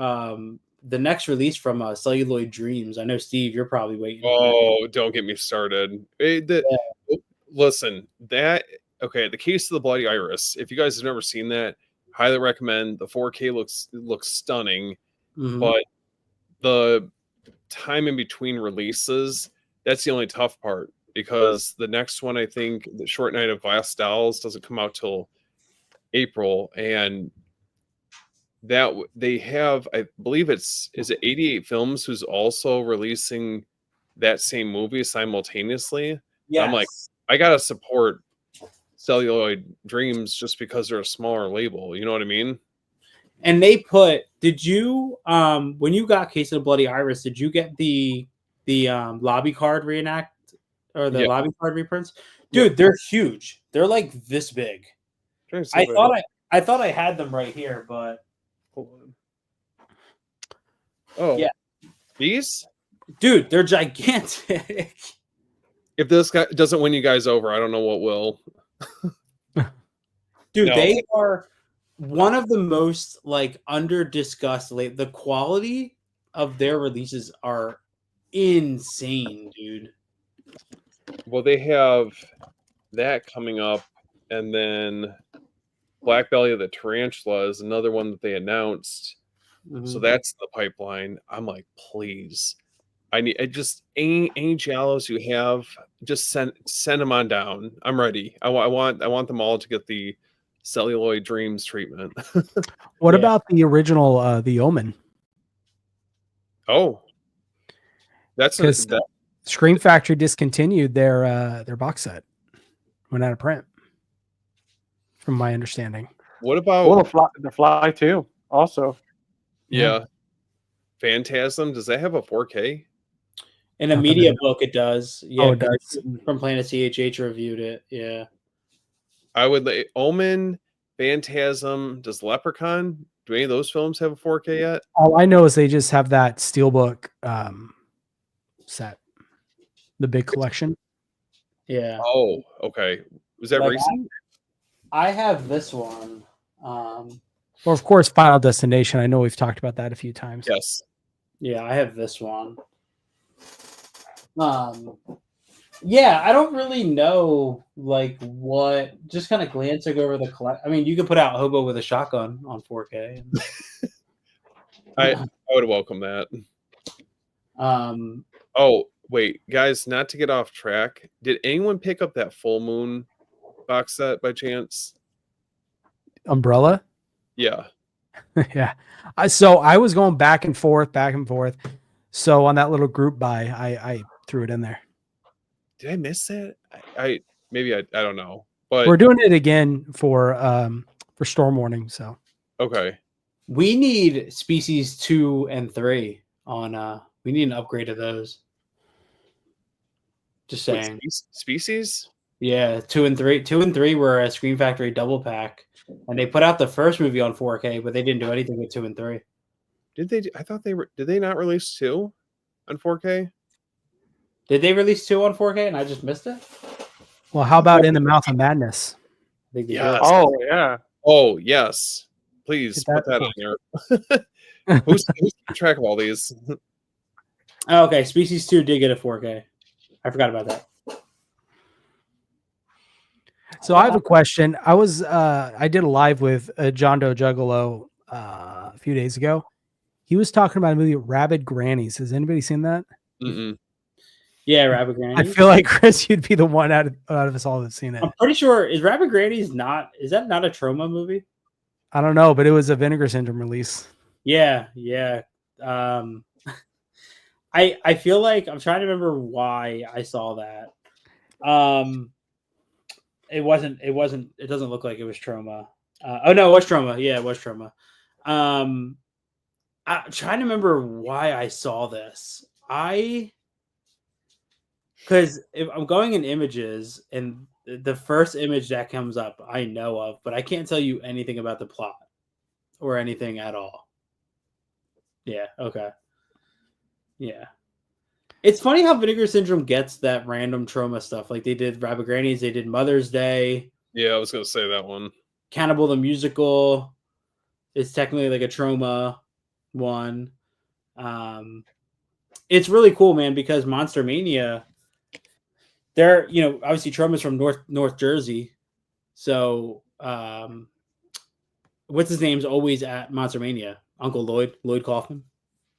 The next release from Celluloid Dreams. I know, Steve, you're probably waiting. Oh, don't get me started. Listen, the Case of the Bloody Iris. If you guys have never seen that, highly recommend. The 4K looks stunning, but the time in between releases, that's the only tough part, because the next one, I think, The Short Night of Glass Dolls, doesn't come out till April, and that they have, I believe is it 88 Films who's also releasing that same movie simultaneously. Yeah, I'm like, I gotta support Celluloid Dreams just because they're a smaller label. You know what I mean? And did you when you got Case of the Bloody Iris, did you get the lobby card reenact or the lobby card reprints? Dude, they're huge. They're like this big. I thought I had them right here, but hold on. Oh yeah, these? Dude, they're gigantic. If this guy doesn't win you guys over, I don't know what will. Dude, they are one of the most like under discussed. The quality of their releases are insane, dude. Well, they have that coming up, and then Black Belly of the Tarantula is another one that they announced. So that's the pipeline. I'm like, please, any giallos you have, just send them on down. I'm ready. I want them all to get the Celluloid Dreams treatment. What about the original The Omen? Oh, that's Scream Factory discontinued their box set. Went out of print, from my understanding. What about Well, the fly too. Also, yeah. Phantasm? Does that have a 4K? In a Not that media I know. book, it does. Yeah, Oh, it does. From Planet CHH reviewed it. Yeah. I would like Omen, Phantasm. Does Leprechaun? Do any of those films have a 4K yet? All I know is they just have that steelbook set, the big collection. Yeah. Oh, okay. Was that Like, recent? I have this one. Or of course, Final Destination. I know we've talked about that a few times. Yes. Yeah, I have this one. Yeah, I don't really know like what. Just kind of glancing over the collect. I mean, you could put out Hobo with a Shotgun on 4K. I would welcome that. Oh, wait, guys, not to get off track. Did anyone pick up that Full Moon box set by chance? Umbrella. Yeah. Yeah. So I was going back and forth. So on that little group buy, I threw it in there. Did I miss that? I maybe I don't know. But We're doing it again for Storm Warning. So okay. We need Species 2 and 3 on. We need an upgrade of those. Just Wait, saying. Species? Yeah, 2 and 3. 2 and 3 were a Scream Factory double pack, and they put out the first movie on 4K, but they didn't do anything with 2 and 3. Did they? I thought they were. Did they not release 2 on 4K? Did they release 2 on 4K and I just missed it? well, how about In the Mouth of Madness? I think they Yes. did. oh yeah. Oh yes. Please Get put that that on there. Who's keeping track of all these? Oh, okay, Species 2 did get a 4K. I forgot about that. So I have a question. I did a live with John Doe Juggalo a few days ago. He was talking about a movie Rabid Grannies. Has anybody seen that? Mm-mm. Yeah, Rabbit Granny. I feel like Chris, you'd be the one out of us all that's seen it. I'm pretty sure is Rabbit Granny's not. Is that not a trauma movie? I don't know, but it was a Vinegar Syndrome release. Yeah. I feel like I'm trying to remember why I saw that. It wasn't. It doesn't look like it was trauma. Oh no, it was trauma. Yeah, it was trauma. I'm trying to remember why I saw this. Because if I'm going in images and the first image that comes up, I know of, but I can't tell you anything about the plot or anything at all. Yeah. Okay. Yeah. It's funny how Vinegar Syndrome gets that random trauma stuff. Like they did Rabbit Grannies, they did Mother's Day. Yeah, I was gonna say that one. Cannibal the Musical is technically like a trauma one. It's really cool, man, because Monster Mania, they're, obviously Trauma's from North Jersey. So what's his name's always at Monster Mania? Uncle Lloyd Kaufman.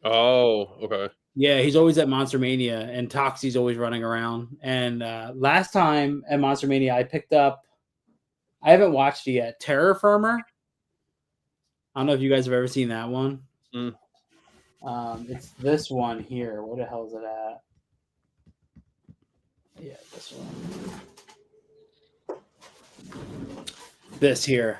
Oh, okay. Yeah, he's always at Monster Mania, and Toxie's always running around. And last time at Monster Mania, I picked up, I haven't watched it yet, Terror Firmer. I don't know if you guys have ever seen that one. Mm. It's this one here. Where the hell is it at? Yeah, this one. This here.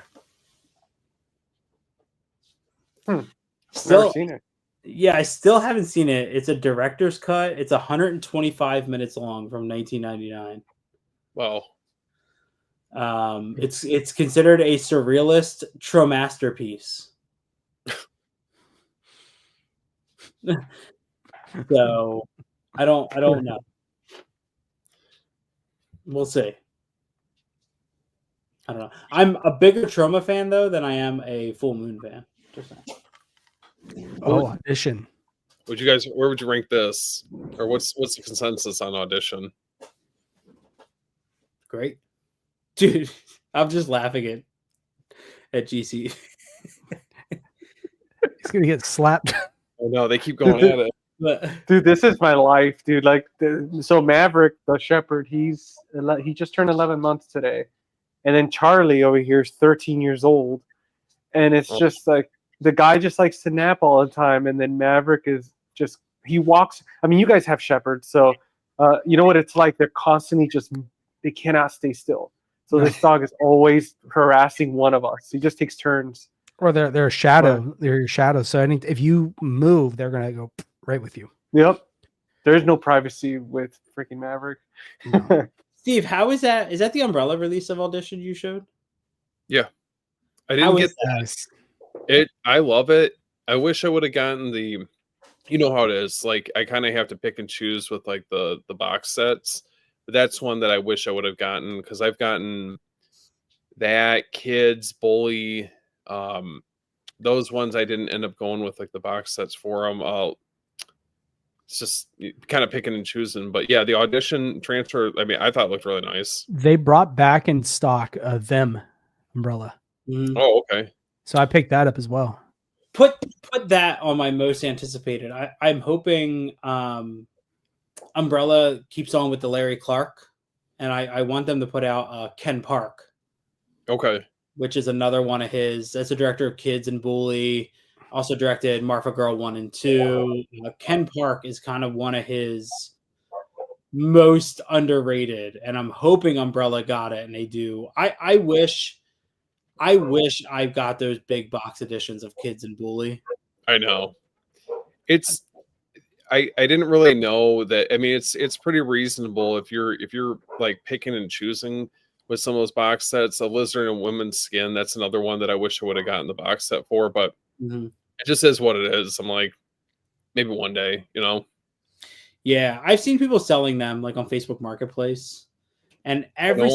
Never Still, seen it. yeah, I still haven't seen it. It's a director's cut. It's 125 minutes long from 1999. Wow. It's considered a surrealist masterpiece. So I don't know. We'll see. I don't know. I'm a bigger Trauma fan though than I am a Full Moon fan. Just saying. Oh, Audition. Where would you rank this? Or what's the consensus on Audition? Great. Dude, I'm just laughing at GC. He's gonna get slapped. Oh no, they keep going at it. But Dude, this is my life, dude. Like, so Maverick, the shepherd, he just turned 11 months today, and then Charlie over here is 13 years old, and it's just like the guy just likes to nap all the time, and then Maverick is just he walks. I mean, you guys have shepherds, so You know what it's like? They're constantly they cannot stay still. So this dog is always harassing one of us. He just takes turns. Or they're a shadow. They're your shadow. So if you move, they're gonna go right with you. Yep. There's no privacy with freaking Maverick. No. Steve, how is that? Is that the Umbrella release of Audition you showed? Yeah, I didn't get that. Nice. I love it. I wish I would have gotten the. You know how it is. Like I kind of have to pick and choose with like the box sets. But that's one that I wish I would have gotten because I've gotten that Kids Bully. Those ones I didn't end up going with like the box sets for them. It's just kind of picking and choosing. But yeah, the Audition transfer. I mean, I thought it looked really nice. They brought back in stock them Umbrella. Oh, okay. So I picked that up as well. Put that on my most anticipated. I'm hoping Umbrella keeps on with the Larry Clark, and I want them to put out Ken Park. Okay. Which is another one of his. That's the director of Kids and Bully. Also directed Marfa Girl 1 and 2. Ken Park is kind of one of his most underrated, and I'm hoping Umbrella got it, and they do. I wish I got those big box editions of Kids and Bully. I know. I didn't really know that. I mean, it's pretty reasonable if you're like picking and choosing with some of those box sets. A Lizard and Women's Skin, that's another one that I wish I would have gotten the box set for, but it just is what it is. I'm like, maybe one day, you know. Yeah, I've seen people selling them like on Facebook Marketplace, and every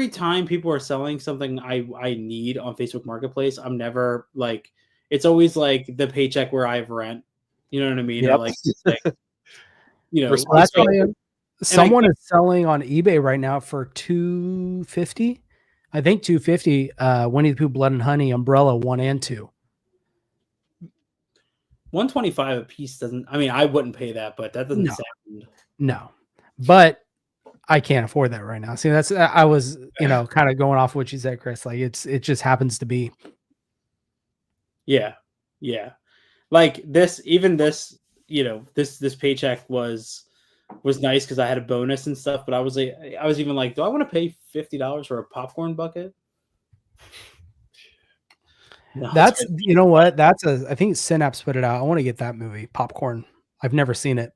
time people are selling something I need on Facebook Marketplace, I'm never like, it's always like the paycheck where I have rent. You know what I mean? Yep. Or like you know, That's why someone is selling on eBay right now for $250. I think $250. Winnie the Pooh Blood and Honey Umbrella 1 and 2. $125 a piece doesn't. I mean, I wouldn't pay that, but that doesn't sound. No, but I can't afford that right now. See, that's I was kind of going off what you said, Chris. Like it just happens to be. Yeah. Like this, even this, this paycheck was nice because I had a bonus and stuff. But I was even like, do I want to pay $50 for a popcorn bucket? No, that's you know what? I think Synapse put it out. I want to get that movie, Popcorn. I've never seen it.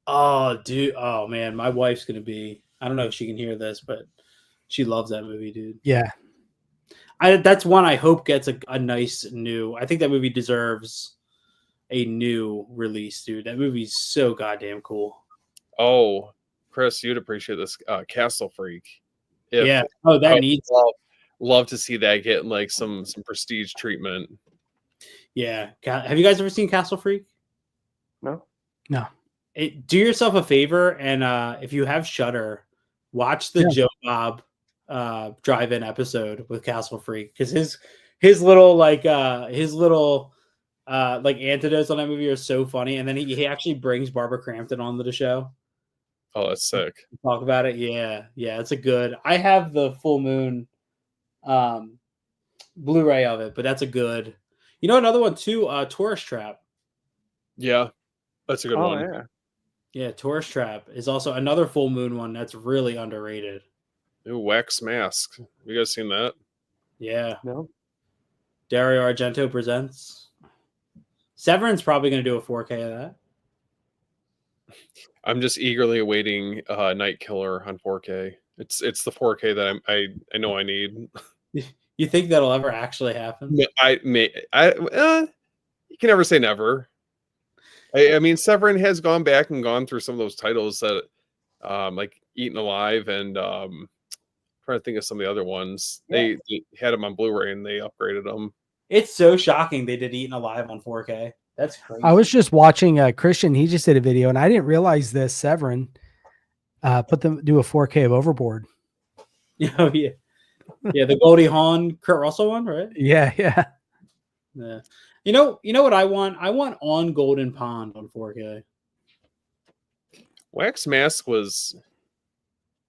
Oh, dude. Oh man, my wife's gonna be. I don't know if she can hear this, but she loves that movie, dude. Yeah. That's one I hope gets a nice new. I think that movie deserves a new release, dude. That movie's so goddamn cool. Oh, Chris, you'd appreciate this. Castle Freak. Yeah. Oh, that needs. Love to see that get like some prestige treatment. Yeah. Have you guys ever seen Castle Freak? No. Do yourself a favor, and if you have Shudder, watch the Joe Bob drive-in episode with Castle Freak, because his little antidotes on that movie are so funny, and then he actually brings Barbara Crampton onto the show. Oh, that's sick. Talk about it. Yeah, it's a good. I have the Full Moon Blu-ray of it, but that's a good. You know, another one too, Tourist Trap. Yeah, that's a good one. Yeah, Tourist Trap is also another Full Moon one that's really underrated. Ooh, Wax Mask. You guys seen that? Yeah. No. Dario Argento presents. Severin's probably going to do a 4K of that. I'm just eagerly awaiting Night Killer on 4K. It's the 4K that I know I need. You think that'll ever actually happen? You can never say never. I mean, Severin has gone back and gone through some of those titles that, like Eaten Alive, and trying to think of some of the other ones. Yeah. They had them on Blu-ray and they upgraded them. It's so shocking they did Eaten Alive on 4K. That's crazy. I was just watching Christian. He just did a video, and I didn't realize this. Severin do a 4K of Overboard. Oh yeah, the Goldie Hawn, Kurt Russell one, right? Yeah. You know what I want? I want On Golden Pond on 4K. Wax Mask was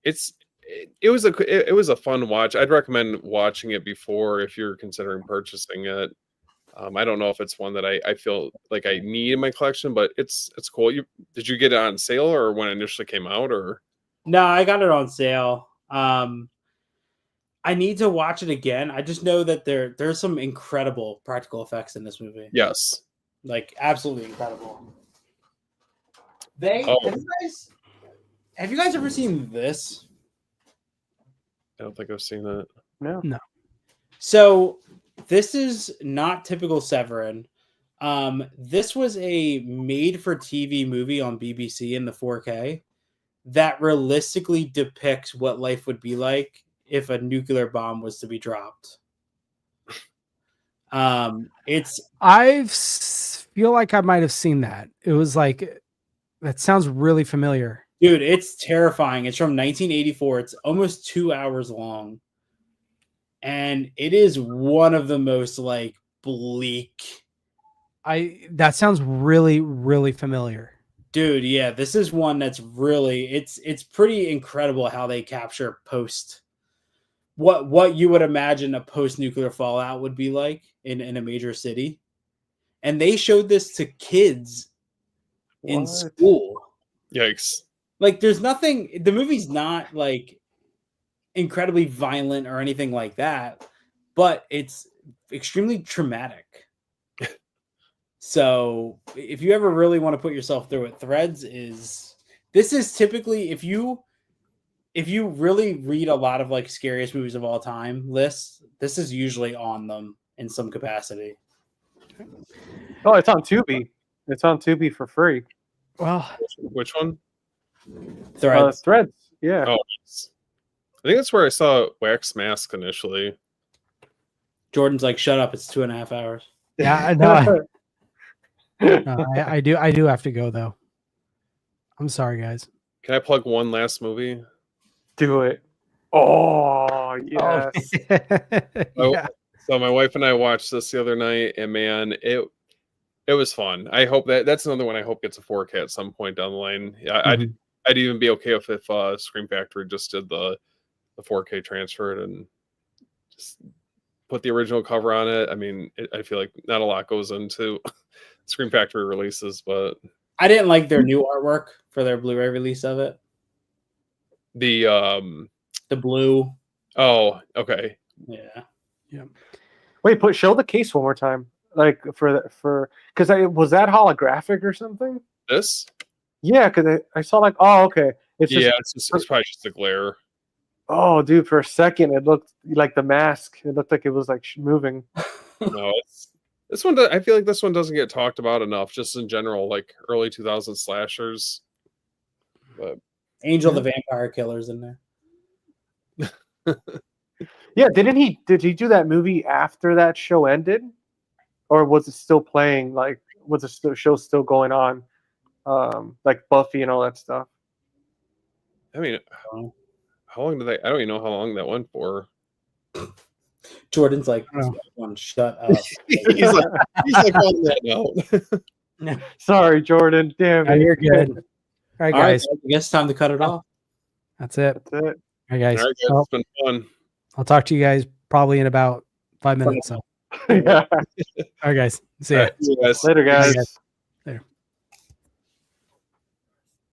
it was a fun watch. I'd recommend watching it before if you're considering purchasing it. I don't know if it's one that I feel like I need in my collection, but it's cool. Did you get it on sale or when it initially came out, or? No, I got it on sale. I need to watch it again. I just know that there's some incredible practical effects in this movie. Yes. Like absolutely incredible. Have you guys ever seen this? I don't think I've seen that. No. So this is not typical Severin. This was a made-for-TV movie on BBC in the 4K that realistically depicts what life would be like if a nuclear bomb was to be dropped. Feel like I might have seen that. It was like, that sounds really familiar. Dude, it's terrifying. It's from 1984. It's almost 2 hours long. And it is one of the most like bleak. That sounds really, really familiar. Dude, yeah, this is one that's really it's pretty incredible how they capture what you would imagine a post-nuclear fallout would be like in a major city. And they showed this to kids in school. Yikes. Like there's nothing, the movie's not like incredibly violent or anything like that, but it's extremely traumatic. So if you ever really want to put yourself through it, this is typically, if you really read a lot of like scariest movies of all time lists, this is usually on them in some capacity. Oh, it's on Tubi. It's on Tubi for free. Well, which one? Threads. Threads. Yeah. Oh, I think that's where I saw Wax Mask initially. Jordan's like, shut up, it's 2.5 hours. Yeah, no, I do have to go though. I'm sorry, guys. Can I plug one last movie? Do it. Oh, yes. Yeah. So my wife and I watched this the other night, and man, it was fun. I hope that's another one I hope gets a 4K at some point down the line. I'd even be okay if Scream Factory just did the 4K transfer and just put the original cover on it. I mean, I feel like not a lot goes into Scream Factory releases, but I didn't like their new artwork for their Blu-ray release of it. The blue. Oh, okay. Yeah. Wait, show the case one more time. Like for because was that holographic or something? This? Yeah, because I saw like, oh, okay. It's probably just a glare. Oh, dude, for a second it looked like the mask. It looked like it was like moving. No, this one. I feel like this one doesn't get talked about enough, just in general, like early 2000 slashers. But Angel the Vampire Killer's in there. Yeah, did he do that movie after that show ended, or was it still playing? Like, was the show still going on? Like Buffy and all that stuff. I mean, how long did I don't even know how long that went for. Jordan's like, shut up. he's like on that note. Sorry, Jordan. Damn it. You're good. All right, guys. I guess it's time to cut it off. That's it. That's it. All right, guys. All right, guys. It's been fun. I'll talk to you guys probably in about 5 minutes. So. Yeah. All right, guys. See ya. All right, see you guys. Later, guys.